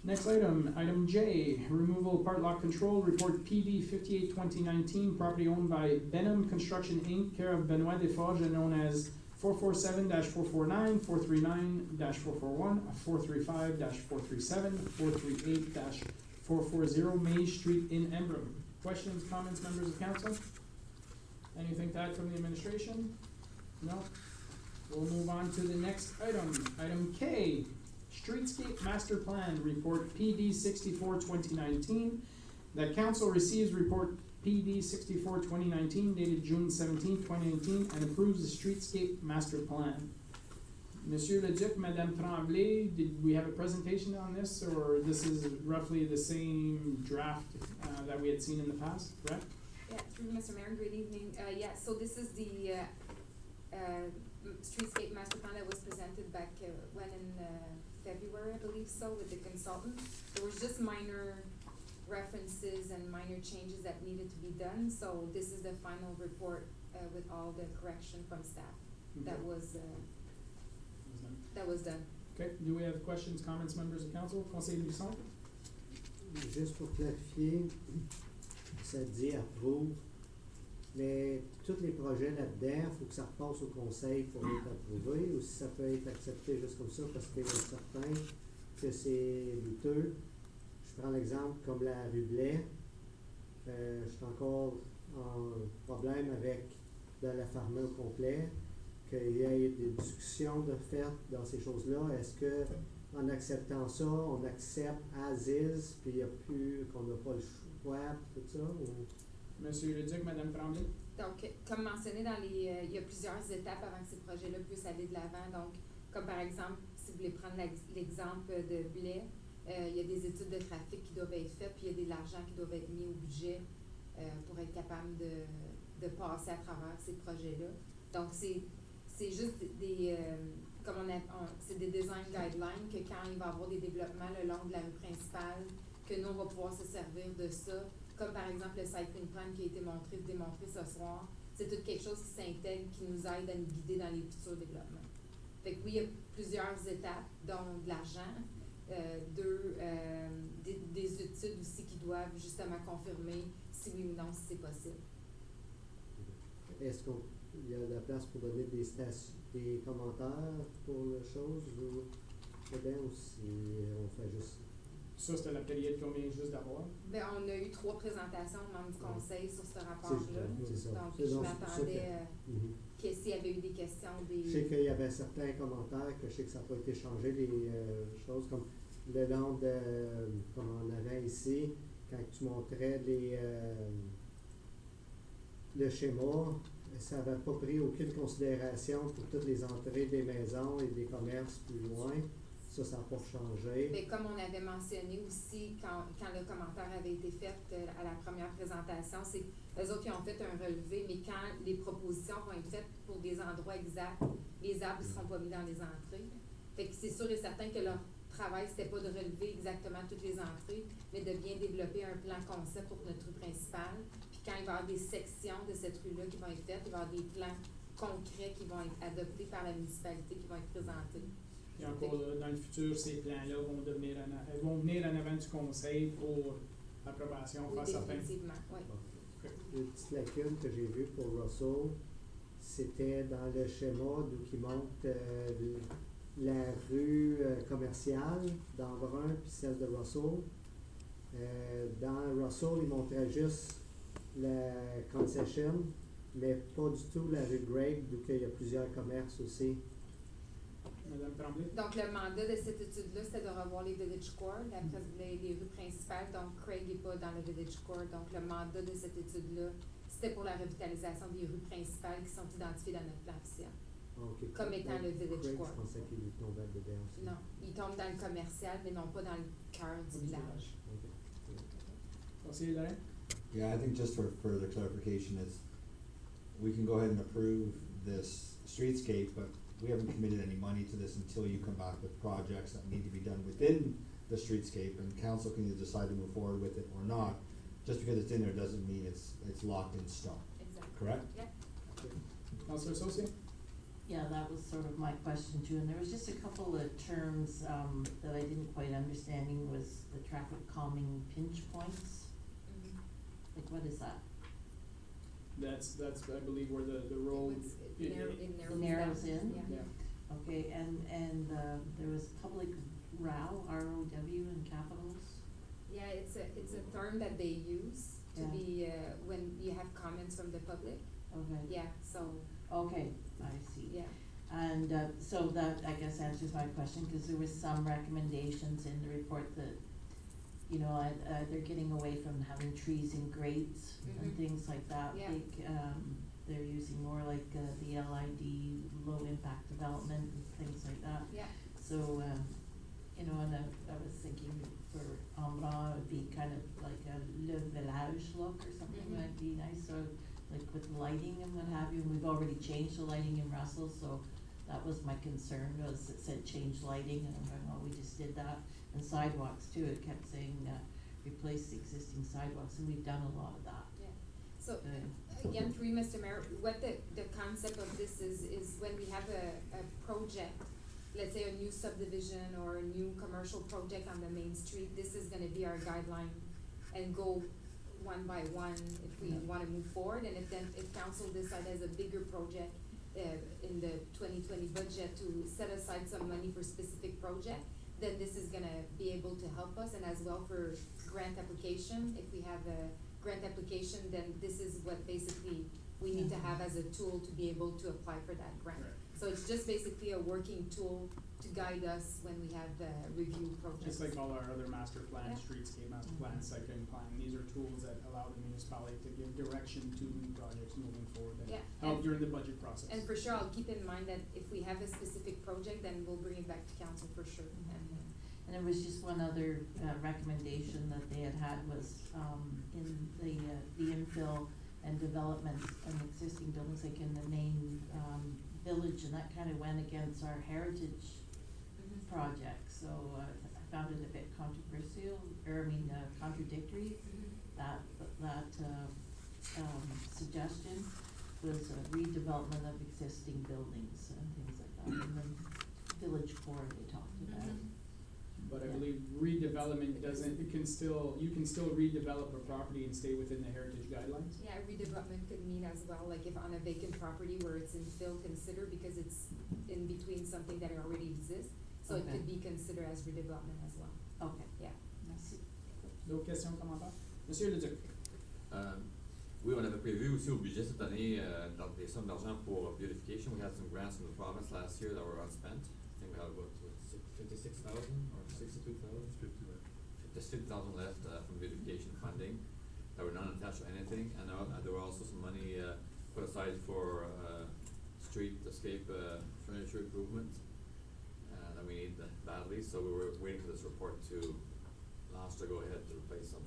Next item, item J, removal of part lock control, report PD 58/2019. Property owned by Benham Construction Inc., care of Benoit Desforges, and known as 447-449, 439-441, 435-437, 438-440 Main Street in Embrun. Questions, comments, members of council? Anything to add from the administration? No. We'll move on to the next item. Item K, Streetscape Master Plan, report PD 64/2019. The council receives report PD 64/2019 dated June 17, 2019 and approves the Streetscape Master Plan. Monsieur Leduc, Madame Tremblay, did we have a presentation on this, or this is roughly the same draft that we had seen in the past, correct? Yeah, through Mr. Mayor, good evening. Yeah, so this is the streetscape master plan that was presented back, when in, February, I believe so, with the consultant. There was just minor references and minor changes that needed to be done, so this is the final report, with all the correction from staff. That was done. Okay, do we have questions, comments, members of council? Conseiller Buisson? Juste pour clarifier, ça dit approuve, mais tous les projets là-dedans, il faut que ça repasse au conseil pour être approuvé, ou si ça peut être accepté juste comme ça parce qu'il y a certains que c'est douteux. Je prends l'exemple comme la rue Blais. Je suis encore en problème avec de la fermer au complet, qu'il y ait des discussions de fait dans ces choses-là. Est-ce que en acceptant ça, on accepte as is, puis il n'y a plus, qu'on n'a pas le choix, tout ça? Ou... Monsieur Leduc, Madame Tremblay? Donc, comme mentionné dans les, il y a plusieurs étapes avant que ces projets-là puissent aller de l'avant. Donc, comme par exemple, si vous voulez prendre l'exemple de Blais, il y a des études de trafic qui doivent être faites, puis il y a de l'argent qui doit être mis au budget pour être capable de passer à travers ces projets-là. Donc, c'est juste des c'est des design guidelines que quand il va y avoir des développements le long de la rue principale, que nous, on va pouvoir se servir de ça. Comme par exemple le cycling plan qui a été démontré ce soir. C'est tout quelque chose qui s'intègre, qui nous aide à nous guider dans les futurs développements. Fait que oui, il y a plusieurs étapes, dont de l'argent, des études aussi qui doivent justement confirmer si oui ou non, si c'est possible. Est-ce qu'il y a de la place pour donner des commentaires pour la chose, ou c'est bien, ou si on fait juste... Ça, c'était la période qu'on vient juste d'avoir. Ben, on a eu 3 présentations aux membres du conseil sur ce rapport-là. C'est ça. Donc, je m'attendais que s'il y avait eu des questions, Je sais qu'il y avait certains commentaires, que je sais que ça n'a pas été changé, des choses comme le long de, comme on avait ici, quand tu montrais le schéma, ça n'avait pas pris aucune considération pour toutes les entrées des maisons et des commerces plus loin. Ça n'a pas changé. Mais comme on avait mentionné aussi quand le commentaire avait été fait à la première présentation, c'est eux autres qui ont fait un relevé, mais quand les propositions vont être faites pour des endroits exacts, les arbres ne seront pas mis dans les entrées. Fait que c'est sûr et certain que leur travail, c'était pas de relever exactement toutes les entrées, mais de bien développer un plan concept pour notre rue principale. Puis quand il va y avoir des sections de cette rue-là qui vont être faites, il va y avoir des plans concrets qui vont être adoptés par la municipalité, qui vont être présentés. Et encore là, dans le futur, ces plans-là vont venir en avant du conseil pour approbation face à définitivement, oui. Une petite lacune que j'ai vue pour Russell, c'était dans le schéma d'où qui montre la rue commerciale d'Embrun puis celle de Russell. Dans Russell, il montrait juste la concession, mais pas du tout la rue Greig, d'où il y a plusieurs commerces aussi. Madame Tremblay? Donc, le mandat de cette étude-là, c'était de revoir les village core, les rues principales. Donc, Craig n'est pas dans le village core. Donc, le mandat de cette étude-là, c'était pour la revitalisation des rues principales qui sont identifiées dans notre plan officiel. Okay. Comme étant le village core. Je pensais qu'il tombait dedans aussi. Non, il tombe dans le commercial, mais non pas dans le cœur du village. Conseiller Lorrain? Yeah, I think just for further clarification is, we can go ahead and approve this streetscape, but we haven't committed any money to this until you come back with projects that need to be done within the streetscape, and council can either decide to move forward with it or not. Just because it's in there doesn't mean it's locked in stone. Exactly. Correct? Yep. Councilor Associate? Yeah, that was sort of my question too, and there was just a couple of terms that I didn't quite understanding was the traffic calming pinch points. Mm-hmm. Like, what is that? That's I believe where the road It narrows in? Yeah. Okay, and there was public row, R-O-W in capitals? Yeah, it's a term that they use to be when you have comments from the public. Okay. Yeah, so. Okay, I see. Yeah. And so that, I guess, answers my question, because there was some recommendations in the report that, you know, they're getting away from having trees in grates and things like that. Yeah. They're using more like the LID, low impact development and things like that. Yeah. So, you know, and I was thinking for Embrun, it would be kind of like a Le Village look or something might be nice, so like with lighting and what have you. And we've already changed the lighting in Russell, so That was my concern, was it said change lighting, and I'm going, well, we just did that. And sidewalks too, it kept saying, replace the existing sidewalks, and we've done a lot of that. Yeah, so, Good. again, through you, Mr. Mayor, what the concept of this is when we have a project, let's say a new subdivision or a new commercial project on the main street, this is gonna be our guideline and go one by one if we wanna move forward, and if council decide as a bigger project, in the 2020 budget to set aside some money for specific project, then this is gonna be able to help us, and as well for grant application, if we have a grant application, then this is what basically we need to have as a tool to be able to apply for that grant. Right. So it's just basically a working tool to guide us when we have the review projects. Just like all our other master plan, Yeah. streetscape master plan, cycling plan, these are tools that allow the municipality to give direction to projects moving forward and Yeah, help and- during the budget process. And for sure, I'll keep in mind that if we have a specific project, then we'll bring it back to council for sure. And there was just one other recommendation that they had was, in the infill and development of existing buildings, like in the main, village, and that kind of went against our heritage project, so, I found it a bit controversial, contradictory, that suggestion was a redevelopment of existing buildings and things like that, and then village core they talked about. But I believe redevelopment doesn't, you can still redevelop a property and stay within the heritage guidelines? Yeah, redevelopment could mean as well, like if on a vacant property where it's infill, consider, because it's in between something that already exists, so it Okay. could be considered as redevelopment as well. Okay. Yeah. Merci. D'autres questions, commentaires? Monsieur Leduc? Oui, on avait prévu aussi au budget cette année, des sommes d'argent pour beautification. We had some grants from the province last year that were unspent. I think we had about 56,000 or 62,000? 56,000 left from beautification funding that were not attached to anything, and there were also some money put aside for streetscape furniture improvement that we need badly. So we were waiting for this report to last to go ahead to replace some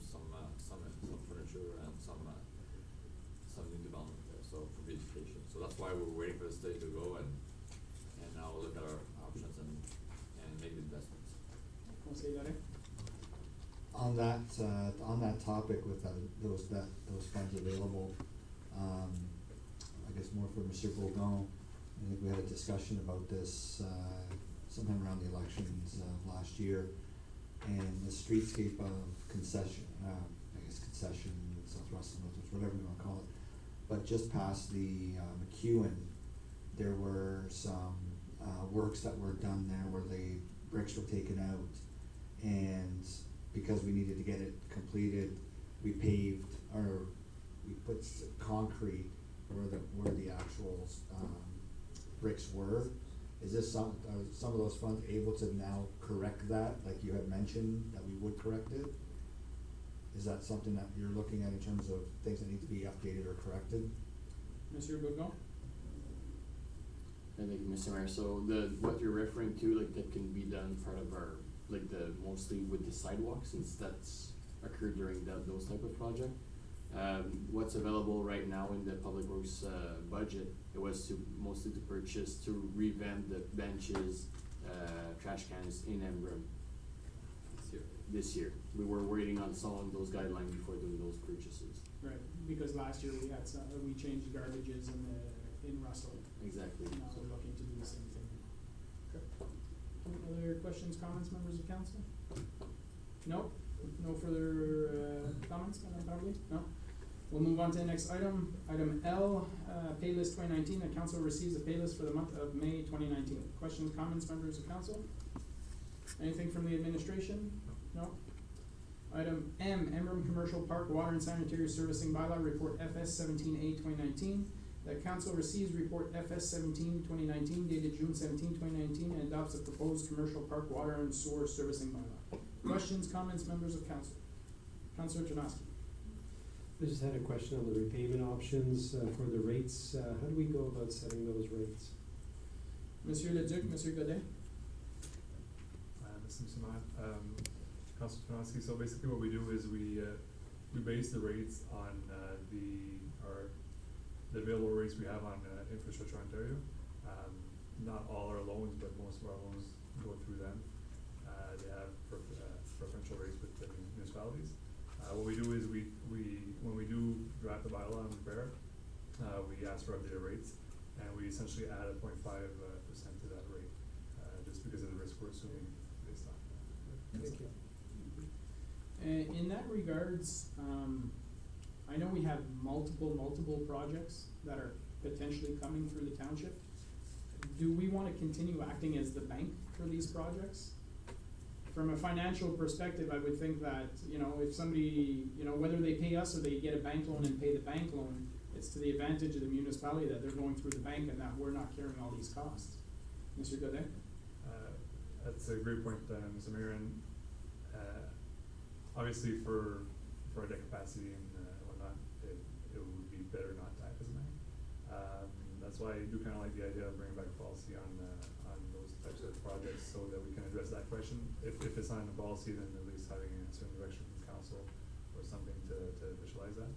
furniture and some new development there. So for beautification, so that's why we were waiting for the study to go and now we'll look at our options and make the investments. Conseiller Larin? On that topic with those funds available, I guess more for Monsieur Bourdon, I think we had a discussion about this, sometime around the elections of last year, and the streetscape of concession, South Russell, North, whatever you wanna call it. But just past the, McEwen, there were some, works that were done there where the bricks were taken out, and because we needed to get it completed, we paved, or we put concrete where the actual, bricks were. Is this some of those funds able to now correct that, like you had mentioned, that we would correct it? Is that something that you're looking at in terms of things that need to be updated or corrected? Monsieur Bourdon? I think, Mr. Mayor, so what you're referring to, like, that can be done part of our, like, mostly with the sidewalks, since that's occurred during those type of project. What's available right now in the public works, budget, it was mostly to purchase, to revamp the benches, trash cans in Embrun this year. We were waiting on some of those guidelines before doing those purchases. Right, because last year we had we changed garbages in Russell. Exactly. Now we're looking to do the same thing. Okay. Any other questions, comments, members of council? No? No further, comments, Madame Barbier? No? We'll move on to the next item. Item L, pay list 2019. The council receives a pay list for the month of May 2019. Questions, comments, members of council? Anything from the administration? No? Item M, Embrun Commercial Park Water and Sanitary Servicing Bylaw Report FS 17A 2019. The council receives report FS 17 2019 dated June 17, 2019 and adopts a proposed commercial park water and sewer servicing bylaw. Questions, comments, members of council? Councilor Janoski. I just had a question on the repayment options for the rates. How do we go about setting those rates? Monsieur Leduc, Monsieur Godet. Mr. Mayor, Councilor Township, so basically what we do is we base the rates on the available rates we have on Infrastructure Ontario. not all our loans, but most of our loans go through them. They have preferential rates with the municipalities. What we do is when we do draft the bylaw and prepare, we ask for updated rates, and we essentially add a 0.5% to that rate, just because of the risk we're assuming based on. Thank you. In that regards, I know we have multiple projects that are potentially coming through the township. Do we wanna continue acting as the bank for these projects? From a financial perspective, I would think that, if somebody, whether they pay us or they get a bank loan and pay the bank loan, it's to the advantage of the municipality that they're going through the bank and that we're not carrying all these costs. Mr. Godet? That's a great point, Mr. Mayor, and obviously for our debt capacity and whatnot, it would be better not to act as a bank. That's why I do kind of like the idea of bringing back policy on those types of projects so that we can address that question. If it's not in the policy, then at least having a certain direction from council or something to visualize that.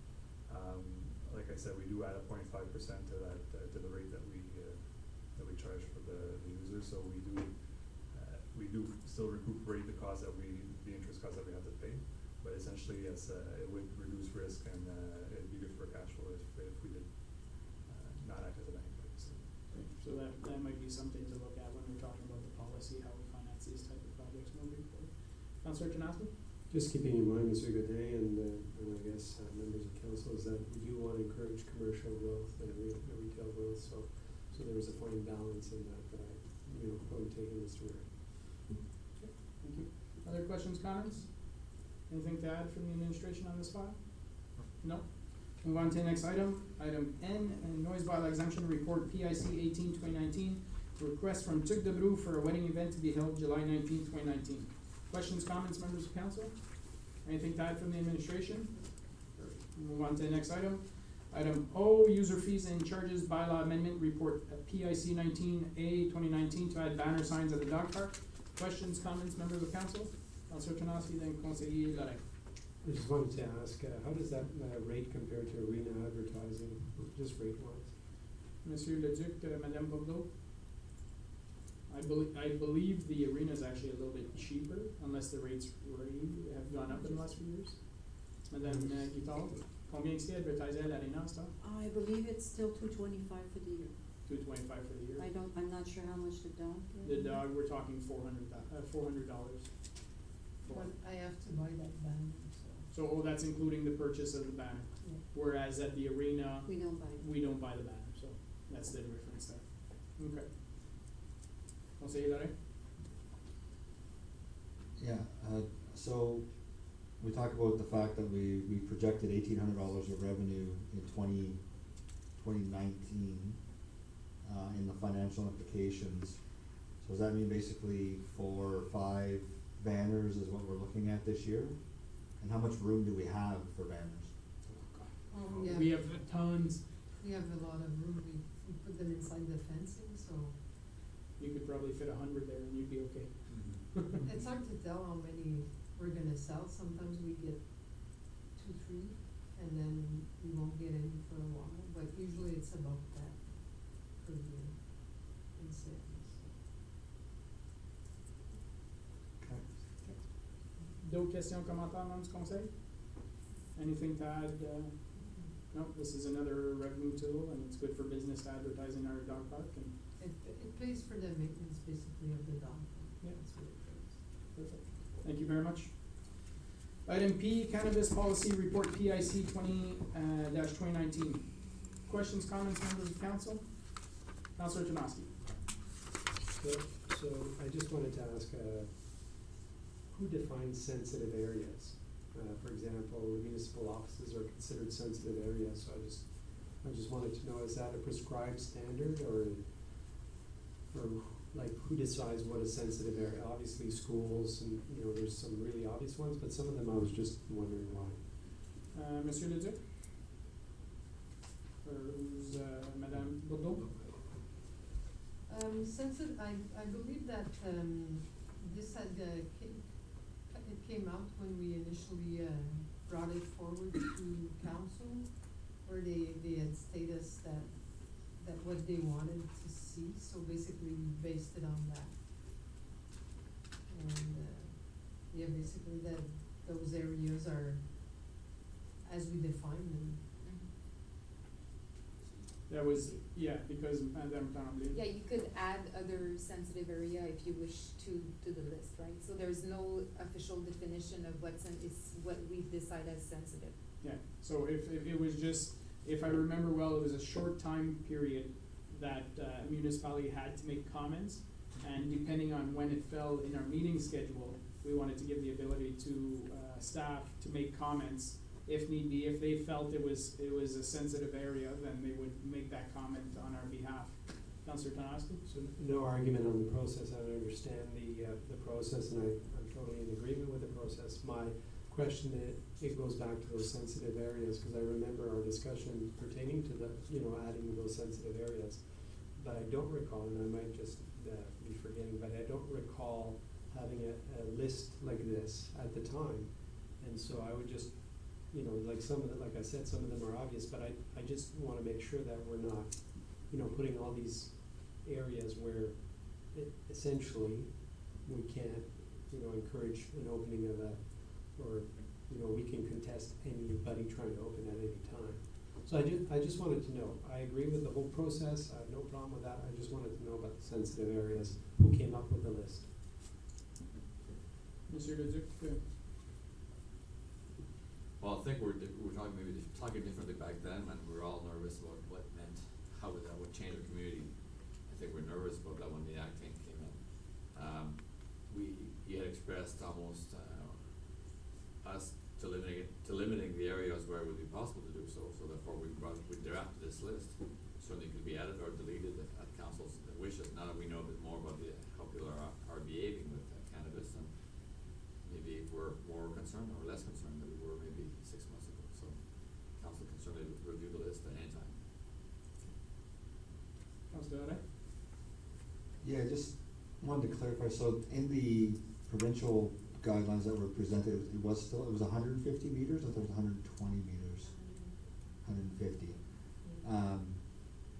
Like I said, we do add a 0.5% to that to the rate that we charge for the users. So we do still recuperate the cost the interest cost that we have to pay. But essentially, yes, it would reduce risk and it'd be good for cash flow if we did not act as a bank. So that might be something to look at when we're talking about the policy, how we finance these type of projects moving forward. Councillor Janowski? Just keeping in mind, Mr. Godet, and I guess members of council, is that we do want to encourage commercial growth and retail growth, so there is a fine balance in that I, point taken, Mr. Mayor. Okay, thank you. Other questions, comments? Anything to add from the administration on this file? No? Move on to the next item. Item N, noise bylaw exemption report PIC 18-2019. Request from Tuc de Brou for a wedding event to be held July 19, 2019. Questions, comments, members of council? Anything to add from the administration? Move on to the next item. Item O, user fees and charges bylaw amendment report PIC 19A 2019 to add banner signs at the dog park. Questions, comments, members of council? Councillor Janowski, then Conseiller Larek. I just wanted to ask, how does that rate compare to arena advertising, just rate-wise? Monsieur Leduc, Madame Bordeaux? I believe the arena is actually a little bit cheaper, unless the rates have gone up in the last few years. Madame Guitard, combien est-ce advertisé à l'arena, ça? I believe it's still $225 for the year. $225 for the year? I'm not sure how much the dog. The dog, we're talking $400. But I have to buy that banner, So that's including the purchase of the banner. Yeah. Whereas at the arena, We don't buy it. we don't buy the banner, so that's the difference there. Okay. Conseiller Larek? Yeah, so we talked about the fact that we projected $1,800 of revenue in 2019 in the financial implications. So does that mean basically 4 or 5 banners is what we're looking at this year? And how much room do we have for banners? yeah. We have tons. We have a lot of room, we put them inside the fencing, so You could probably fit 100 there and you'd be okay. it's hard to tell how many we're gonna sell. Sometimes we get 2, 3, and then we won't get any for a while, but usually it's about that per year in sales. D'autres questions, commentaires, membres du conseil? Anything to add? No, this is another revenue tool and it's good for business to advertise in our dog park and. It pays for the maintenance basically of the dog. Yeah. That's what it pays. Perfect. Thank you very much. Item P, Cannabis Policy Report PIC 20-2019. Questions, comments, members of council? Councillor Janowski. So I just wanted to ask, who defines sensitive areas? For example, municipal offices are considered sensitive areas, so I just wanted to know, is that a prescribed standard or like who decides what a sensitive area? Obviously schools and, there's some really obvious ones, but some of them I was just wondering why. Monsieur Leduc? Or who's, Madame Bordeaux? Sensitive, I believe that, this had, it came out when we initially, brought it forward to council, where they had stated us that what they wanted to CMHC, so basically we based it on that. And, yeah, basically those areas are as we define them. That was, yeah, because Madame Tremblay. Yeah, you could add other sensitive area if you wish to the list, right? So there's no official definition of is what we decide as sensitive. Yeah, so if it was just, if I remember well, it was a short time period that municipality had to make comments, and depending on when it fell in our meeting schedule, we wanted to give the ability to staff to make comments if need be. If they felt it was a sensitive area, then they would make that comment on our behalf. Councillor Tanaski? So no argument on the process. I understand the process, and I'm totally in agreement with the process. My question, it goes back to those sensitive areas, because I remember our discussion pertaining to adding those sensitive areas. But I don't recall, and I might just be forgetting, but I don't recall having a list like this at the time. And so I would just, like like I said, some of them are obvious, but I just wanna make sure that we're not, putting all these areas where essentially we can't, encourage an opening of we can contest anybody trying to open at any time. So I just wanted to know. I agree with the whole process. I have no problem with that. I just wanted to know about the sensitive areas. Who came up with the list? Monsieur Leduc? Well, I think we're talking differently back then, when we were all nervous about what meant, how that would change the community. I think we're nervous about that when the Act came in. He had expressed almost us to limiting the areas where it would be possible to do so. So therefore, we drafted this list. Certainly could be added or deleted at council's wishes. Now that we know a bit more about how people are behaving with cannabis, and maybe we're more concerned or less concerned than we were maybe 6 months ago. So council can certainly review the list at any time. Councillor Audet? Yeah, just wanted to clarify, so in the provincial guidelines that were presented, it was 150 meters, I thought it was 120 meters, 150.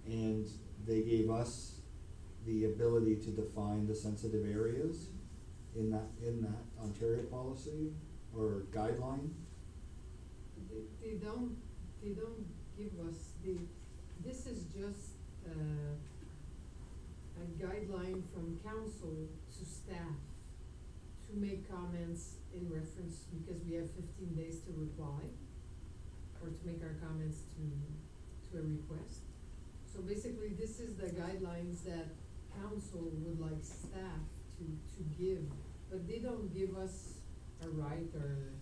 And they gave us the ability to define the sensitive areas in that Ontario policy or guideline. They don't give us this is just a guideline from council to staff to make comments in reference, because we have 15 days to reply or to make our comments to a request. So basically, this is the guidelines that council would like staff to give, but they don't give us a right, or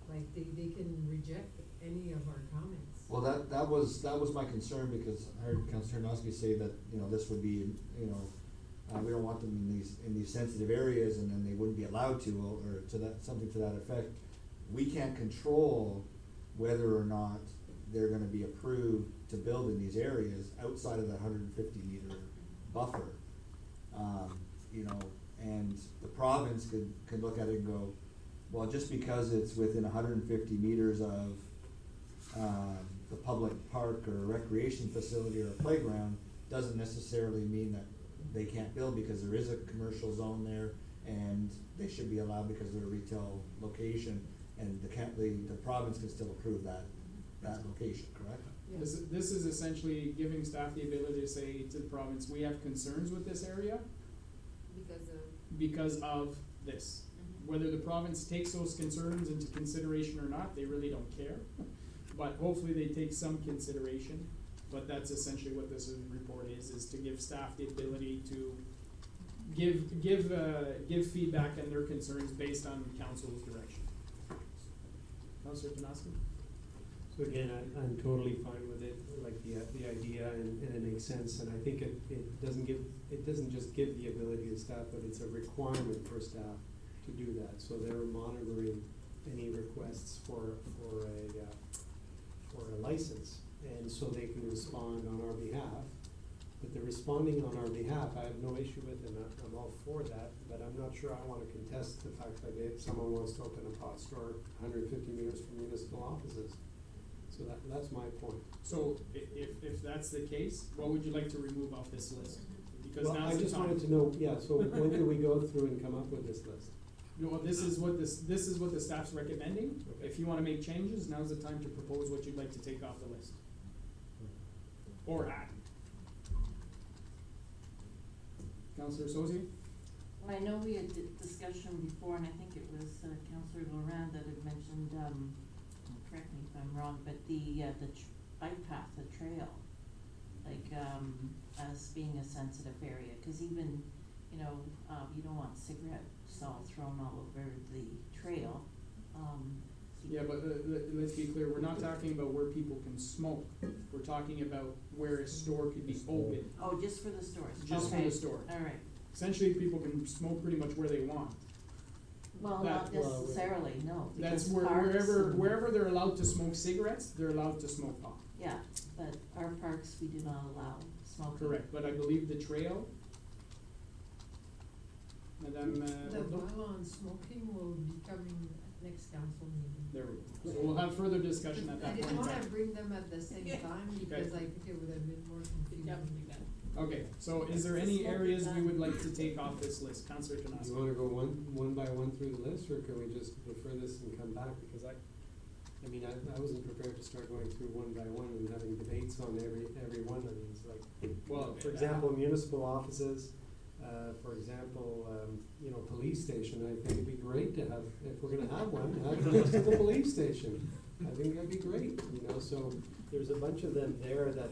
like they can reject any of our comments. Well, that was my concern, because I heard Councillor Tarnowski say that, this would be, we don't want them in these sensitive areas, and then they wouldn't be allowed to, or something to that effect. We can't control whether or not they're gonna be approved to build in these areas outside of the 150 meter buffer. And the province could look at it and go, well, just because it's within 150 meters of the public park or recreation facility or a playground, doesn't necessarily mean that they can't build, because there is a commercial zone there, and they should be allowed because they're a retail location, and the province can still approve that location, correct? Yes. This is essentially giving staff the ability to say to the province, we have concerns with this area because of this. Whether the province takes those concerns into consideration or not, they really don't care. But hopefully they take some consideration. But that's essentially what this report is to give staff the ability to give feedback on their concerns based on council's direction. Councillor Tanaski? So again, I'm totally fine with it, like the idea, and it makes sense, and I think it doesn't just give the ability to staff, but it's a requirement for staff to do that. So they're monitoring any requests for a license, and so they can respond on our behalf. But the responding on our behalf, I have no issue with, and I'm all for that, but I'm not sure I wanna contest the fact that if someone wants to open a pot store 150 meters from municipal offices. So that's my point. So if that's the case, what would you like to remove off this list? Because Well, now's I the just time. wanted to know, yeah, so when do we go through and come up with this list? Well, this is what the staff's recommending. Okay. If you wanna make changes, now's the time to propose what you'd like to take off the list. Or add. Counselor Sozi? Well, I know we had discussion before, and I think it was Councillor Laurent that had mentioned, correct me if I'm wrong, but the bike path, the trail, like, as being a sensitive area, cause even, you know, you don't want cigarette salt thrown all over the trail, Yeah, but let's be clear, we're not talking about where people can smoke. We're talking about where a store could be open, Oh, just for the stores, just for okay, the store. alright. Essentially, people can smoke pretty much where they want. Well, not necessarily, no, That's because parks and- wherever they're allowed to smoke cigarettes, they're allowed to smoke pot. Yeah, but our parks, we do not allow smoking. Correct, but I believe the trail, Madame, The Bordeaux? bylaw on smoking will be coming at next council meeting. There we go. So we'll have further discussion at I that point didn't in wanna time. bring them at the same time because I think it would have been more confusing. Okay, so is there any areas we would like to take off this list? Councillor Do you Tanasi? wanna go one by one through the list, or can we just refer this and come back? Because I mean, I wasn't prepared to start going through one by one and having debates on every one of these, like, Well, for example, municipal offices, for example, you know, police station, I think it'd be great to have, if we're gonna have one, have it next to the police station. I think that'd be great, you know, so there's a bunch of them there that,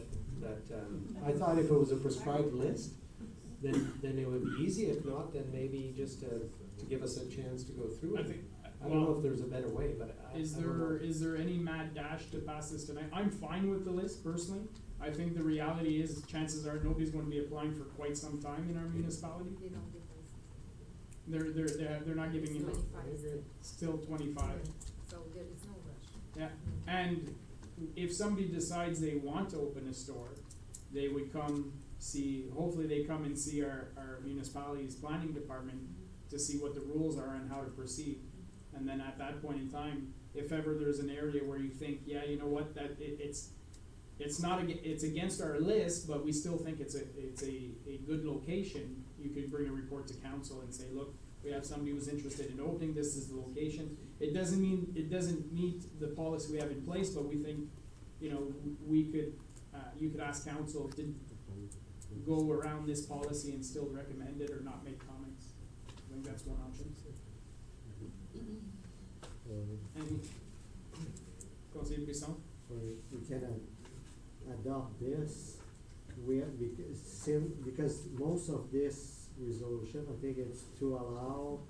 I thought if it was a prescribed list, then it would be easy, if not, then maybe just to give us a chance to go through I it. think, I don't know if there's a better way, but Is I don't know. there any mad dash to pass this tonight? I'm fine with the list personally. I think the reality is, chances are nobody's gonna be applying for quite some time in our municipality. They don't give us. They're not giving you, 25. still 25. So there is no rush. Yeah, and if somebody decides they want to open a store, they would come see, hopefully they come and see our municipality's planning department to see what the rules are and how to proceed. And then at that point in time, if ever there's an area where you think, yeah, you know what, that it's not, it's against our list, but we still think it's a good location, you could bring a report to council and say, look, we have somebody who's interested in opening, this is the location. It doesn't mean, it doesn't meet the policy we have in place, but we think, you know, we could, you could ask council to go around this policy and still recommend it or not make comments. I think that's one option. Any, Conseiller Brisson? We can adopt this, because most of this resolution, I think it's to allow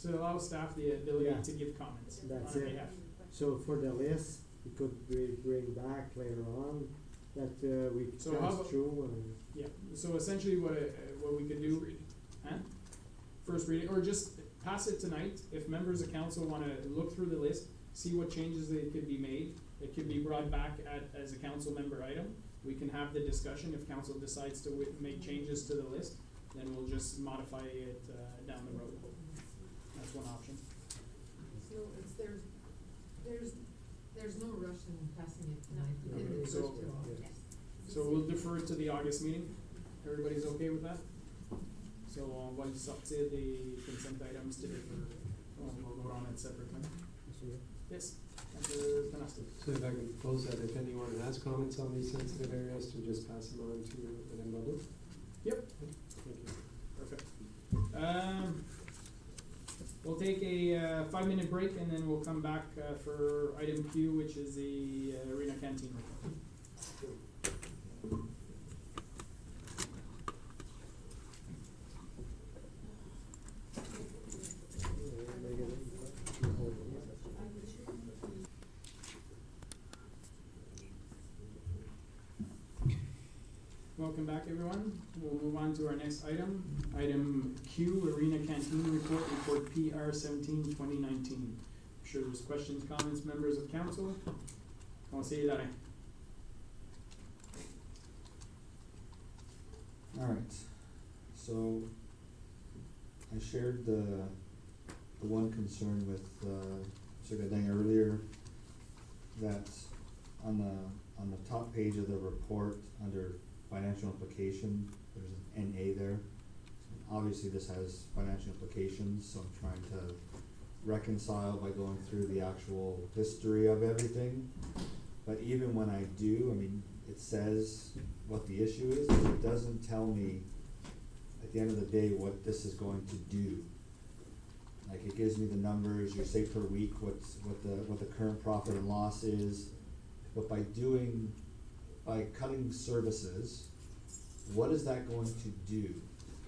To allow staff the ability Yeah. to give comments on That's our it. behalf. So for the list, we could bring back later on that we So how pass about- through and. Yeah, so essentially what we could do, first reading, or just pass it tonight, if members of council wanna look through the list, see what changes that could be made, it could be brought back as a council member item, we can have the discussion, if council decides to make changes to the list, then we'll just modify it, down the road. That's one option. So there's no rush in passing it tonight. We can do So- first of all. So we'll defer it to the August meeting, everybody's okay with that? So on va sortir des consent items to defer, we'll vote on it separately. Yes, Councilor Canasta. So if I can propose that if anyone has comments on these sensitive areas, to just pass them on to Madame Bordeaux? Yep. Thank you. Perfect. We'll take a 5-minute break and then we'll come back for item Q, which is the arena canteen report. Welcome back, everyone. We'll move on to our next item. Item Q, Arena Canteen Report, Report PR 17-2019. I'm sure there's questions, comments, members of council. Conseiller Larin. Alright, so I shared the one concern with Mr. Godin earlier, that on the top page of the report, under financial implication, there's an NA there. Obviously, this has financial implications, so I'm trying to reconcile by going through the actual history of everything. But even when I do, I mean, it says what the issue is, but it doesn't tell me at the end of the day what this is going to do. Like, it gives me the numbers, you say per week, what the current profit and loss is. But by cutting services, what is that going to do?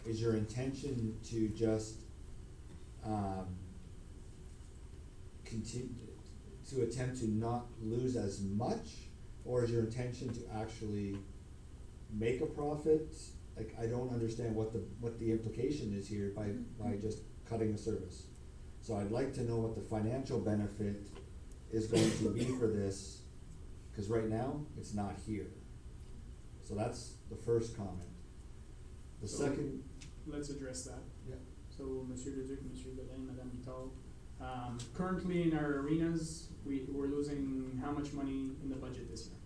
Is your intention to just, continue, to attempt to not lose as much? Or is your intention to actually make a profit? Like, I don't understand what the implication is here by just cutting a service. So I'd like to know what the financial benefit is going to be for this, cause right now, it's not here. So that's the first comment. The So, second. Let's address that. Yeah. So, Monsieur Leduc, Monsieur Godin, Madame Vital, currently in our arenas, we're losing how much money in the budget this year?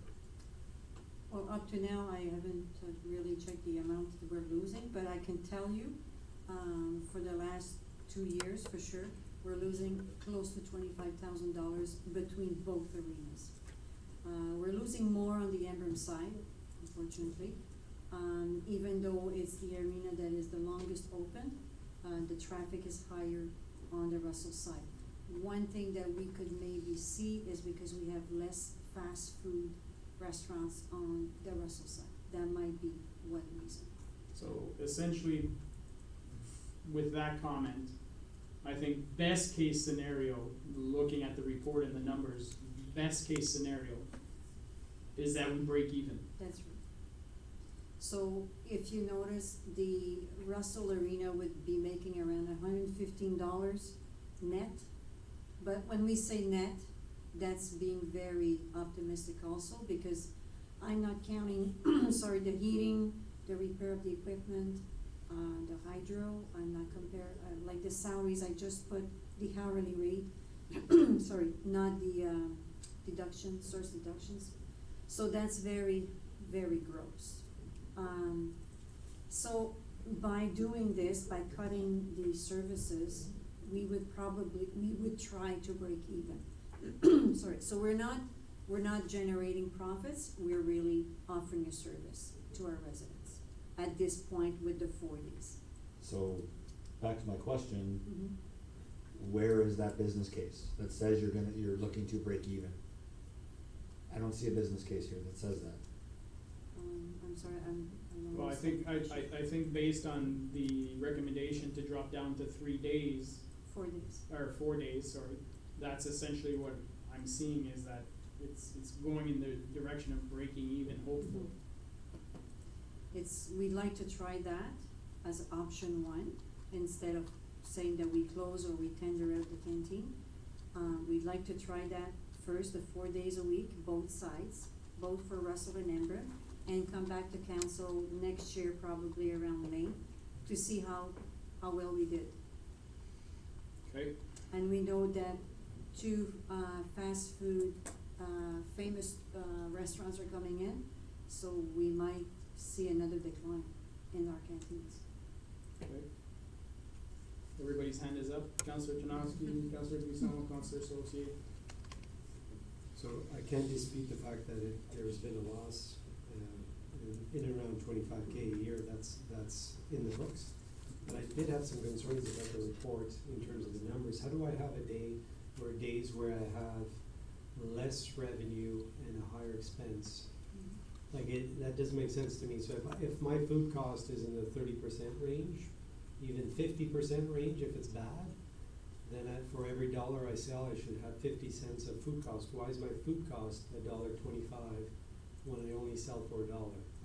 Well, up to now, I haven't really checked the amount that we're losing, but I can tell you, for the last 2 years, for sure, we're losing close to $25,000 between both arenas. We're losing more on the Embrun side, unfortunately. Even though it's the arena that is the longest open, the traffic is higher on the Russell side. One thing that we could maybe see is because we have less fast food restaurants on the Russell side. That might be one reason. So essentially, with that comment, I think best case scenario, looking at the report and the numbers, best case scenario is that we break even. That's right. So if you notice, the Russell Arena would be making around $115 net. But when we say net, that's being very optimistic also, because I'm not counting, sorry, the heating, the repair of the equipment, the hydro, I'm not like the salaries, I just put the hourly rate, sorry, not the deductions, source deductions. So that's very, very gross. So by doing this, by cutting the services, we would try to break even. Sorry, so we're not generating profits, we're really offering a service to our residents at this point with the 4 days. So, back to my question, where is that business case that says you're looking to break even? I don't see a business case here that says that. I'm sorry, I'm Well, I think based on the recommendation to drop down to 3 days. 4 days. Or 4 days, sorry, that's essentially what I'm seeing, is that it's going in the direction of breaking even, hopefully. We'd like to try that as option one, instead of saying that we close or we tender out the canteen. We'd like to try that first, the 4 days a week, both sides, both for Russell and Embrun, and come back to council next year, probably around May, to see how well we did. Okay. And we know that 2 fast food famous restaurants are coming in, so we might see another decline in our canteens. Okay. Everybody's hand is up. Councillor Janowski, Councillor Buisson, Councillor Saucier. So I can't dispute the fact that there's been a loss in around $25K a year. That's in the books. But I did have some concerns about the report in terms of the numbers. How do I have days where I have less revenue and a higher expense? Like, that doesn't make sense to me. So if my food cost is in the 30% range, even 50% range if it's bad, then for every dollar I sell, I should have 50 cents of food cost. Why is my food cost $1.25 when I only sell for $1?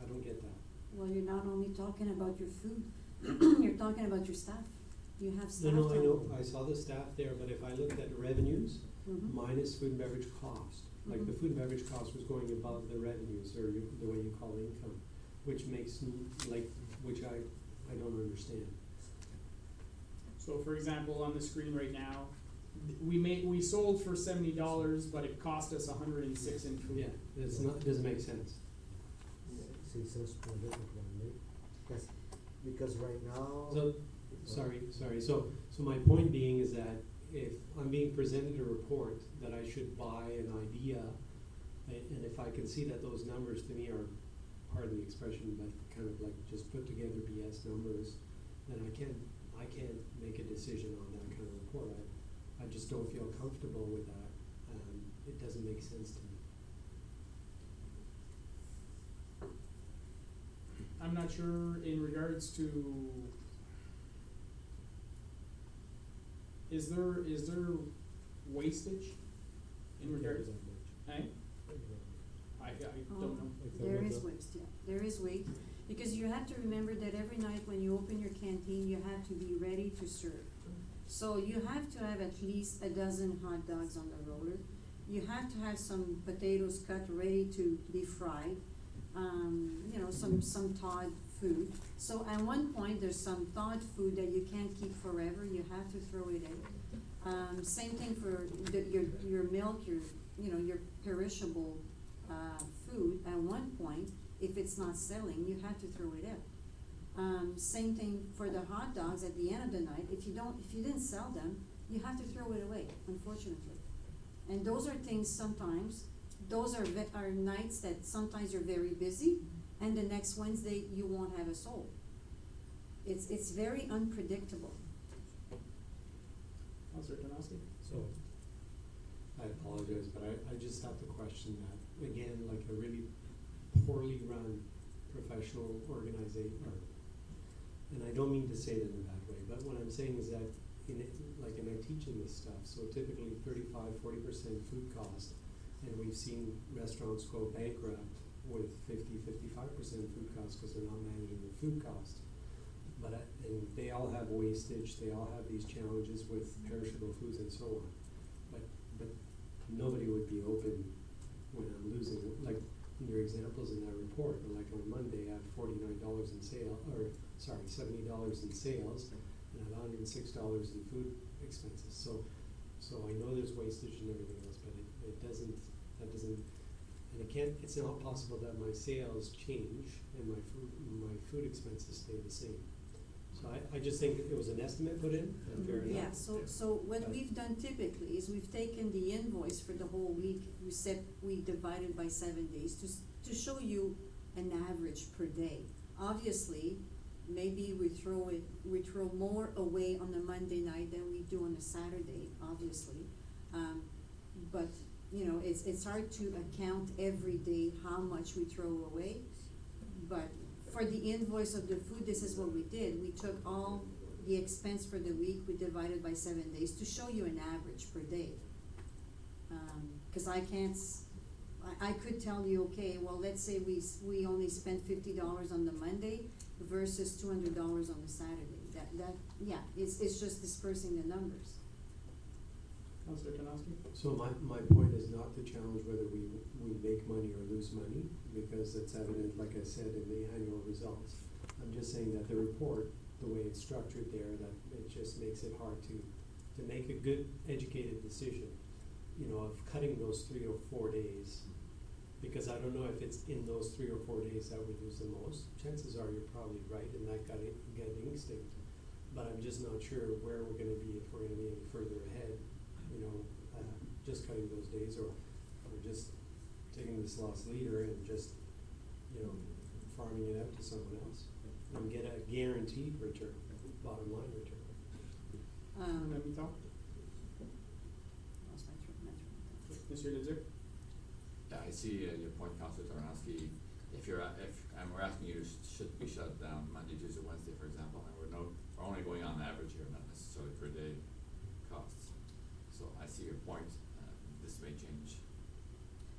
I don't get that. Well, you're not only talking about your food, you're talking about your staff. You have staff. No, I know, I saw the staff there, but if I looked at the revenues minus food and beverage cost, like the food and beverage cost was going above the revenues, or the way you call income, which makes, which I don't understand. So for example, on the screen right now, we sold for $70, but it cost us 106 in food. Yeah, it's not, doesn't make sense. C'est ça, ce point-là qu'on peut amener. Because right now. So, sorry, so my point being is that if I'm being presented a report that I should buy an idea, and if I can see that those numbers to me are, pardon the expression, but kind of like just put together BS numbers, then I can't make a decision on that kind of report. I just don't feel comfortable with that. It doesn't make sense to me. I'm not sure in regards to, is there wastage in regards? Eh? I don't know. There is waste, yeah, there is waste, because you have to remember that every night when you open your canteen, you have to be ready to serve. So you have to have at least a dozen hot dogs on the roller. You have to have some potatoes cut ready to be fried. Some thawed food. So at one point, there's some thawed food that you can't keep forever. You have to throw it in. Same thing for your milk, your perishable food. At one point, if it's not selling, you have to throw it out. Same thing for the hot dogs. At the end of the night, if you didn't sell them, you have to throw it away. Unfortunately, and those are things sometimes. Those are nights that sometimes you're very busy, and the next Wednesday you won't have a soul. It's very unpredictable. Councilor Donowski? So, I apologize, but I just have to question that. Again, like a really poorly run professional organization, and I don't mean to say it in a bad way, but what I'm saying is that and I teach in this stuff, so typically 35–40% food cost. And we've seen restaurants go bankrupt with 50–55% food costs because they're not managing their food costs. And they all have wastage, they all have these challenges with perishable foods and so on. But nobody would be open when I'm losing, like in your examples in that report, like on Monday I have $49 in sale, $70 in sales, and I have $106 in food expenses. So I know there's wastage and everything else, but it's not possible that my sales change and my food expenses stay the same. So I just think it was an estimate put in, fair enough. Yeah, so what we've done typically is we've taken the invoice for the whole week, we divided by 7 days to show you an average per day. Obviously, maybe we throw more away on a Monday night than we do on a Saturday, obviously. But it's hard to account every day how much we throw away. But for the invoice of the food, this is what we did. We took all the expense for the week, we divided by 7 days to show you an average per day. Because I could tell you, okay, well, let's say we only spent $50 on the Monday versus $200 on the Saturday. It's just dispersing the numbers. Councilor Donowski? So my point is not to challenge whether we make money or lose money, because it's evident, like I said, in the annual results. I'm just saying that the report, the way it's structured there, that it just makes it hard to make a good educated decision, of cutting those 3 or 4 days. Because I don't know if it's in those 3 or 4 days that we lose the most. Chances are you're probably right in that gut instinct. But I'm just not sure where we're gonna be if we're gonna be any further ahead. Just cutting those days, or just taking this lost leader and just, farming it out to someone else and get a guaranteed return, bottom line return. Let me talk. Lost my train of thought. Monsieur Leduc? Yeah, I see your point, Councilor Taranowski. We're asking you, should we shut down Monday, Tuesday, Wednesday, for example, and we're only going on average here, not necessarily per day costs. So I see your point. This may change.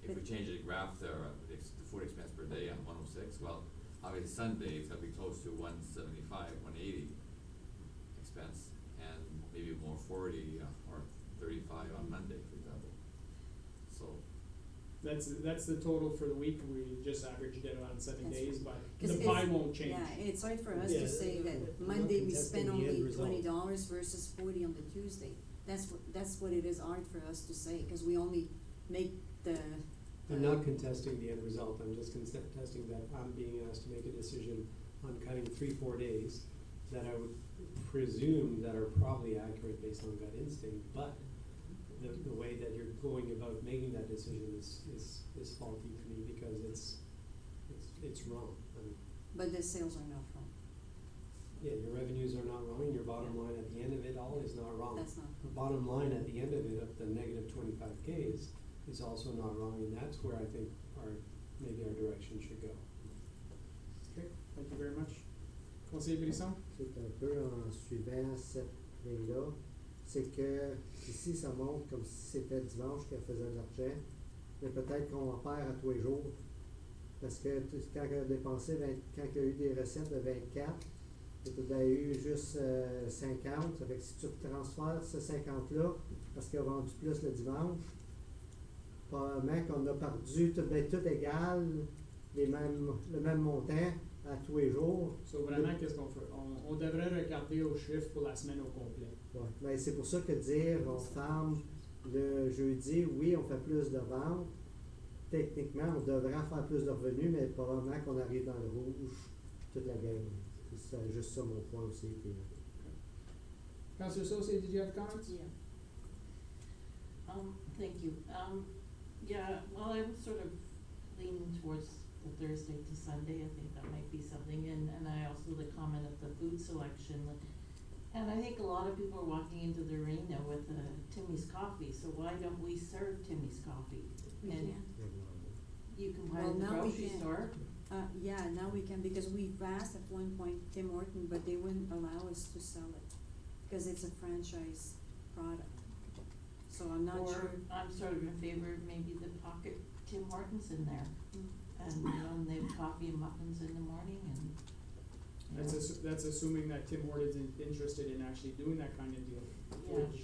If we change the graph there, the food expense per day on 106, well, obviously Sunday it's gonna be close to 175, 180 expense, and maybe more 40 or 35 on Monday, for example. So that's the total for the week. We just averaged it on 7 days, but the It's- pie won't change. Yeah, it's hard for us Yeah, to say that I'm Monday not we contesting spend the only end result. $20 versus 40 on the Tuesday. That's what it is hard for us to say, cause we only make the. I'm not contesting the end result, I'm just contesting that I'm being asked to make a decision on cutting 3-4 days that I would presume that are probably accurate based on gut instinct, but the way that you're going about making that decision is faulty to me because it's wrong. I mean, But the sales are not wrong. yeah, your revenues are not wrong, and your bottom line at the end of it all is not wrong. That's not The bottom line at the end of it, of the negative 25Ks, is also not wrong, and that's where I think maybe our direction should go. Okay, thank you very much. Conseiller Brisson? C'est un peu en suivant cette ligne-là, c'est que ici ça montre comme si c'était dimanche qu'elle faisait de l'argent, mais peut-être qu'on en perd à tous les jours. Parce que quand elle a dépensé, quand il y a eu des recettes de 24, et tu as eu juste 50, ça fait que si tu transfères ce 50-là, parce qu'il a vendu plus le dimanche, probablement qu'on a perdu tout égal, le même montant à tous les jours. So vraiment, qu'est-ce qu'on fait? On devrait regarder aux chiffres pour la semaine au complet. Ouais. Mais c'est pour ça que dire on ferme le jeudi, oui, on fait plus de ventes. Techniquement, on devrait faire plus de revenus, mais probablement qu'on arrive dans le rouge toute la game. C'est juste ça mon point aussi. Puis, Councillor Saucier, did you have comments? Yeah. Thank you. Yeah, well, I'm sort of leaning towards the Thursday to Sunday. I think that might be something, and I also the comment of the food selection. And I think a lot of people are walking into the arena with Timmy's coffee, so why don't we serve Timmy's coffee? We And can. you can buy Well, it in the now we grocery can. store. Yeah, now we can, because we've asked at one point Tim Horton, but they wouldn't allow us to sell it, because it's a franchise product. So I'm not sure. Or I'm sort of in favor of maybe the pocket Tim Hortons in there. And, and they have coffee and muffins in the morning and. That's assuming that Tim Hortons is interested in actually doing that kind of deal, Yeah. which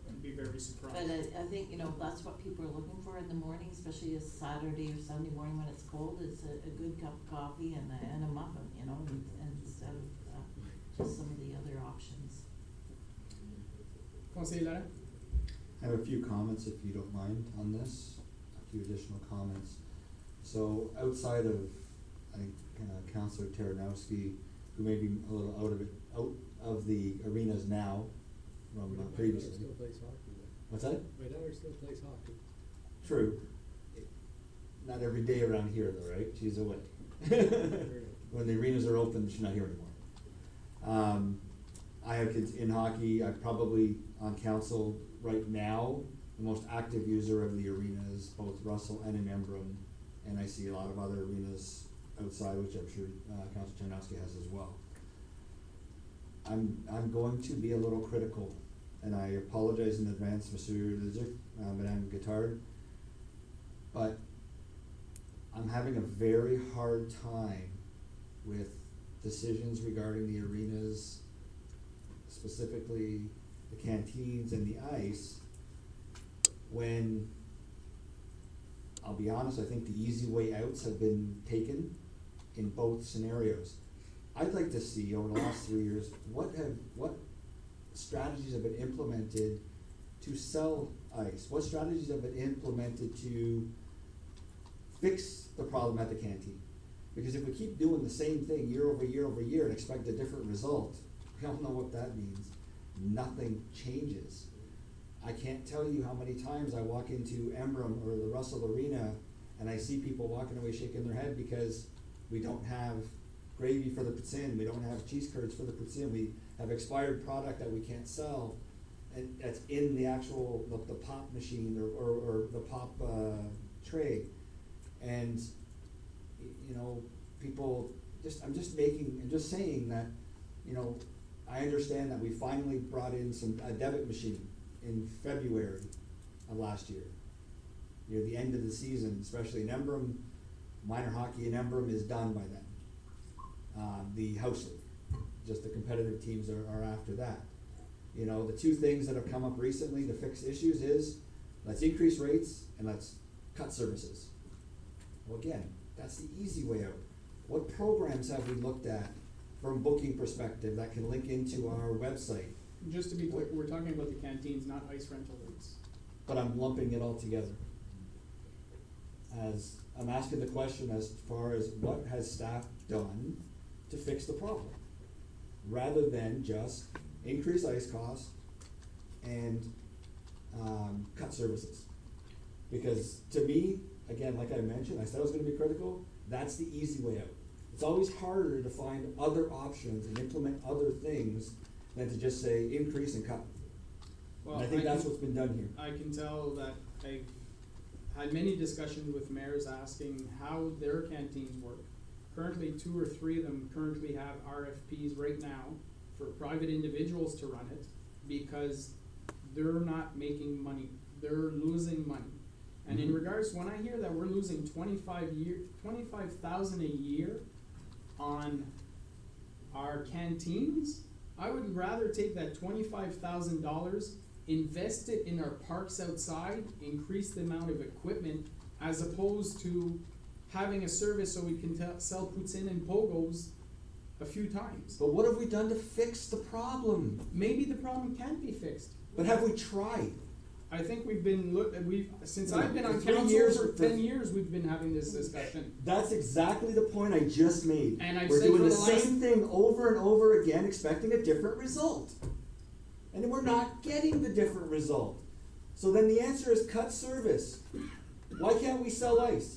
I'd be very surprised. But I think, that's what people are looking for in the morning, especially a Saturday or Sunday morning when it's cold, is a good cup of coffee and a muffin, and instead of, just some of the other options. Conseiller Lara? I have a few comments, if you don't mind, on this, a few additional comments. So outside of, I think, Councillor Taranowski, who may be a little out of the arenas now from previously. Still plays hockey though. What's that? My daughter still plays hockey. True. Not every day around here though, right? She's away. When the arenas are open, she's not here anymore. I have kids in hockey. I'm probably on council right now. The most active user of the arenas, both Russell and in Embrun, and I see a lot of other arenas outside, which I'm sure Councilor Tarnowski has as well. I'm going to be a little critical, and I apologize in advance, Monsieur Lizic, Madame Guittard, but I'm having a very hard time with decisions regarding the arenas, specifically the canteens and the ice, when, I'll be honest, I think the easy way outs have been taken in both scenarios. I'd like to see over the last 3 years, what strategies have been implemented to sell ice? What strategies have been implemented to fix the problem at the canteen? Because if we keep doing the same thing year over year over year and expect a different result, we all know what that means. Nothing changes. I can't tell you how many times I walk into Embrun or the Russell Arena and I see people walking away shaking their head because we don't have gravy for the poutine, we don't have cheese curds for the poutine, we have expired product that we can't sell, and that's in the actual, the pop machine or the pop tray. And, people, I'm just saying that, I understand that we finally brought in a debit machine in February of last year. Near the end of the season, especially in Embrun, minor hockey in Embrun is done by then. The house league, just the competitive teams are after that. The two things that have come up recently to fix issues is, let's increase rates and let's cut services. Well, again, that's the easy way out. What programs have we looked at from booking perspective that can link into our website Just to be clear, we're talking about the canteens, not ice rental rates. But I'm lumping it all together. As, I'm asking the question as far as what has staff done to fix the problem? Rather than just increase ice costs and, cut services. Because to me, again, like I mentioned, I said I was gonna be critical, that's the easy way out. It's always harder to find other options and implement other things than to just say increase and cut. Well, And I think that's what's been done here. I can tell that I've had many discussions with mayors asking how their canteens work. Currently, 2 or 3 of them currently have RFPs right now for private individuals to run it because they're not making money. They're losing money. And in regards, when I hear that we're losing 25,000 a year on our canteens, I would rather take that $25,000, invest it in our parks outside, increase the amount of equipment, as opposed to having a service so we can sell poutine and pogos a few times. But what have we done to fix the problem? Maybe the problem can't be fixed. But have we tried? I think we've been since No, I've been for on 3 council years, for for 10 years, we've been having this discussion. That's exactly the point I just made. And I've We're said doing for the the last- same thing over and over again, expecting a different result. And we're not getting the different result. So then the answer is cut service. Why can't we sell ice?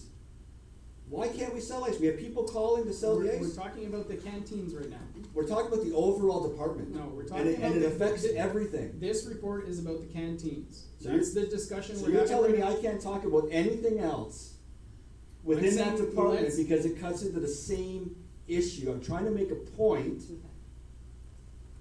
Why can't we sell ice? We have people calling to sell the We're ice. talking about the canteens right now. We're talking about the overall department. No, we're talking about. And it affects everything. This report is about the canteens. So That's the discussion So we're you're having telling right me now. I can't talk about anything else within that saying department let's- because it cuts into the same issue? I'm trying to make a point,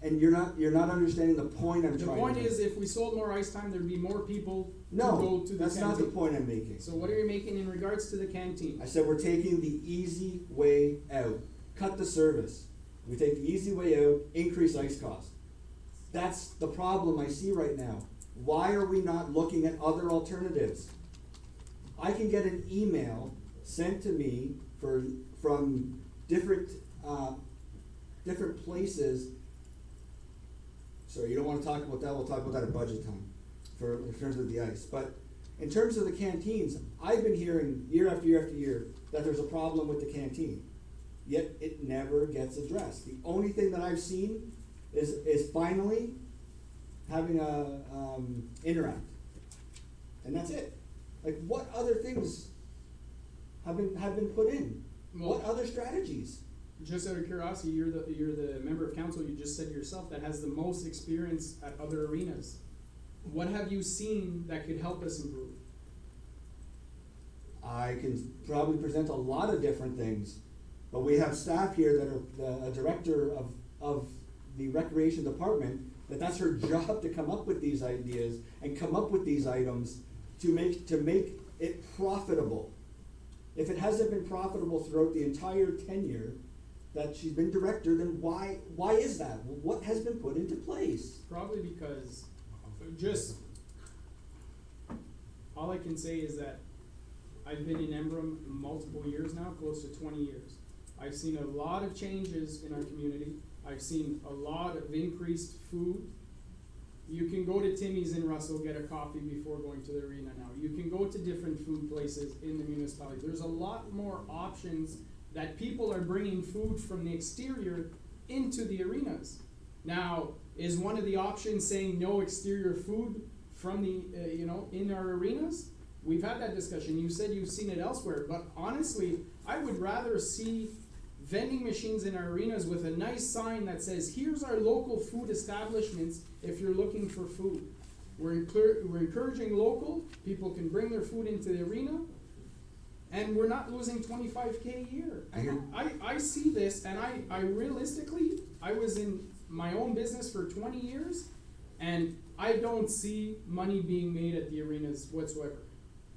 and you're not understanding the point I'm The trying point to make. is, if we sold more ice time, there'd be more people to No, go to the that's not the canteen. point I'm making. So what are you making in regards to the canteen? I said we're taking the easy way out. Cut the service. We take the easy way out, increase ice costs. That's the problem I see right now. Why are we not looking at other alternatives? I can get an email sent to me from different places. Sorry, you don't wanna talk about that, we'll talk about that at budget time, in terms of the ice. But in terms of the canteens, I've been hearing year after year after year that there's a problem with the canteen, yet it never gets addressed. The only thing that I've seen is finally having a, interact. And that's it. Like, what other things have been put in? Well- What other strategies? Just out of curiosity, you're the member of council, you just said yourself, that has the most experience at other arenas. What have you seen that could help us improve? I can probably present a lot of different things, but we have staff here that are, a director of the recreation department, that's her job to come up with these ideas and come up with these items to make it profitable. If it hasn't been profitable throughout the entire tenure that she's been director, then why is that? What has been put into place? Probably because, all I can say is that I've been in Embrun multiple years now, close to 20 years. I've seen a lot of changes in our community. I've seen a lot of increased food. You can go to Timmy's in Russell, get a coffee before going to the arena now. You can go to different food places in the municipality. There's a lot more options that people are bringing food from the exterior into the arenas. Now, is one of the options saying no exterior food from the, in our arenas? We've had that discussion. You said you've seen it elsewhere, but honestly, I would rather see vending machines in our arenas with a nice sign that says, here's our local food establishments if you're looking for food. We're encouraging local, people can bring their food into the arena, and we're not losing $25K a year. I see this, and I realistically, I was in my own business for 20 years, and I don't see money being made at the arenas whatsoever.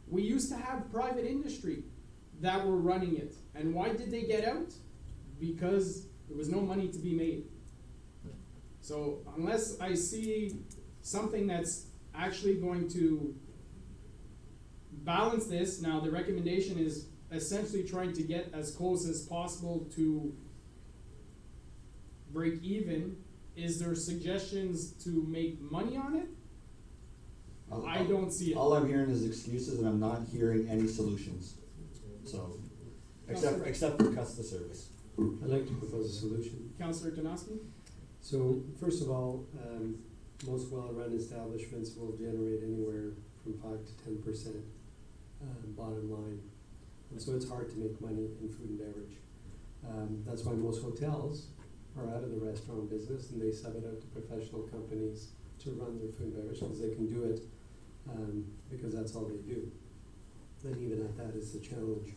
We used to have private industry that were running it, and why did they get out? Because there was no money to be made. So unless I see something that's actually going to balance this, now the recommendation is essentially trying to get as close as possible to break even is there suggestions to make money on it? All- I don't see it. All I'm hearing is excuses, and I'm not hearing any solutions. So, except for cuts the service. I'd like to propose a solution. Councillor Tonoski? So, first of all, most well-run establishments will generate anywhere from 5 to 10% bottom line. And so it's hard to make money in food and beverage. That's why most hotels are out of the restaurant business and they sub it out to professional companies to run their food and beverage because they can do it because that's all they do. And even at that is the challenge.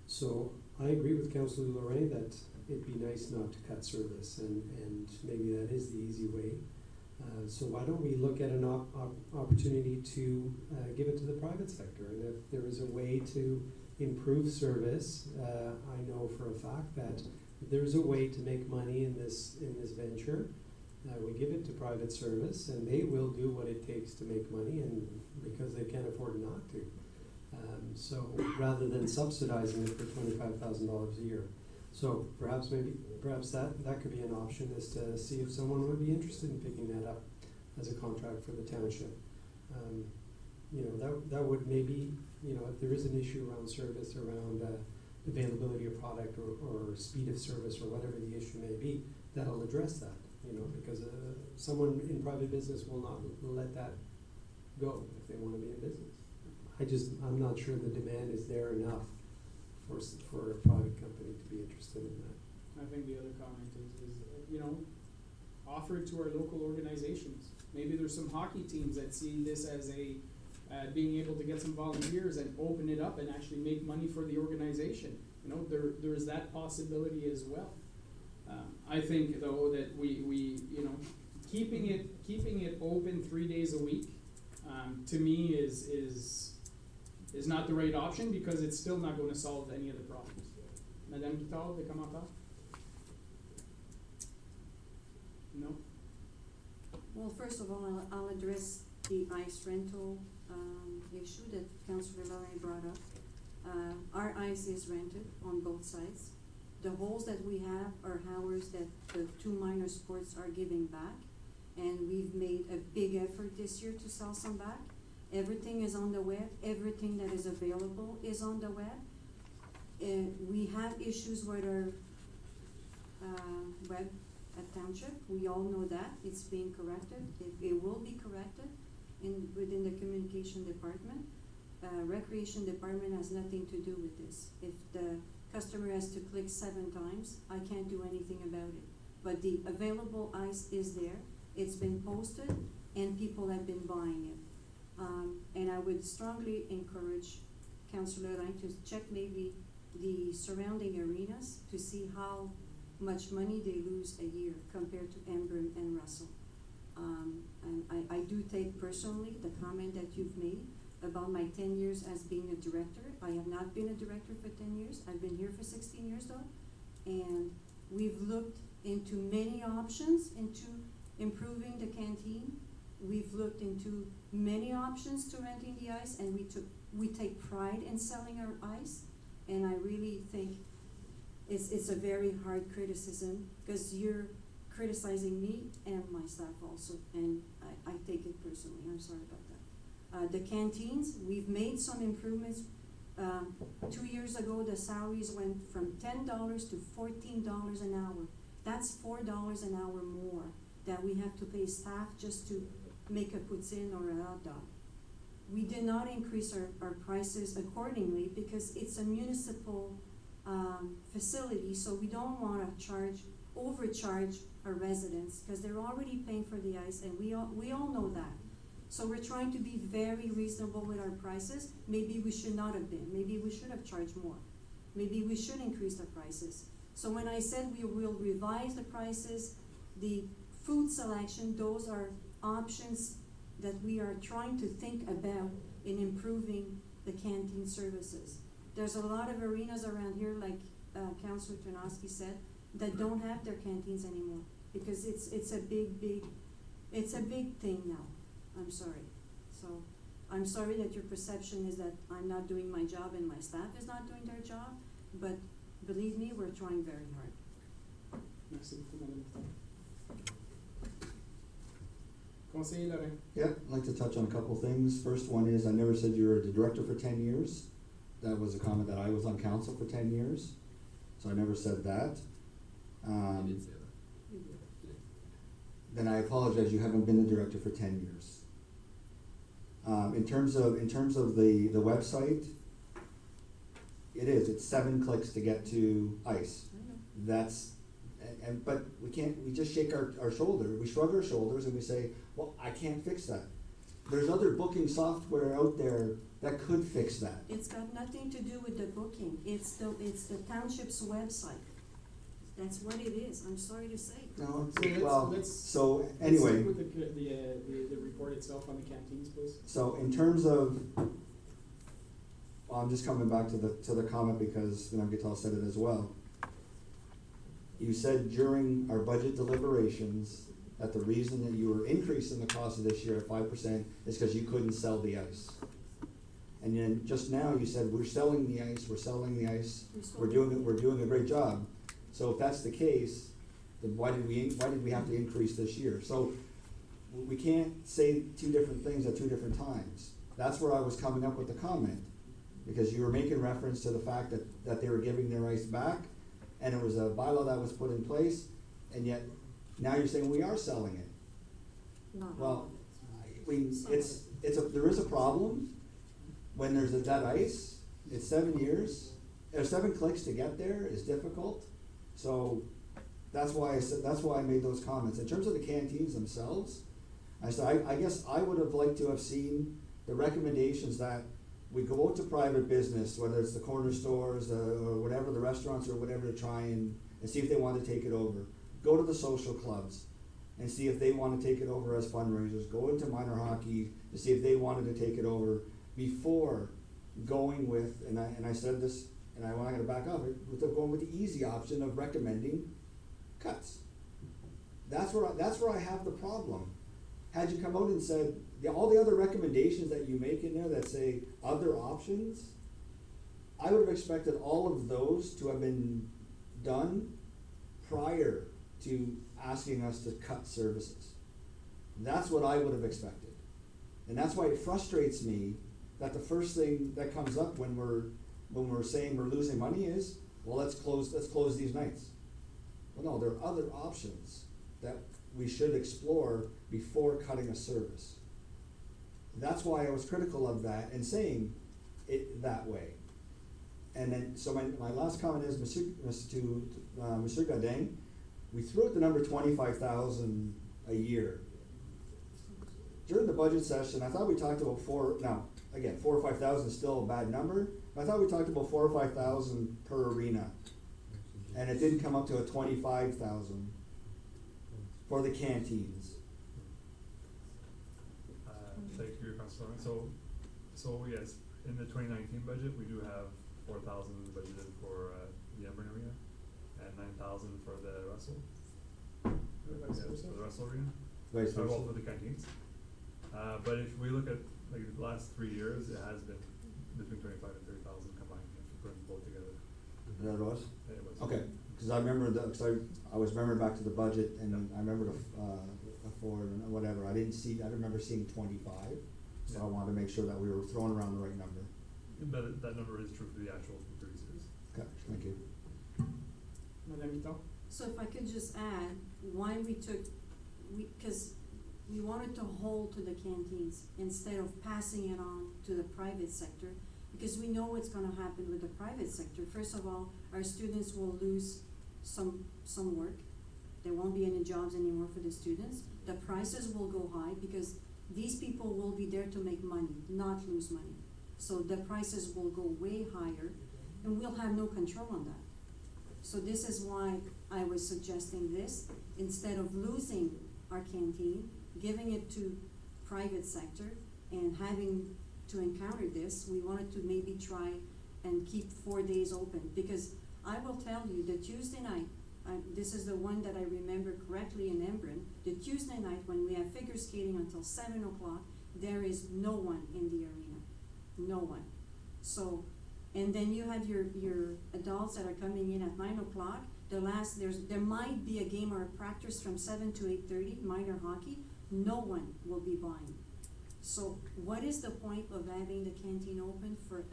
So I agree with Councillor Lorraine that it'd be nice not to cut service, and maybe that is the easy way. So why don't we look at an opportunity to give it to the private sector? And if there is a way to improve service, I know for a fact that if there's a way to make money in this venture, we give it to private service, and they will do what it takes to make money, and because they can't afford not to. So rather than subsidizing it for $25,000 a year. So perhaps that could be an option, is to see if someone would be interested in picking that up as a contract for the township. That would maybe, if there is an issue around service, around availability of product or speed of service or whatever the issue may be, that'll address that, because someone in private business will not let that go if they want to be in business. I'm not sure the demand is there enough for a private company to be interested in that. I think the other comment is offer it to our local organizations. Maybe there's some hockey teams that see this as being able to get some volunteers and open it up and actually make money for the organization. There's that possibility as well. I think though that we keeping it open 3 days a week, to me is not the right option, because it's still not going to solve any of the problems. Madame Guitard, des commentaires? No? Well, first of all, I'll address the ice rental issue that Councillor Lorraine brought up. Our ice is rented on both sides. The holes that we have are hours that the two minor sports are giving back, and we've made a big effort this year to sell some back. Everything is on the web. Everything that is available is on the web. We have issues with our web at Township. We all know that. It's being corrected. It will be corrected within the communication department. Recreation department has nothing to do with this. If the customer has to click 7 times, I can't do anything about it. But the available ice is there. It's been posted, and people have been buying it. And I would strongly encourage Councillor Lorraine to check maybe the surrounding arenas to see how much money they lose a year compared to Embrun and Russell. And I do take personally the comment that you've made about my 10 years as being a director. I have not been a director for 10 years. I've been here for 16 years though. And we've looked into many options into improving the canteen. We've looked into many options to renting the ice, and we take pride in selling our ice. And I really think it's a very hard criticism, because you're criticizing me and my staff also, and I take it personally. I'm sorry about that. The canteens, we've made some improvements. 2 years ago, the salaries went from $10 to $14 an hour. That's $4 an hour more that we have to pay staff just to make a poutine or a hot dog. We did not increase our prices accordingly because it's a municipal facility, so we don't want to overcharge our residents, because they're already paying for the ice, and we all know that. So we're trying to be very reasonable with our prices. Maybe we should not have been. Maybe we should have charged more. Maybe we should increase the prices. So when I said we will revise the prices, the food selection, those are options that we are trying to think about in improving the canteen services. There's a lot of arenas around here, like Councillor Tonoski said, that don't have their canteens anymore, because it's a big thing now. I'm sorry. So I'm sorry that your perception is that I'm not doing my job and my staff is not doing their job, but believe me, we're trying very hard. Merci beaucoup, Madame Martel. Conseiller Lorrain. Yeah, I'd like to touch on a couple things. First one is, I never said you were the director for 10 years. That was a comment that I was on council for 10 years, so I never said that. You did say that. Then I apologize, you haven't been the director for 10 years. In terms of the website, it's 7 clicks to get to ICE. But we just shake our shoulder, we shrug our shoulders and we say, well, I can't fix that. There's other booking software out there that could fix that. It's got nothing to do with the booking, it's the township's website. That's what it is, I'm sorry to say. No, Let's so anyway. stick with the report itself on the canteens, please. So in terms of, I'm just coming back to the comment because Madame Guital said it as well. You said during our budget deliberations that the reason that you were increasing the cost of this year at 5% is because you couldn't sell the ice. And then just now you said, we're selling the ice, we're doing a great job. So if that's the case, then why did we have to increase this year? So we can't say two different things at two different times. That's where I was coming up with the comment, because you were making reference to the fact that they were giving their ice back, and it was a bylaw that was put in place, and yet now you're saying we are selling it. No. Well, there is a problem when there's that ice. It's 7 years, 7 clicks to get there is difficult. So that's why I made those comments. In terms of the canteens themselves, I guess I would have liked to have seen the recommendations that we go out to private business, whether it's the corner stores or whatever, the restaurants or whatever, to try and see if they want to take it over. Go to the social clubs and see if they want to take it over as fundraisers. Go into minor hockey to see if they wanted to take it over before going with, and I said this, and I'm not going to back up it, going with the easy option of recommending cuts. That's where I have the problem. Had you come out and said, all the other recommendations that you make in there that say other options, I would have expected all of those to have been done prior to asking us to cut services. That's what I would have expected. And that's why it frustrates me that the first thing that comes up when we're saying we're losing money is, well, let's close these nights. Well, no, there are other options that we should explore before cutting a service. That's why I was critical of that and saying it that way. And then, so my last comment is, Monsieur Godin, we threw out the number 25,000 a year. During the budget session, I thought we talked about 4 or 5,000 is still a bad number, but I thought we talked about 4 or 5,000 per arena. And it didn't come up to a 25,000 for the canteens. Thank you, Councilor. So yes, in the 2019 budget, we do have 4,000 budgeted for the Embrun arena and 9,000 for the Russell. For the Russell arena. Vice versa. Well, for the canteens. But if we look at like the last 3 years, it has been between 25 and 30,000 combined if you put them both together. That was? It was. Okay, because I remember I was remembering back to the budget, and I remember the Ford and whatever. I remember seeing 25, so I wanted to make sure that we were throwing around the right number. But that number is true for the actual previous years. Okay, thank you. Madame Guital. So if I could just add, why because we wanted to hold to the canteens instead of passing it on to the private sector, because we know what's gonna happen with the private sector. First of all, our students will lose some work. There won't be any jobs anymore for the students. The prices will go high because these people will be there to make money, not lose money. So the prices will go way higher, and we'll have no control on that. So this is why I was suggesting this, instead of losing our canteen, giving it to private sector and having to encounter this, we wanted to maybe try and keep 4 days open, because I will tell you, the Tuesday night, this is the one that I remember correctly in Embrun, the Tuesday night when we have figure skating until 7 o'clock, there is no one in the arena, no one. So, and then you have your adults that are coming in at 9 o'clock, there might be a game or a practice from 7 to 8:30, minor hockey, no one will be buying. So what is the point of having the canteen open for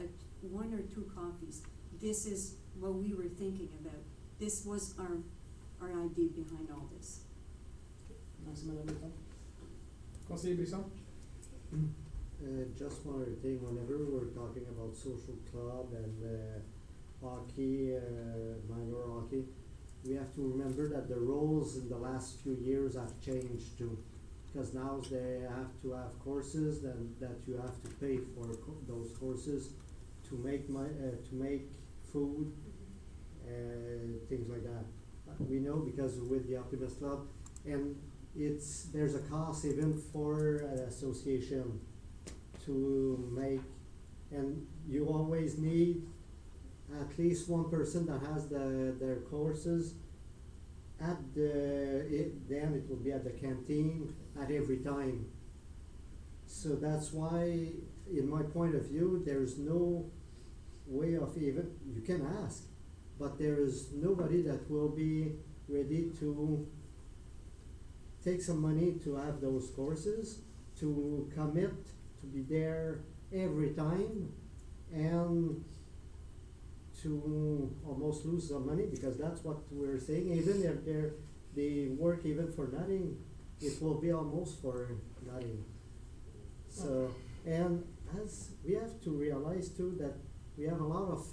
one or two coffees? This is what we were thinking about. This was our idea behind all this. Merci, Madame Breton. Conseiller Brisson? Just one other thing, whenever we're talking about social club and hockey, minor hockey, we have to remember that the roles in the last few years have changed too. Because now they have to have courses that you have to pay for those courses to make food, things like that. We know because with the Optimist Club, and there's a cost even for an association to make, and you always need at least one person that has their courses then it will be at the canteen at every time. So that's why, in my point of view, there's no way of even, you can ask, but there is nobody that will be ready to take some money to have those courses, to commit, to be there every time, and to almost lose some money, because that's what we're saying. Even if they work even for nothing, it will be almost for nothing. So, and as we have to realize too that we have a lot of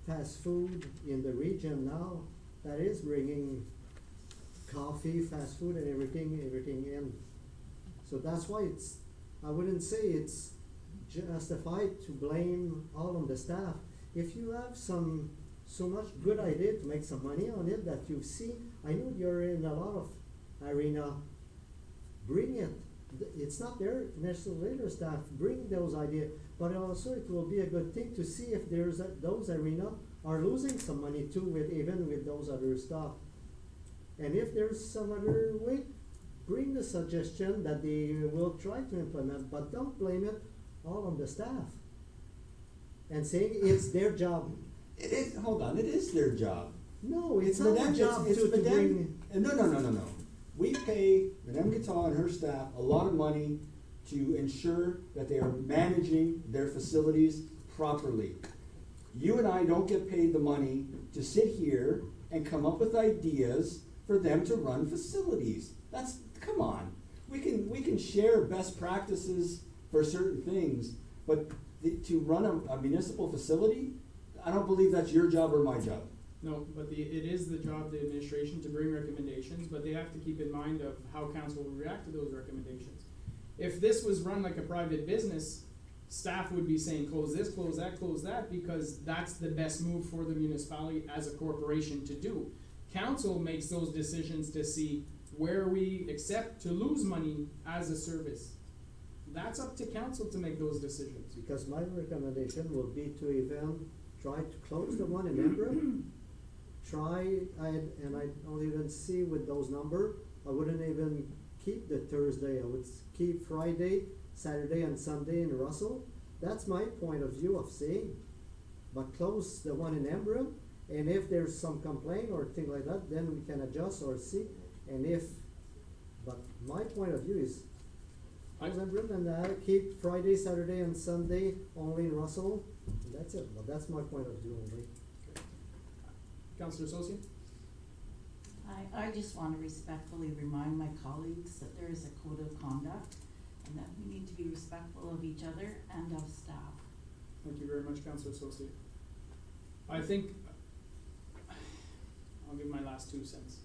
fast food in the region now that is bringing coffee, fast food, and everything in. So that's why I wouldn't say it's justified to blame all on the staff. If you have so much good idea to make some money on it that you see, I know you're in a lot of arena, bring it. It's not there necessarily the staff, bring those ideas, but also it will be a good thing to see if those arena are losing some money too, even with those other stuff. And if there's some other way, bring the suggestion that they will try to implement, but don't blame it all on the staff. And saying it's their job. It is, hold on, it is their job. No, it's not their job to bring. No. We pay Madame Guitar and her staff a lot of money to ensure that they are managing their facilities properly. You and I don't get paid the money to sit here and come up with ideas for them to run facilities. Come on. We can share best practices for certain things, but to run a municipal facility, I don't believe that's your job or my job. No, but it is the job of the administration to bring recommendations, but they have to keep in mind of how council will react to those recommendations. If this was run like a private business, staff would be saying close this, close that, because that's the best move for the municipality as a corporation to do. Council makes those decisions to see where we accept to lose money as a service. That's up to council to make those decisions. Because my recommendation will be to even try to close the one in Embrun. And I don't even see with those numbers, I wouldn't even keep the Thursday. I would keep Friday, Saturday, and Sunday in Russell. That's my point of view of saying. But close the one in Embrun, and if there's some complaint or thing like that, then we can adjust or see. But my point of view is close Embrun and keep Friday, Saturday, and Sunday only in Russell. And that's it. But that's my point of view only. Councillor Sosi? I just want to respectfully remind my colleagues that there is a code of conduct and that we need to be respectful of each other and of staff. Thank you very much, Councillor Sosi. I think, I'll give my last 2 cents.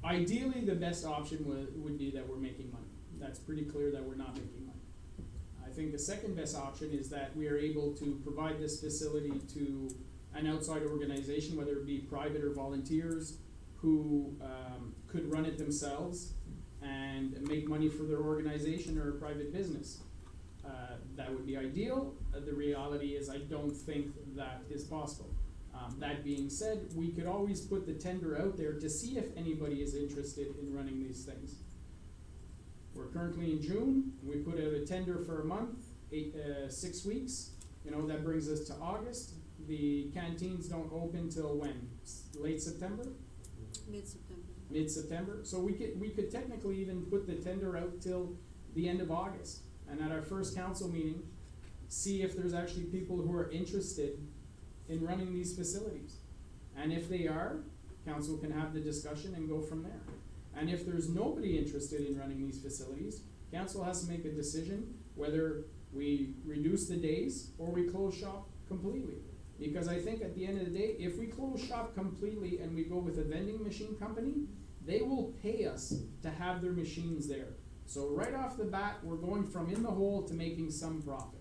Ideally, the best option would be that we're making money. That's pretty clear that we're not making money. I think the second best option is that we are able to provide this facility to an outside organization, whether it be private or volunteers, who could run it themselves and make money for their organization or a private business. That would be ideal. The reality is I don't think that is possible. That being said, we could always put the tender out there to see if anybody is interested in running these things. We're currently in June. We put out a tender for a month, 6 weeks. That brings us to August. the canteens don't open till when? Late September? Mid-September. Mid-September? So we could technically even put the tender out till the end of August. And at our first council meeting, see if there's actually people who are interested in running these facilities. And if they are, council can have the discussion and go from there. And if there's nobody interested in running these facilities, council has to make a decision whether we reduce the days or we close shop completely. Because I think at the end of the day, if we close shop completely and we go with a vending machine company, they will pay us to have their machines there. So right off the bat, we're going from in the hole to making some profit.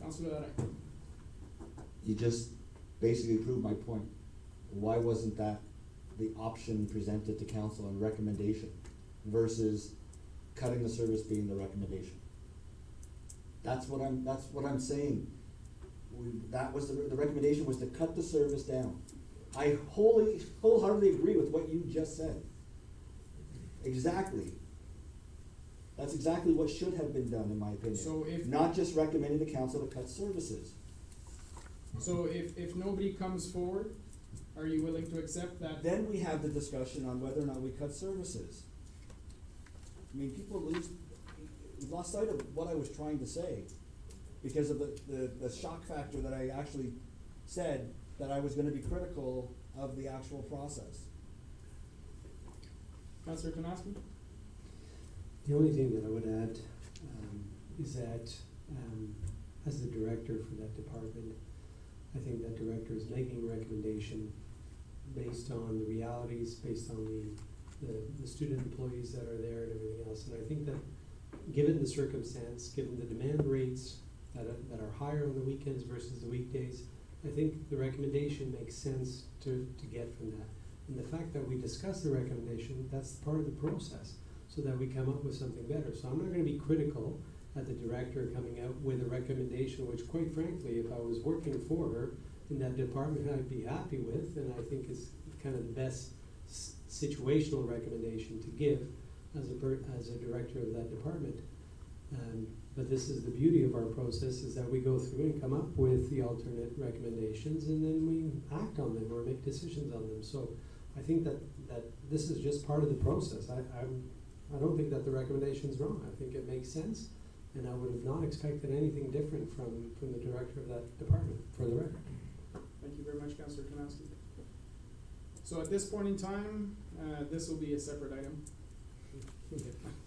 Councilor Rai. You just basically proved my point. Why wasn't that the option presented to council and recommendation versus cutting the service being the recommendation? That's what I'm saying. That was the recommendation was to cut the service down. I wholeheartedly agree with what you just said. Exactly. That's exactly what should have been done, in my opinion. So if not just recommending the council to cut services. So if nobody comes forward, are you willing to accept that? Then we have the discussion on whether or not we cut services. I mean, people lost sight of what I was trying to say because of the shock factor that I actually said that I was gonna be critical of the actual process. Councilor Tomasky? The only thing that I would add is that as the director for that department, I think that director is making a recommendation based on the realities, based on the student employees that are there and everything else. And I think that given the circumstance, given the demand rates that are higher on the weekends versus the weekdays, I think the recommendation makes sense to get from that. And the fact that we discuss the recommendation, that's part of the process, so that we come up with something better. So I'm not gonna be critical at the director coming out with a recommendation, which quite frankly, if I was working for her in that department, I'd be happy with, and I think is kind of the best situational recommendation to give as a director of that department. But this is the beauty of our process, is that we go through and come up with the alternate recommendations, and then we act on them or make decisions on them. So I think that this is just part of the process. I don't think that the recommendation's wrong. I think it makes sense, and I would have not expected anything different from the director of that department, for the record. Thank you very much, Councilor Kanowski. So at this point in time, this will be a separate item.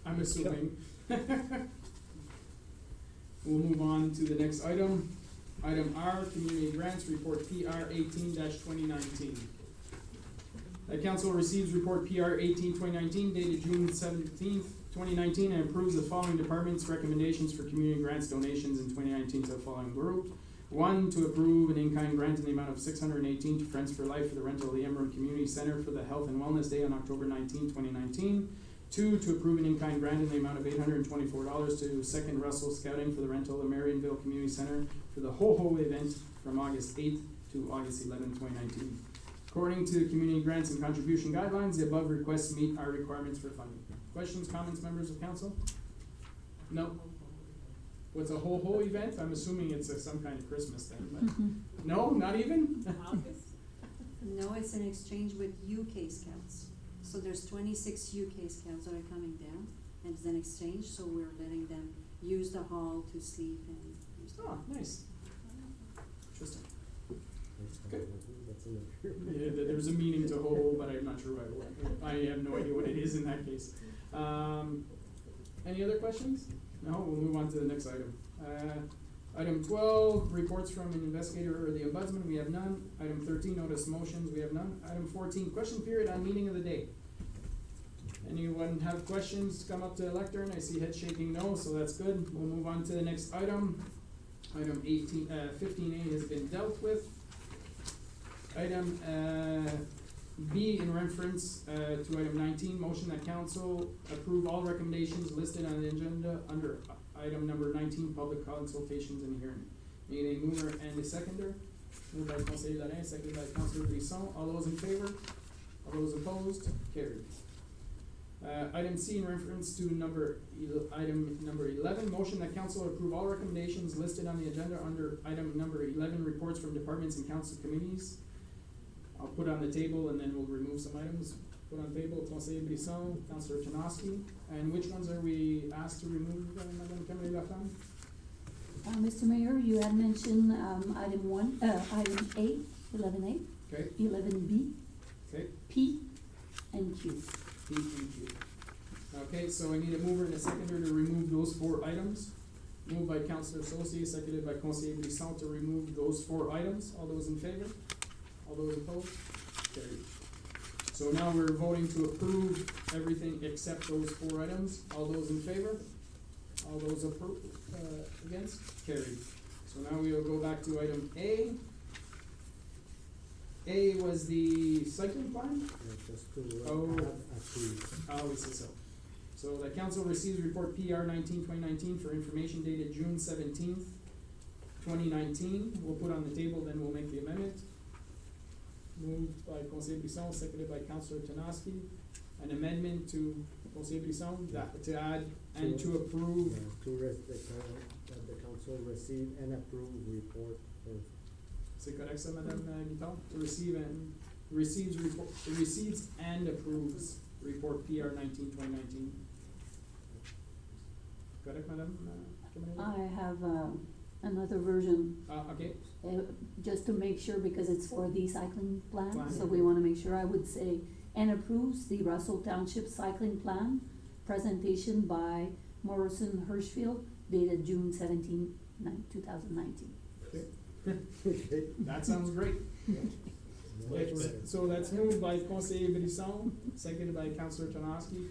I'm assuming. We'll move on to the next item. Item R, Community Grants Report PR 18-2019. Council receives report PR 18-2019 dated June 17th, 2019, and approves the following departments' recommendations for community grants donations in 2019 to the following group. 1, to approve an in-kind grant in the amount of $618 to Friends for Life for the rental of the Embrun Community Center for the Health and Wellness Day on October 19, 2019. 2, to approve an in-kind grant in the amount of $824 to Second Russell Scouting for the rental of the Marionville Community Center for the Ho-Ho event from August 8th to August 11, 2019. According to community grants and contribution guidelines, the above requests meet our requirements for funding. Questions, comments, members of council? No? What's a Ho-Ho event? I'm assuming it's some kind of Christmas thing, but no, not even? No, it's an exchange with UK Scouts. So there's 26 UK Scouts that are coming down, and it's an exchange, so we're letting them use the hall to sleep and use the Oh, nice. Interesting. Good. Yeah, there's a meaning to Ho-Ho, but I'm not sure what I have no idea what it is in that case. Any other questions? No, we'll move on to the next item. Item 12, reports from an investigator or the ombudsman, we have none. Item 13, notice motions, we have none. Item 14, question period on meeting of the day. Anyone have questions, come up to the lectern. I see head shaking no, so that's good. We'll move on to the next item. Item 15A has been dealt with. Item B, in reference to item 19, motion that council approve all recommendations listed on the agenda under item number 19, public consultations and hearing. Need a mover and a seconder. Moved by Councilor Larin, seconded by Councilor Brisson. All those in favor? All those opposed? Carried. Item C in reference to item number 11, motion that council approve all recommendations listed on the agenda under item number 11, reports from departments and council committees. I'll put on the table and then we'll remove some items. Put on the table, Conseiller Brisson, Councillor Chinoski, and which ones are we asked to remove, Madame Camille-Laflamme? Mr. Mayor, you had mentioned, item one, item A, 11A. Okay. 11B. Okay. P and Q. P and Q. Okay, so I need a mover and a seconder to remove those 4 items. Moved by Councillor Saucier, seconded by Conseiller Brisson to remove those 4 items. All those in favor? All those opposed? Carried. So now we're voting to approve everything except those 4 items. All those in favor? All those against? Carried. So now we will go back to item A. A was the cycling plan? Just to Oh. approve. I always say so. So the council receives report PR 19/2019 for information dated June 17th, 2019. We'll put on the table, then we'll make the amendment. Moved by Conseiller Brisson, seconded by Councillor Chinoski. An amendment to Conseiller Brisson, to add and to approve. That the council receive and approve report of. C'est correct ça, Madame Guiton? To receive and, receives and approves report PR 19/2019. Correct, Madame? I have, another version. Okay. Just to make sure, because it's for the cycling plan, Plan. so we wanna make sure. I would say, and approves the Russell Township cycling plan, presentation by Morrison Hirschfield, dated June 17, 2019. Okay. That sounds great. So that's moved by Conseiller Brisson, seconded by Councillor Chinoski.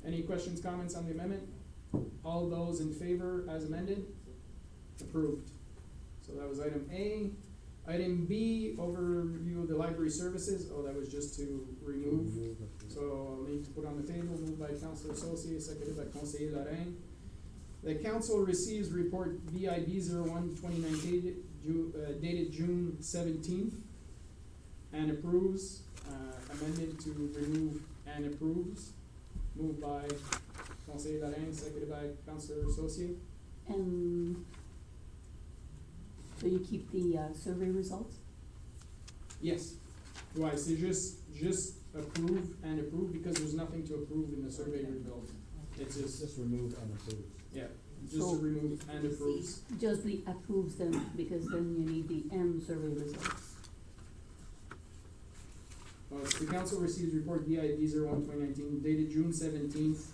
Any questions, comments on the amendment? All those in favor as amended? Approved. So that was item A. Item B, overview of the library services. Oh, that was just to remove. So I'll need to put on the table, moved by Councillor Saucier, seconded by Conseiller Lorraine. The council receives report BIB 01/2019 dated June 17th and approves, amended to remove and approves. Moved by Conseiller Lorraine, seconded by Councillor Saucier. And so you keep the, survey results? Yes. Why, c'est just approve and approve because there's nothing to approve in the survey result. It's Just remove and approve. yeah, just So- to remove and approves. Just the approves them, because then you need the end survey results. The council receives report BIB 01/2019 dated June 17th.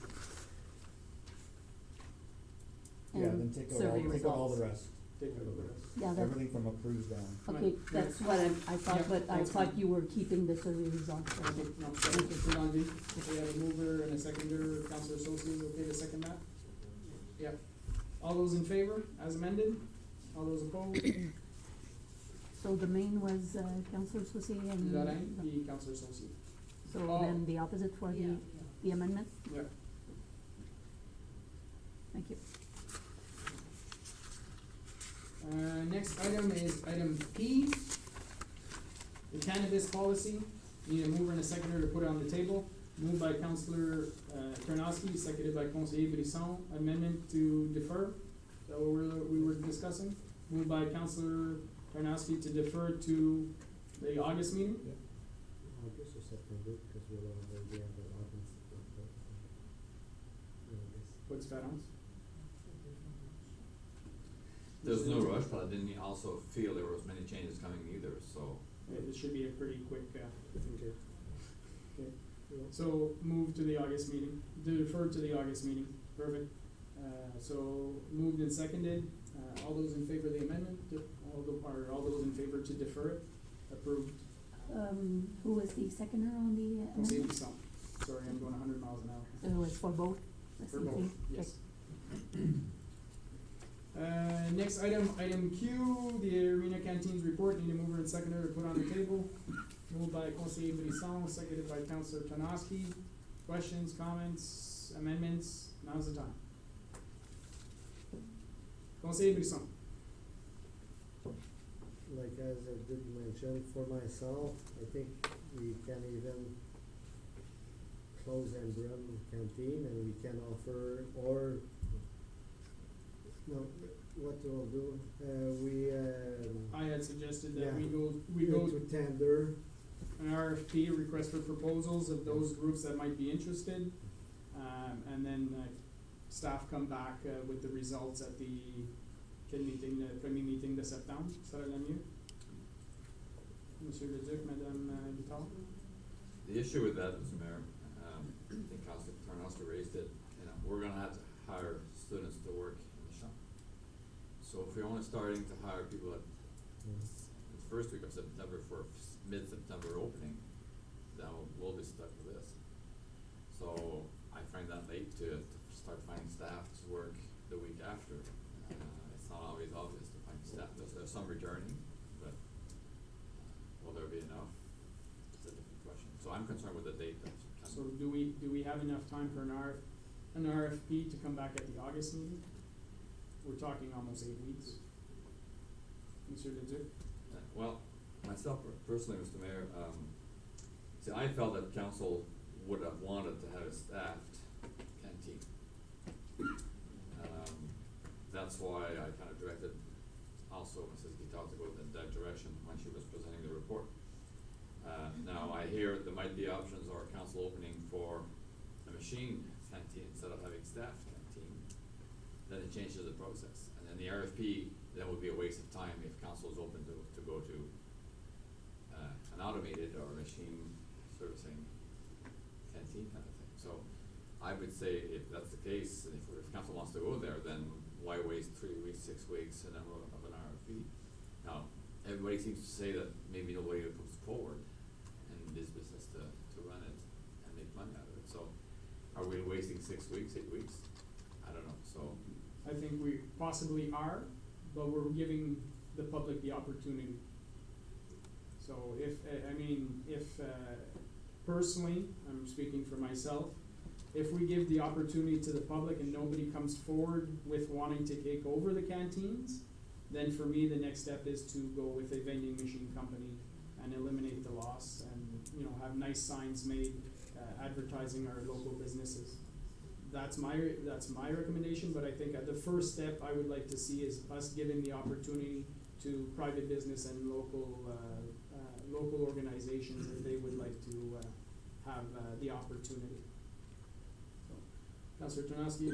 Yeah, And then take out survey all the results. rest. Take a look at it. Yeah, that, Everything from approves down. okay, Right. that's what I thought, Yeah, but I that's thought fine. you were keeping the survey results. so- Okay, no, so put on we have a mover and a seconder, Councillor Saucier, okay to second that? Yep. All those in favor, as amended? All those opposed? So the main was, Councillor Saucier and. Lorraine, the Councillor Saucier. So Oh. then the opposite for the amendment? Yep. Thank you. Next item is item P, the cannabis policy. Need a mover and a seconder to put it on the table. Moved by Councillor Karnowski, seconded by Conseiller Brisson. Amendment to defer. Is that what we were discussing? Moved by Councillor Karnowski to defer to the August meeting. August or September, because we'll already have the August. What's that on? There's no rush, but I didn't also feel there was many changes coming either, so. It should be a pretty quick, Okay. okay. So move to the August meeting, defer to the August meeting, perfect. So moved and seconded, all those in favor of the amendment, all those in favor to defer it, approved. Who was the seconder on the Conseiller amendment? Brisson. Sorry, I'm going 100 miles an hour. So it was for both? the For same both, thing? yes. Next item, item Q, the arena canteens report, need a mover and seconder to put on the table. Moved by Conseiller Brisson, seconded by Councillor Chinoski. Questions, comments, amendments, now's the time. Conseiller Brisson. Like as I did mention, for myself, I think we can even close Embrun canteen, and we can offer, or, no, what we'll do, I had suggested that yeah, we go to tender. an RFP, request for proposals of those groups that might be interested. And then staff come back with the results at the premier meeting de septembre. Ça va mieux? Monsieur Leduc, Madame Guittard? The issue with that, Mr. Mayor, I think Councilor Tarnowski raised it, we're gonna have to hire students to work in the shop. So if we're only starting to hire people at the first week of September for mid-September opening, then we'll be stuck with this. So I find that late to start finding staff to work the week after. It's not always obvious to find staff. There's some returning, but will there be enough? It's a different question. So I'm concerned with the date. So do we have enough time for an RFP to come back at the August meeting? We're talking almost 8 weeks. Monsieur Leduc? Well, myself personally, Mr. Mayor, see, I felt that council would have wanted to have a staffed canteen. That's why I kind of directed also Mrs. Guittard to go in that direction when she was presenting the report. Now I hear there might be options or council opening for a machine canteen instead of having staffed canteen. Then it changes the process. And then the RFP, that would be a waste of time if council is open to go to an automated or machine servicing canteen kind of thing. So I would say if that's the case, and if council wants to go there, then why waste 3 weeks, 6 weeks, and then we'll have an RFP? Now, everybody seems to say that maybe nobody comes forward in this business to run it and make money out of it. So are we wasting 6 weeks, 8 weeks? I don't know, so. I think we possibly are, but we're giving the public the opportunity. So if personally, I'm speaking for myself, if we give the opportunity to the public and nobody comes forward with wanting to take over the canteens, then for me, the next step is to go with a vending machine company and eliminate the loss and, have nice signs made, advertising our local businesses. That's my recommendation, but I think at the first step I would like to see is us giving the opportunity to private business and local organizations if they would like to have the opportunity. So, Councilor Tarnowski,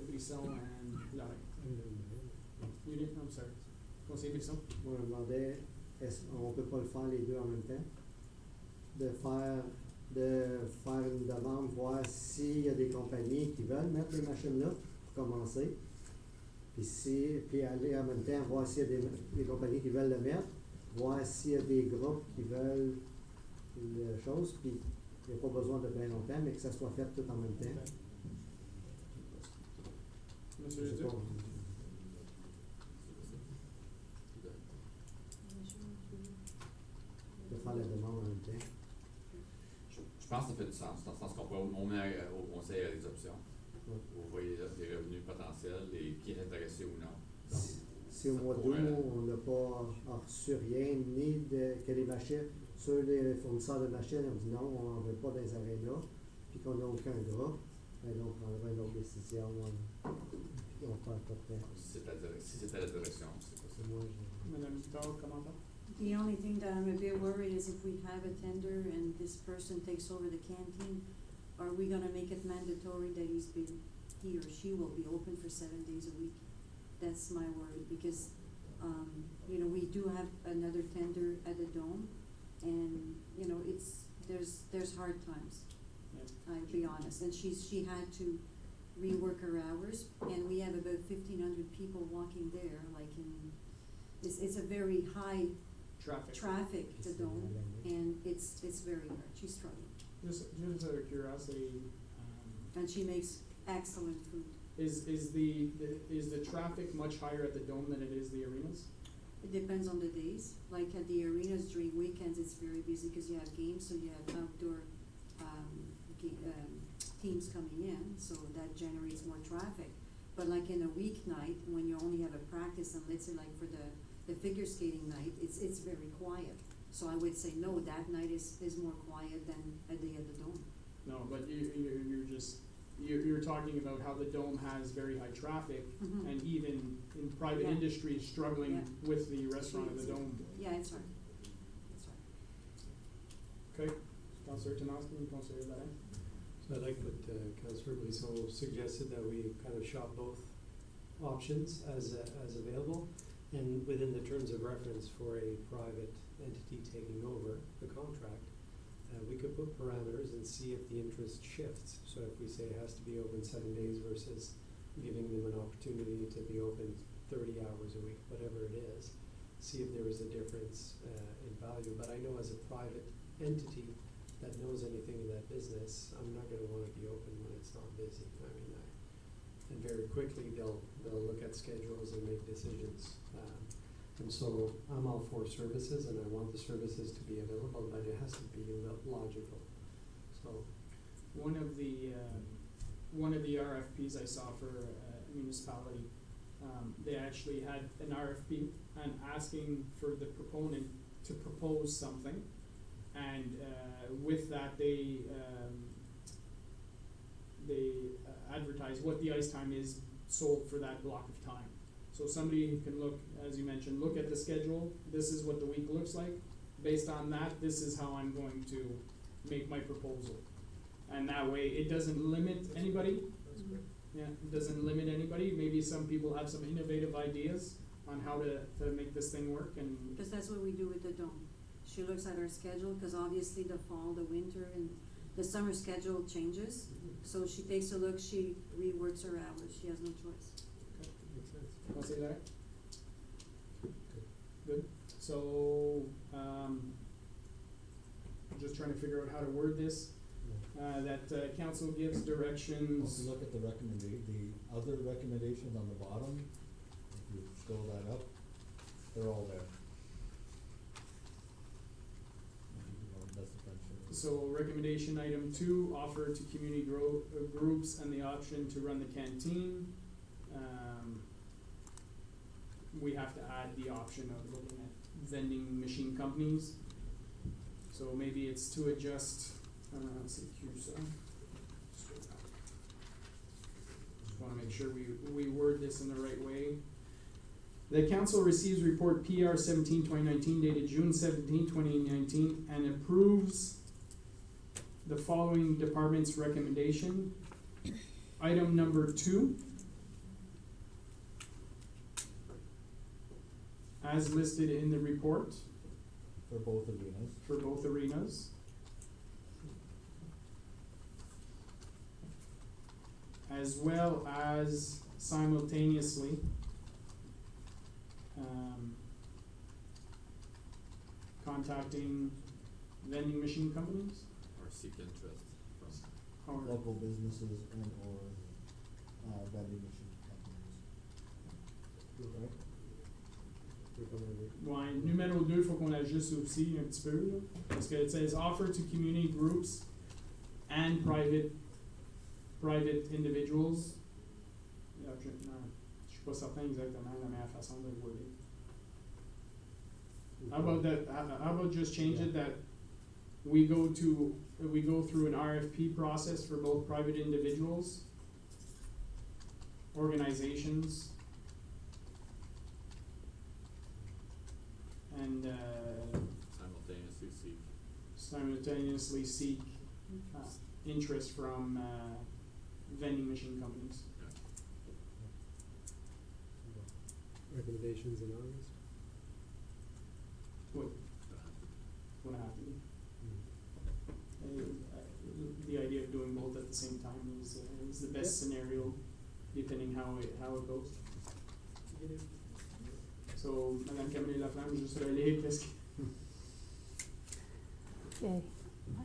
Brisson, and Larry. You did? I'm sorry. Conseiller Brisson? Moi, je me demandais, est-ce qu'on peut pas le faire les deux en même temps? De faire une demande, voir s'il y a des compagnies qui veulent mettre les machines là pour commencer. Puis aller en même temps voir s'il y a des compagnies qui veulent le mettre, voir s'il y a des groupes qui veulent les choses, puis il n'y a pas besoin de bien longtemps, mais que ça soit fait tout en même temps. Monsieur le Duc? De faire la demande en même temps. Je pense que ça fait du sens, dans le sens qu'on met au conseil les options. Vous voyez les revenus potentiels et qui est intéressé ou non. Donc, si au mois d'août, on n'a pas reçu rien, ni que les machines, sur les fournisseurs de machines, on dit non, on n'en veut pas dans les arénas, puis qu'on n'a aucun groupe, ben on prendra une autre décision, puis on perd pas de temps. Si c'était la direction, c'est possible. Madame Guittard, commentaire? The only thing that I'm a bit worried is if we have a tender and this person takes over the canteen, are we gonna make it mandatory that he or she will be open for 7 days a week? That's my worry, because, we do have another tender at the Dome, and, there's hard times. Yep. I'll be honest, and she had to rework her hours, and we have about 1,500 people walking there, it's a very high traffic to Dome, and it's very hard, she's struggling. Just out of curiosity, And she makes excellent food. is the traffic much higher at the Dome than it is the arenas? It depends on the days, like at the arenas during weekends, it's very busy because you have games, so you have outdoor, teams coming in, so that generates more traffic. But like in a weeknight, when you only have a practice, and let's say like for the figure skating night, it's very quiet. So I would say no, that night is more quiet than a day at the Dome. No, but you're talking about how the dome has very high traffic, Mhm. and even in private Yeah. industry is struggling Yeah. with the restaurant of the dome. Yeah, it's right. It's right. Okay, Councillor Tanowski and Councillor Larin. So I like what Councillor Brisson suggested, that we kind of shop both options as available. And within the terms of reference for a private entity taking over the contract, we could put parameters and see if the interest shifts. So if we say it has to be open 7 days versus giving them an opportunity to be open 30 hours a week, whatever it is, see if there is a difference in value. But I know as a private entity that knows anything in that business, I'm not gonna wanna be open when it's not busy. I mean, and very quickly they'll look at schedules and make decisions. And so I'm all for services, and I want the services to be available, but it has to be logical. So One of the RFPs I saw for a municipality, they actually had an RFP and asking for the proponent to propose something, and with that they advertise what the ice time is sold for that block of time. So somebody can look, as you mentioned, look at the schedule, this is what the week looks like, based on that, this is how I'm going to make my proposal. And that way, it doesn't limit anybody. Yeah, it doesn't limit anybody, maybe some people have some innovative ideas on how to make this thing work, and Because that's what we do with the dome. She looks at her schedule, because obviously the fall, the winter, and the summer schedule changes. So she takes a look, she reworks her hours, she has no choice. makes sense. I'll say that. Good, so, just trying to figure out how to word this, that council gives If directions. you look at the the other recommendations on the bottom, if you scroll that up, they're all there. That's the French one. So recommendation item 2, offer to community groups and the option to run the canteen. We have to add the option of looking at vending machine companies. So maybe it's to adjust, let's see, just wanna make sure we word this in the right way. The council receives report PR 17/2019 dated June 17, 2019, and approves the following department's recommendation. Item number 2, as listed in the report For both arenas. for both arenas. As well as simultaneously contacting vending machine companies Or seek interest from. or Local businesses and or vending machine companies. Right? Ouais, numéro 2, il faut qu'on ajuste aussi un petit peu, là, parce que it says offer to community groups and private individuals. Je suis pas certain exactement la meilleure façon de le worder. How about that, how about just change it that we go through an RFP process for both private individuals, organizations, and simultaneously seek interest from vending machine companies. Recommendations in August? Would have to be. The idea of doing both at the same time is the best scenario, depending how it goes. So, Madame Camille Laflamme, juste relire qu'est-ce que... Okay,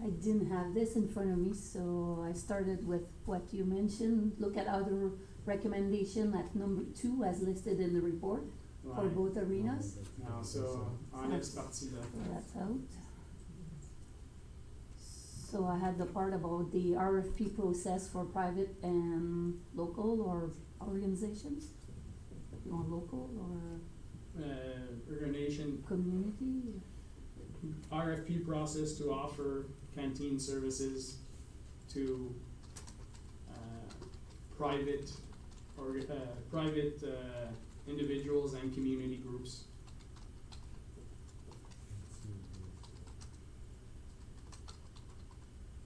I didn't have this in front of me, so I started with what you mentioned. Look at other recommendation at number 2 as listed in the report for Ouais. both arenas. Non, ça, enlève cette partie-là. So that's out. So I had the part about the RFP process for private and local or organizations. You want local or Organization community? RFP process to offer canteen services to private individuals and community groups.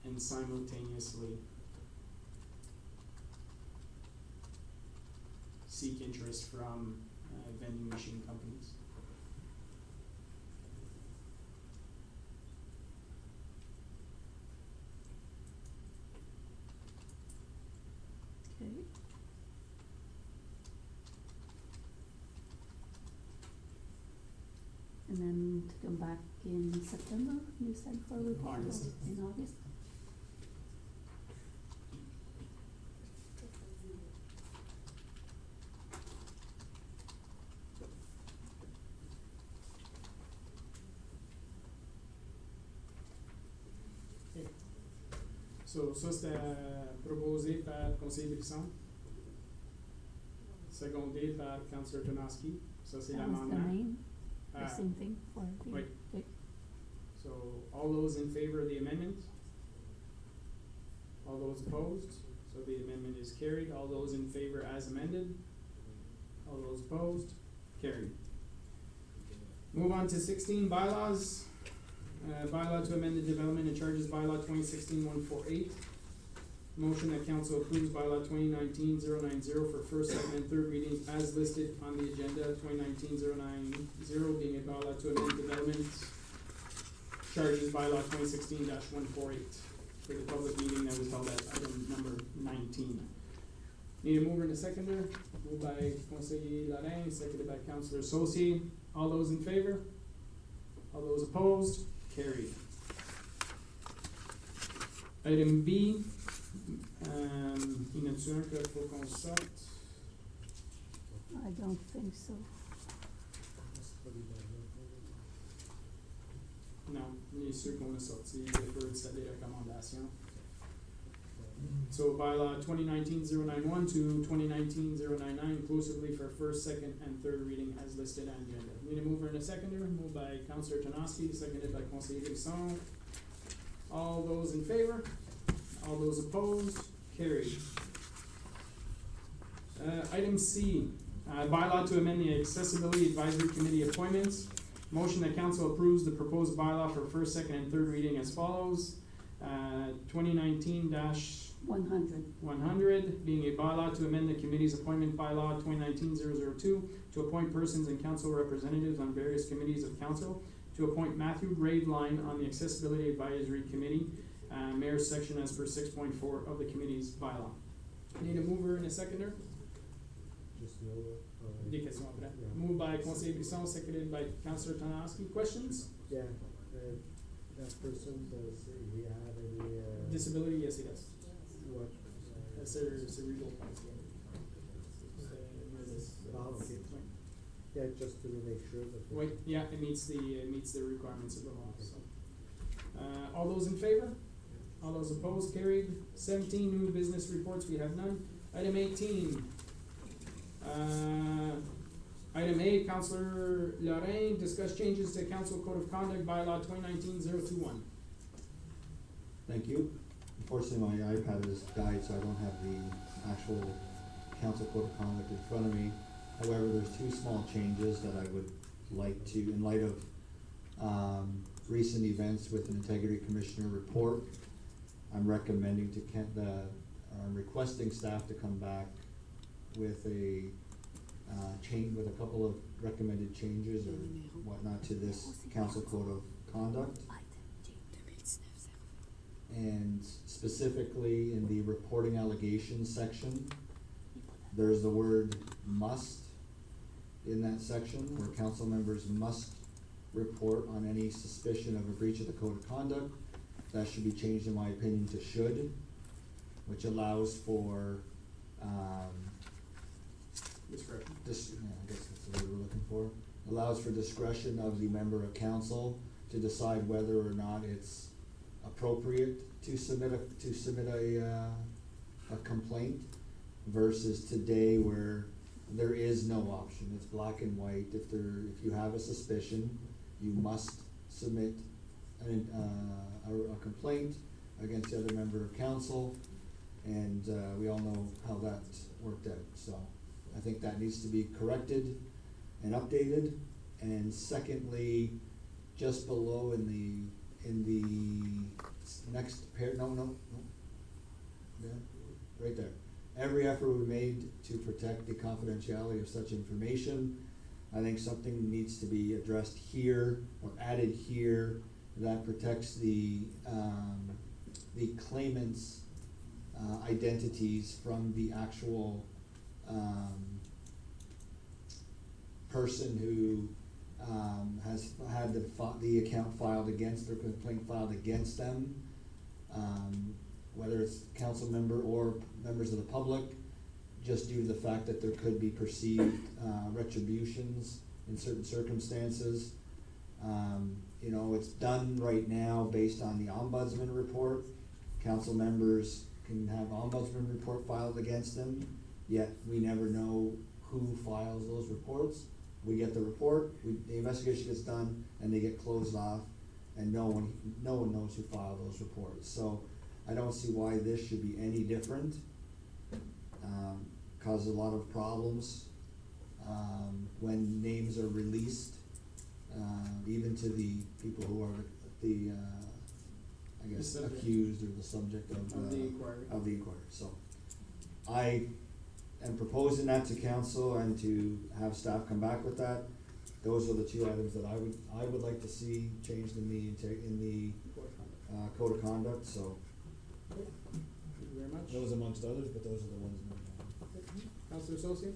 And simultaneously seek interest from vending machine companies. Okay. And then to come back in September, you said for a report? August. In August? So, ça c'était proposé par le conseiller Brisson, secondé par Councillor Tonoski. Ça c'est That was the l'amendement. main, the Ah, same thing for the, oui. okay. So, all those in favor of the amendment? All those opposed? So the amendment is carried. All those in favor as amended? All those opposed? Carried. Move on to 16, bylaws. Bylaw to amend the development and charges bylaw 2016-148. Motion that council approves bylaw 2019-090 for first, second, and third readings as listed on the agenda. 2019-090 being a bylaw to amend development charges bylaw 2016-148 for the public meeting that was held at item number 19. Need a mover and a seconder. Moved by Conseiller Lorrain, seconded by Councillor Saucier. All those in favor? All those opposed? Carried. Item B, il y en a-tu un qu'il faut qu'on sorte? I don't think so. Non, il est sûr qu'on a sorti le first set des recommandations. So bylaw 2019-091 to 2019-099 inclusively for first, second, and third reading as listed on agenda. Need a mover and a seconder. Moved by Councillor Tonoski, seconded by Conseiller Brisson. All those in favor? All those opposed? Carried. Item C, bylaw to amend the Accessibility Advisory Committee appointments. Motion that council approves the proposed bylaw for first, second, and third reading as follows. 2019-100 being a bylaw to amend the committee's appointment bylaw 2019-002 to appoint persons and council representatives on various committees of council, to appoint Matthew Graveline on the Accessibility Advisory Committee, Mayor's section as per 6.4 of the committee's bylaw. Need a mover and a seconder? Just Des questions après. Moved by Conseiller Brisson, seconded by Councillor Tonoski. Questions? Yeah, that person, does he have any, Disability? Yes, he does. what? Cerebral palsy. Oh, okay. Yeah, just to make sure that. Wait, yeah, it meets the requirements of the law, so. All those in favor? All those opposed? Carried. 17, new business reports, we have none. Item 18. Item A, Councillor Lorrain, discuss changes to Council Code of Conduct bylaw 2019-021. Thank you. Unfortunately, my iPad is died, so I don't have the actual council code of conduct in front of me. However, there's two small changes that I would like to, in light of recent events with an integrity commissioner report, I'm recommending to I'm requesting staff to come back with a change, with a couple of recommended changes or whatnot to this council code of conduct. And specifically in the reporting allegations section, there's the word must in that section, where council members must report on any suspicion of a breach of the code of conduct. That should be changed, in my opinion, to should, which allows for, Discretion. I guess that's the word we're looking for. Allows for discretion of the member of council to decide whether or not it's appropriate to submit a complaint, versus today where there is no option. It's black and white. If you have a suspicion, you must submit a complaint, against the other member of council, and, we all know how that worked out, so I think that needs to be corrected and updated. And secondly, just below in the next pair, no, yeah, right there. Every effort will be made to protect the confidentiality of such information. I think something needs to be addressed here or added here that protects the claimant's identities from the actual person who has had the account filed against, or complaint filed against them, whether it's council member or members of the public, just due to the fact that there could be perceived retributions in certain circumstances. You know, it's done right now based on the ombudsman report. Council members can have ombudsman report filed against them, yet we never know who files those reports. We get the report, the investigation gets done, and they get closed off, and no one knows who filed those reports. So I don't see why this should be any different. Causes a lot of problems when names are released, even to the people who are the I guess accused or the subject of the inquiry. So I am proposing that to council and to have staff come back with that. Those are the two items that I would like to see changed in the code of conduct. So Thank you very much. those amongst others, but those are the ones. Councillor Sosi?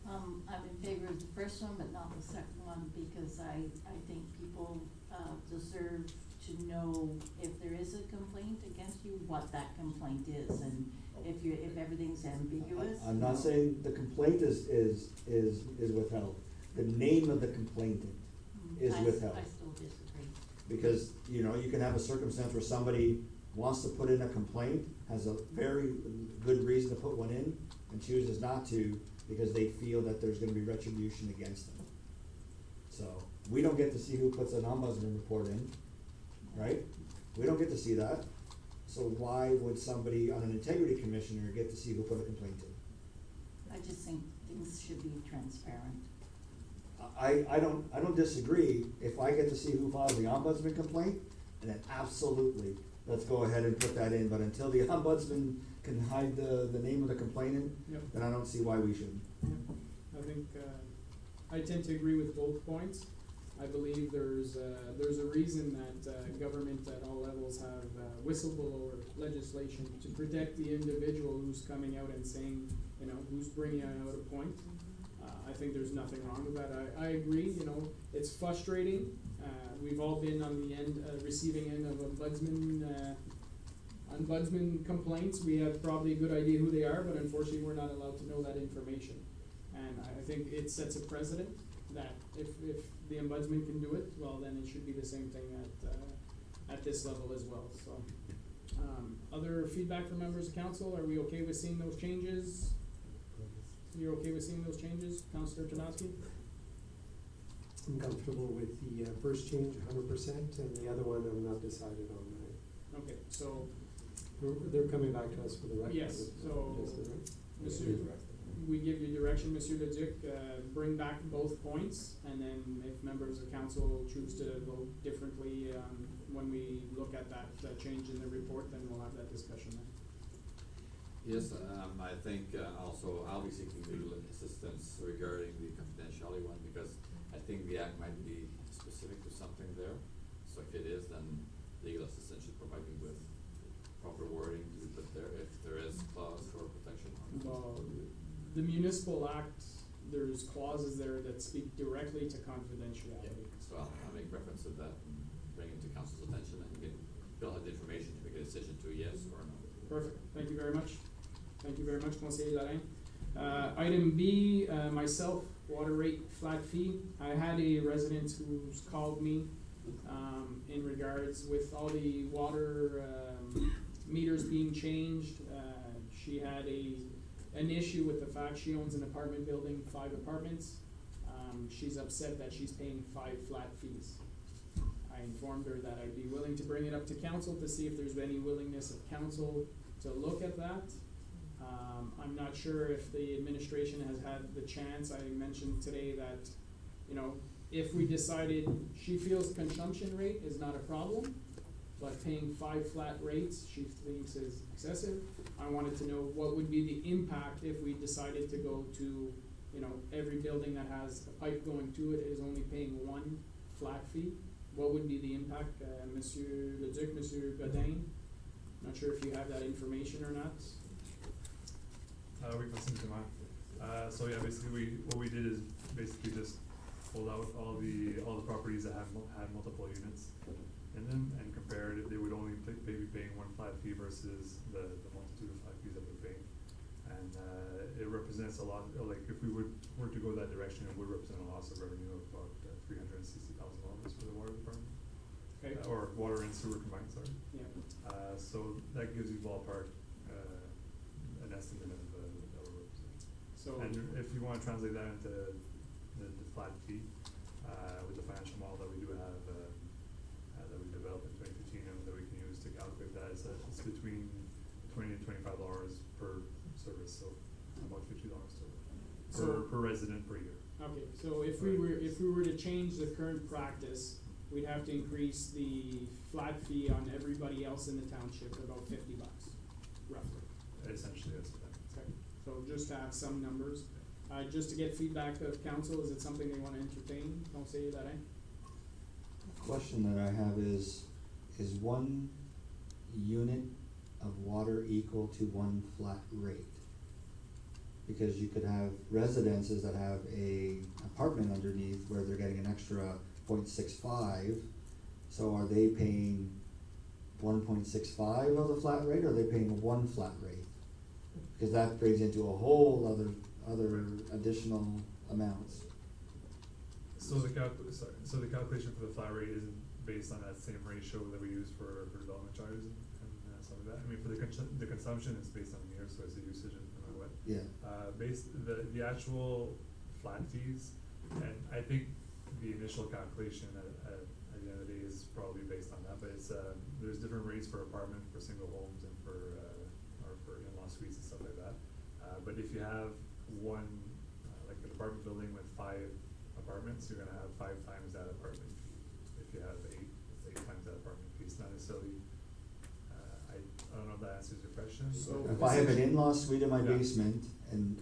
I'm in favor of the first one, but not the second one, because I think people, deserve to know if there is a complaint against you, what that complaint is, and if everything's ambiguous. I'm not saying the complaint is withheld. The name of the complainant is withheld. I still disagree. Because, you know, you can have a circumstance where somebody wants to put in a complaint, has a very good reason to put one in, and chooses not to because they feel that there's gonna be retribution against them. So, we don't get to see who puts an ombudsman report in, right? We don't get to see that. So why would somebody on an integrity commissioner get to see who put a complaint in? I just think things should be transparent. I don't disagree. If I get to see who files the ombudsman complaint, then absolutely, let's go ahead and put that in. But until the ombudsman can hide the name of the complainant, Yep. then I don't see why we shouldn't. I think, I tend to agree with both points. I believe there's a reason that, government at all levels have, whistleblower legislation to protect the individual who's coming out and saying, you know, who's bringing out a point. I think there's nothing wrong with that. I agree, you know, it's frustrating. We've all been on the end, receiving end of ombudsman complaints. We have probably a good idea who they are, but unfortunately, we're not allowed to know that information. And I think it sets a precedent that if the ombudsman can do it, well, then it should be the same thing at this level as well, so. Other feedback from members of council, are we okay with seeing those changes? You're okay with seeing those changes, Councillor Tarnowski? I'm comfortable with the first change 100%, and the other one I'm not decided on. Okay, so, They're coming back to us for the record. yes, so, Yes, Monsieur, we give you direction, Monsieur Leduc, bring back both points, and then if members of council choose to vote differently, when we look at that change in the report, then we'll have that discussion then. Yes, I think also I'll be seeking legal assistance regarding the confidentiality one, because I think the act might be specific to something there. So if it is, then legal assistance should provide me with proper wording to be put there, if there is clause for protection. Well, the municipal act, there's clauses there that speak directly to confidentiality. So I'll make reference to that and bring it to council's attention, and they'll have the information to make a decision to yes or no. Perfect, thank you very much. Thank you very much, Conseiller Lorrain. Item B, myself, water rate flat fee. I had a resident who's called me, in regards with all the water, meters being changed. She had an issue with the fact she owns an apartment building, 5 apartments. She's upset that she's paying 5 flat fees. I informed her that I'd be willing to bring it up to council to see if there's any willingness of council to look at that. I'm not sure if the administration has had the chance. I mentioned today that, you know, if we decided, she feels consumption rate is not a problem, but paying 5 flat rates she thinks is excessive. I wanted to know what would be the impact if we decided to go to, you know, every building that has a pipe going to it is only paying 1 flat fee. What would be the impact, Monsieur Leduc, Monsieur Godin? Not sure if you have that information or not. We can listen to mine. So yeah, basically what we did is basically just pulled out all the properties that had multiple units in them and compared it. They would only be paying 1 flat fee versus the multitude of flat fees that they're paying. And it represents a lot, like if we were to go that direction, it would represent a loss of revenue of about $360,000 for the water department. Okay. Or water and sewer combined, sorry. Yeah. So that gives you ballpark an estimate of that we're representing. So. And if you wanna translate that into the flat fee, with the financial model that we do have, that we developed in 2015 and that we can use to calculate that, it's between $20 and $25 per service, so about $50 per resident per year. Okay, so if we were to change the current practice, we'd have to increase the flat fee on everybody else in the township about $50, roughly. Essentially, that's what that Okay, so just to have some numbers, just to get feedback of council, is it something they wanna entertain? Don't say that, eh? Question that I have is 1 unit of water equal to 1 flat rate? Because you could have residences that have a apartment underneath where they're getting an extra 0.65, so are they paying 1.65 of the flat rate, or are they paying 1 flat rate? Because that brings into a whole other additional amounts. So the calculation for the flat rate isn't based on that same ratio that we use for development charges and stuff like that. I mean, for the consumption, it's based on years, so it's the usage and what. Yeah. The actual flat fees, and I think the initial calculation at the end of the day is probably based on that, but it's, there's different rates for apartment, for single homes, and for in-law suites and stuff like that. But if you have one, like an apartment building with 5 apartments, you're gonna have 5 times that apartment fee. If you have 8, it's 8 times that apartment fee. It's not necessarily, I don't know if that answers your question. So If I have an in-law suite in my Yeah. basement, and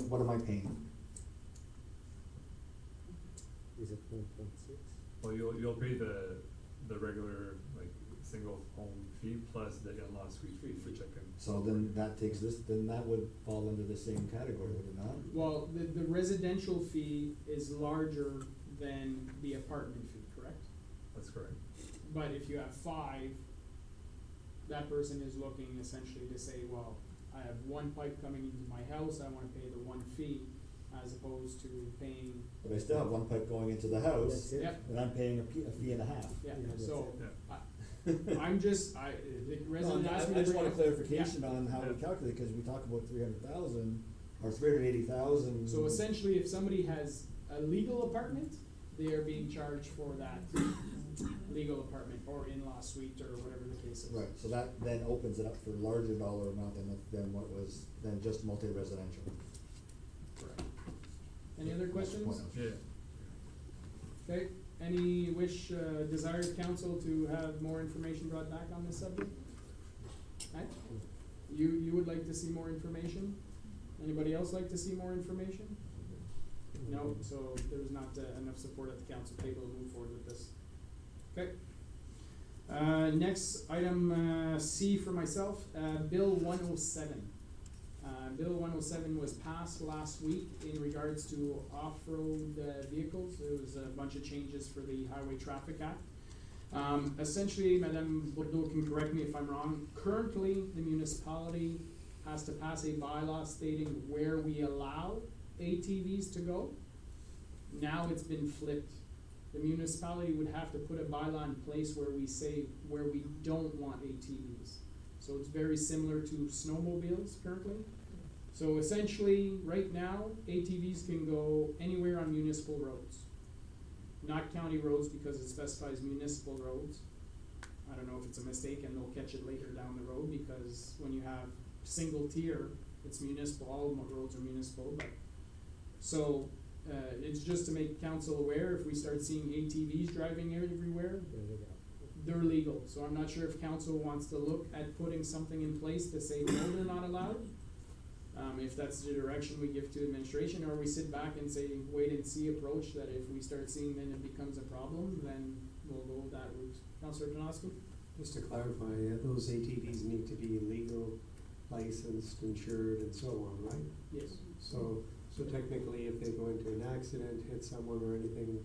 what am I paying? Is it 1.6? Well, you'll pay the regular, like, single home fee plus the in-law suite fee for chicken. So then that takes this, then that would fall under the same category, would it not? Well, the residential fee is larger than the apartment fee, correct? That's correct. But if you have 5, that person is looking essentially to say, well, I have 1 pipe coming into my house, I wanna pay the 1 fee, as opposed to paying, But I still have 1 pipe going into the house, That's it. Yep. and I'm paying a fee and a half. yeah, Yeah, that's so, Yeah. I'm just, the resident asked me to I just bring want it a up. clarification Yeah. on how we Yeah. calculate, cause we talk about 300,000, or 380,000. So essentially, if somebody has a legal apartment, they are being charged for that legal apartment or in-law suite or whatever the case is. Right, so that then opens it up for a larger dollar amount than just multi-residential. Correct. Any other questions? Yeah. Okay, any desire of council to have more information brought back on this subject? Right? You would like to see more information? Anybody else like to see more information? No, so there's not enough support at the council table to move forward with this. Okay. Next item, C for myself, Bill 107. Bill 107 was passed last week in regards to off-road vehicles. There was a bunch of changes for the Highway Traffic Act. Essentially, Madame Bourdeau can correct me if I'm wrong, currently the municipality has to pass a bylaw stating where we allow ATVs to go. Now it's been flipped. The municipality would have to put a bylaw in place where we say where we don't want ATVs. So it's very similar to snowmobiles currently. So essentially, right now, ATVs can go anywhere on municipal roads. not county roads because it specifies municipal roads. I don't know if it's a mistake and they'll catch it later down the road, because when you have single tier, it's municipal, all roads are municipal, but, so, it's just to make council aware, if we start seeing ATVs driving everywhere, they're legal. So I'm not sure if council wants to look at putting something in place to say, no, they're not allowed. If that's the direction we give to administration, or we sit back and say, wait and see approach, that if we start seeing then it becomes a problem, then we'll go that route. Councillor Donosky? Just to clarify, those ATVs need to be legal, licensed, insured, and so on, right? Yes. So technically, if they go into an accident, hit someone or anything,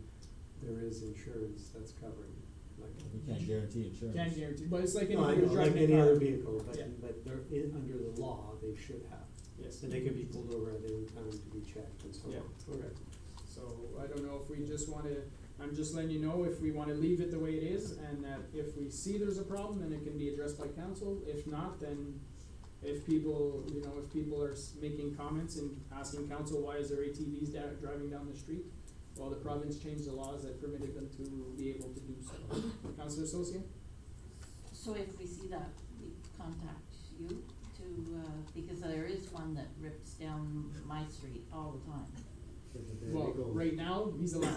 there is insurance that's covering. Like You can't guarantee insurance. Can't guarantee, but it's like No, I anybody know, driving like a any car. other vehicle, but, Yeah. but they're under the law, they should have. Yes. And they could be pulled over at any time to be checked and so on. Yeah, okay. So I don't know if we just wanna, I'm just letting you know if we wanna leave it the way it is, and that if we see there's a problem, then it can be addressed by council. If not, then if people, if people are making comments and asking council, why is there ATVs driving down the street? Well, the province changed the laws that permitted them to be able to do so. Councillor Associate? So if we see that, we contact you to, because there is one that rips down my street all the time. Well, right now, he's allowed.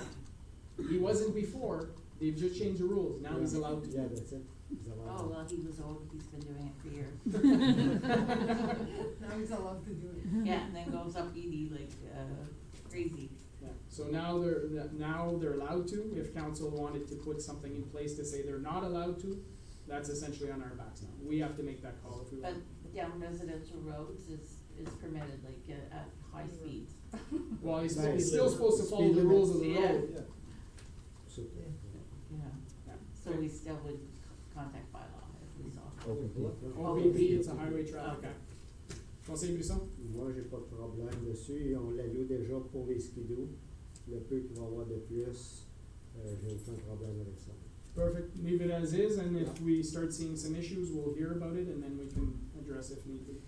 He wasn't before, they've just changed the rules, now he's allowed to. Yeah, that's it. He's allowed. Oh, well, he was old, he's been doing it for years. Now he's allowed to do it. Yeah, and then goes up ED like, crazy. Yeah, so now they're allowed to. If council wanted to put something in place to say they're not allowed to, that's essentially on our backs now. We have to make that call if we But want. down residential roads is permitted, like, at high speeds. Well, he's Right. still supposed to follow Speed the rules of the limits. road. Yeah. So, Yeah, Yeah. so we still would contact bylaw if we saw. OPP, it's a highway traffic act. Conseiller Brisson? Moi, j'ai pas de problème dessus. On l'alloue déjà pour les skidoo. Le peu qu'il va y avoir de plus, j'ai aucun problème avec ça. Perfect, leave it as is, and if we start seeing some issues, we'll hear about it, and then we can address if need be.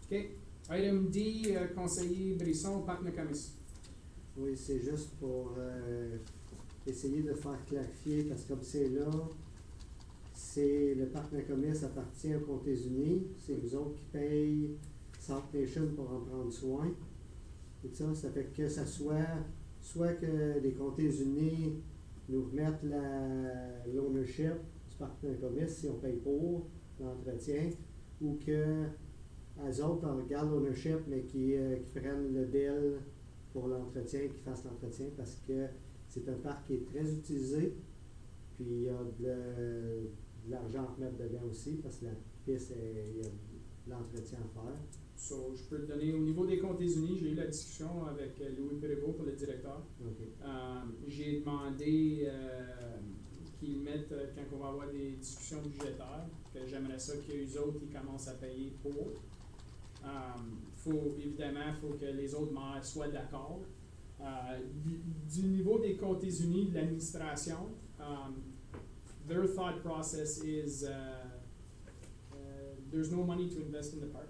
Okay, item D, conseiller Brisson, Parc Nokomis. Oui, c'est juste pour essayer de faire clarifier, parce que comme c'est là, c'est le parc Nokomis appartient aux Comtés-Unis, c'est vous autres qui payent South Nation pour en prendre soin. Et ça fait que ça soit que les Comtés-Unis nous remettent l'ownership du parc Nokomis si on paye pour l'entretien, ou que eux autres en gardent l'ownership mais qui prennent le bill pour l'entretien, qui fassent l'entretien, parce que c'est un parc qui est très utilisé, puis il y a de l'argent à remettre dedans aussi, parce que la piste, il y a de l'entretien à faire. So, je peux te donner, au niveau des Comtés-Unis, j'ai eu la discussion avec Louis Perregaud pour le directeur. Okay. J'ai demandé qu'ils mettent, quand on va avoir des discussions budgétaires, que j'aimerais ça qu'eux autres, ils commencent à payer pour. Évidemment, faut que les autres maires soient d'accord. Du niveau des Comtés-Unis, de l'administration, their thought process is there's no money to invest in the park.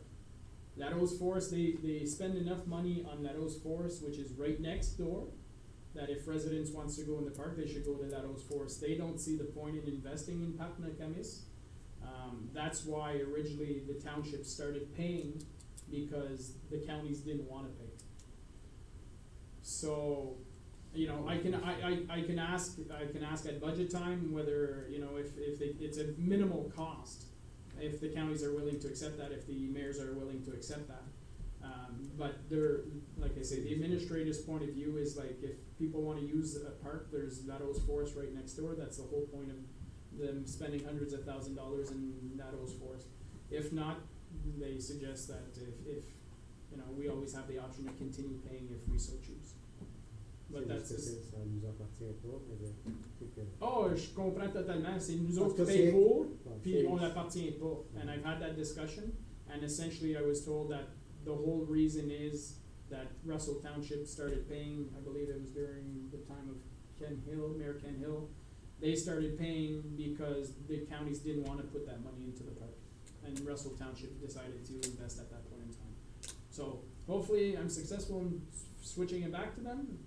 La Rose Forest, they spend enough money on La Rose Forest, which is right next door, that if residents wants to go in the park, they should go to La Rose Forest. They don't see the point in investing in Parc Nokomis. That's why originally the township started paying, because the counties didn't want to pay. So, I can ask at budget time whether, if it's a minimal cost, if the counties are willing to accept that, if the mayors are willing to accept that. But like I say, the administrator's point of view is like, if people wanna use a park, there's Lados Forest right next door, that's the whole point of them spending hundreds of $1,000s in Lados Forest. If not, they suggest that if we always have the option to continue paying if we so choose. But that's just... Ça nous appartient pas, mais Oh, je comprends totalement. C'est nous En autres tout qui cas, payons c'est- pour, Ouais, puis c'est- on n'appartient pas. And I've had that discussion, and essentially I was told that the whole reason is that Russell Township started paying, I believe it was during the time of Mayor Ken Hill, they started paying because the counties didn't want to put that money into the park. And Russell Township decided to invest at that point in time. So hopefully I'm successful in switching it back to them.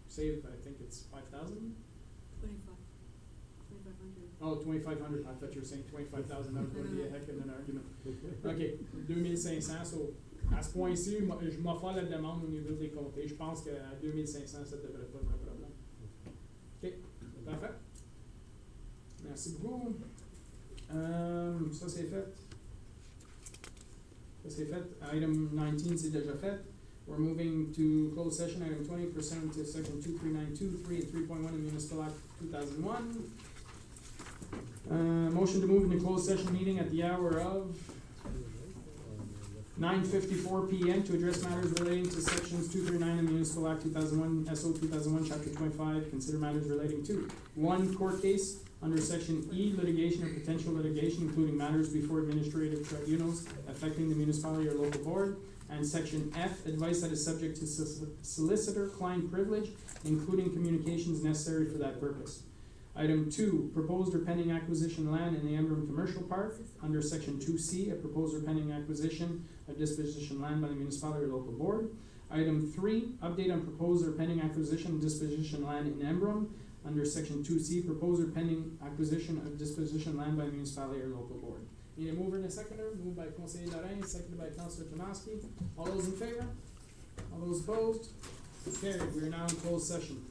Save, I think it's $5,000. $2,500. Oh, 2,500, I thought you were saying 25,000, that was going to be a heck of an argument. OK, 2,500, so, à ce point-ci, je m'en fais la demande au niveau des comtés, je pense qu'à 2,500, ça devrait pas être un problème. OK, parfait. Merci beaucoup. Ça c'est fait. Ça c'est fait. Item 19 c'est déjà fait. We're moving to closed session, item 20, pursuant to section 2392, 3 and 3.1 of Municipal Act 2001. Motion to move into closed session meeting at the hour of 9:54 p.m. to address matters relating to sections 239 of Municipal Act 2001, SO 2001, Chapter 25, consider matters relating to 1. Court case under section E, litigation or potential litigation, including matters before administrative tribunals affecting the municipality or local board, and section F, advice that is subject to solicitor-client privilege, including communications necessary for that purpose. Item 2, proposed or pending acquisition land in the Embrun Commercial Park. Under section 2C, a proposed or pending acquisition of disposition land by the municipality or local board. Item 3, update on proposed or pending acquisition of disposition land in Embrun. Under section 2C, proposed or pending acquisition of disposition land by the municipality or local board. Need a mover and a seconder? Moved by Conseiller Lorrain, seconded by Councilor Tomasky. All those in favor? All those opposed? Carried. We are now in closed session.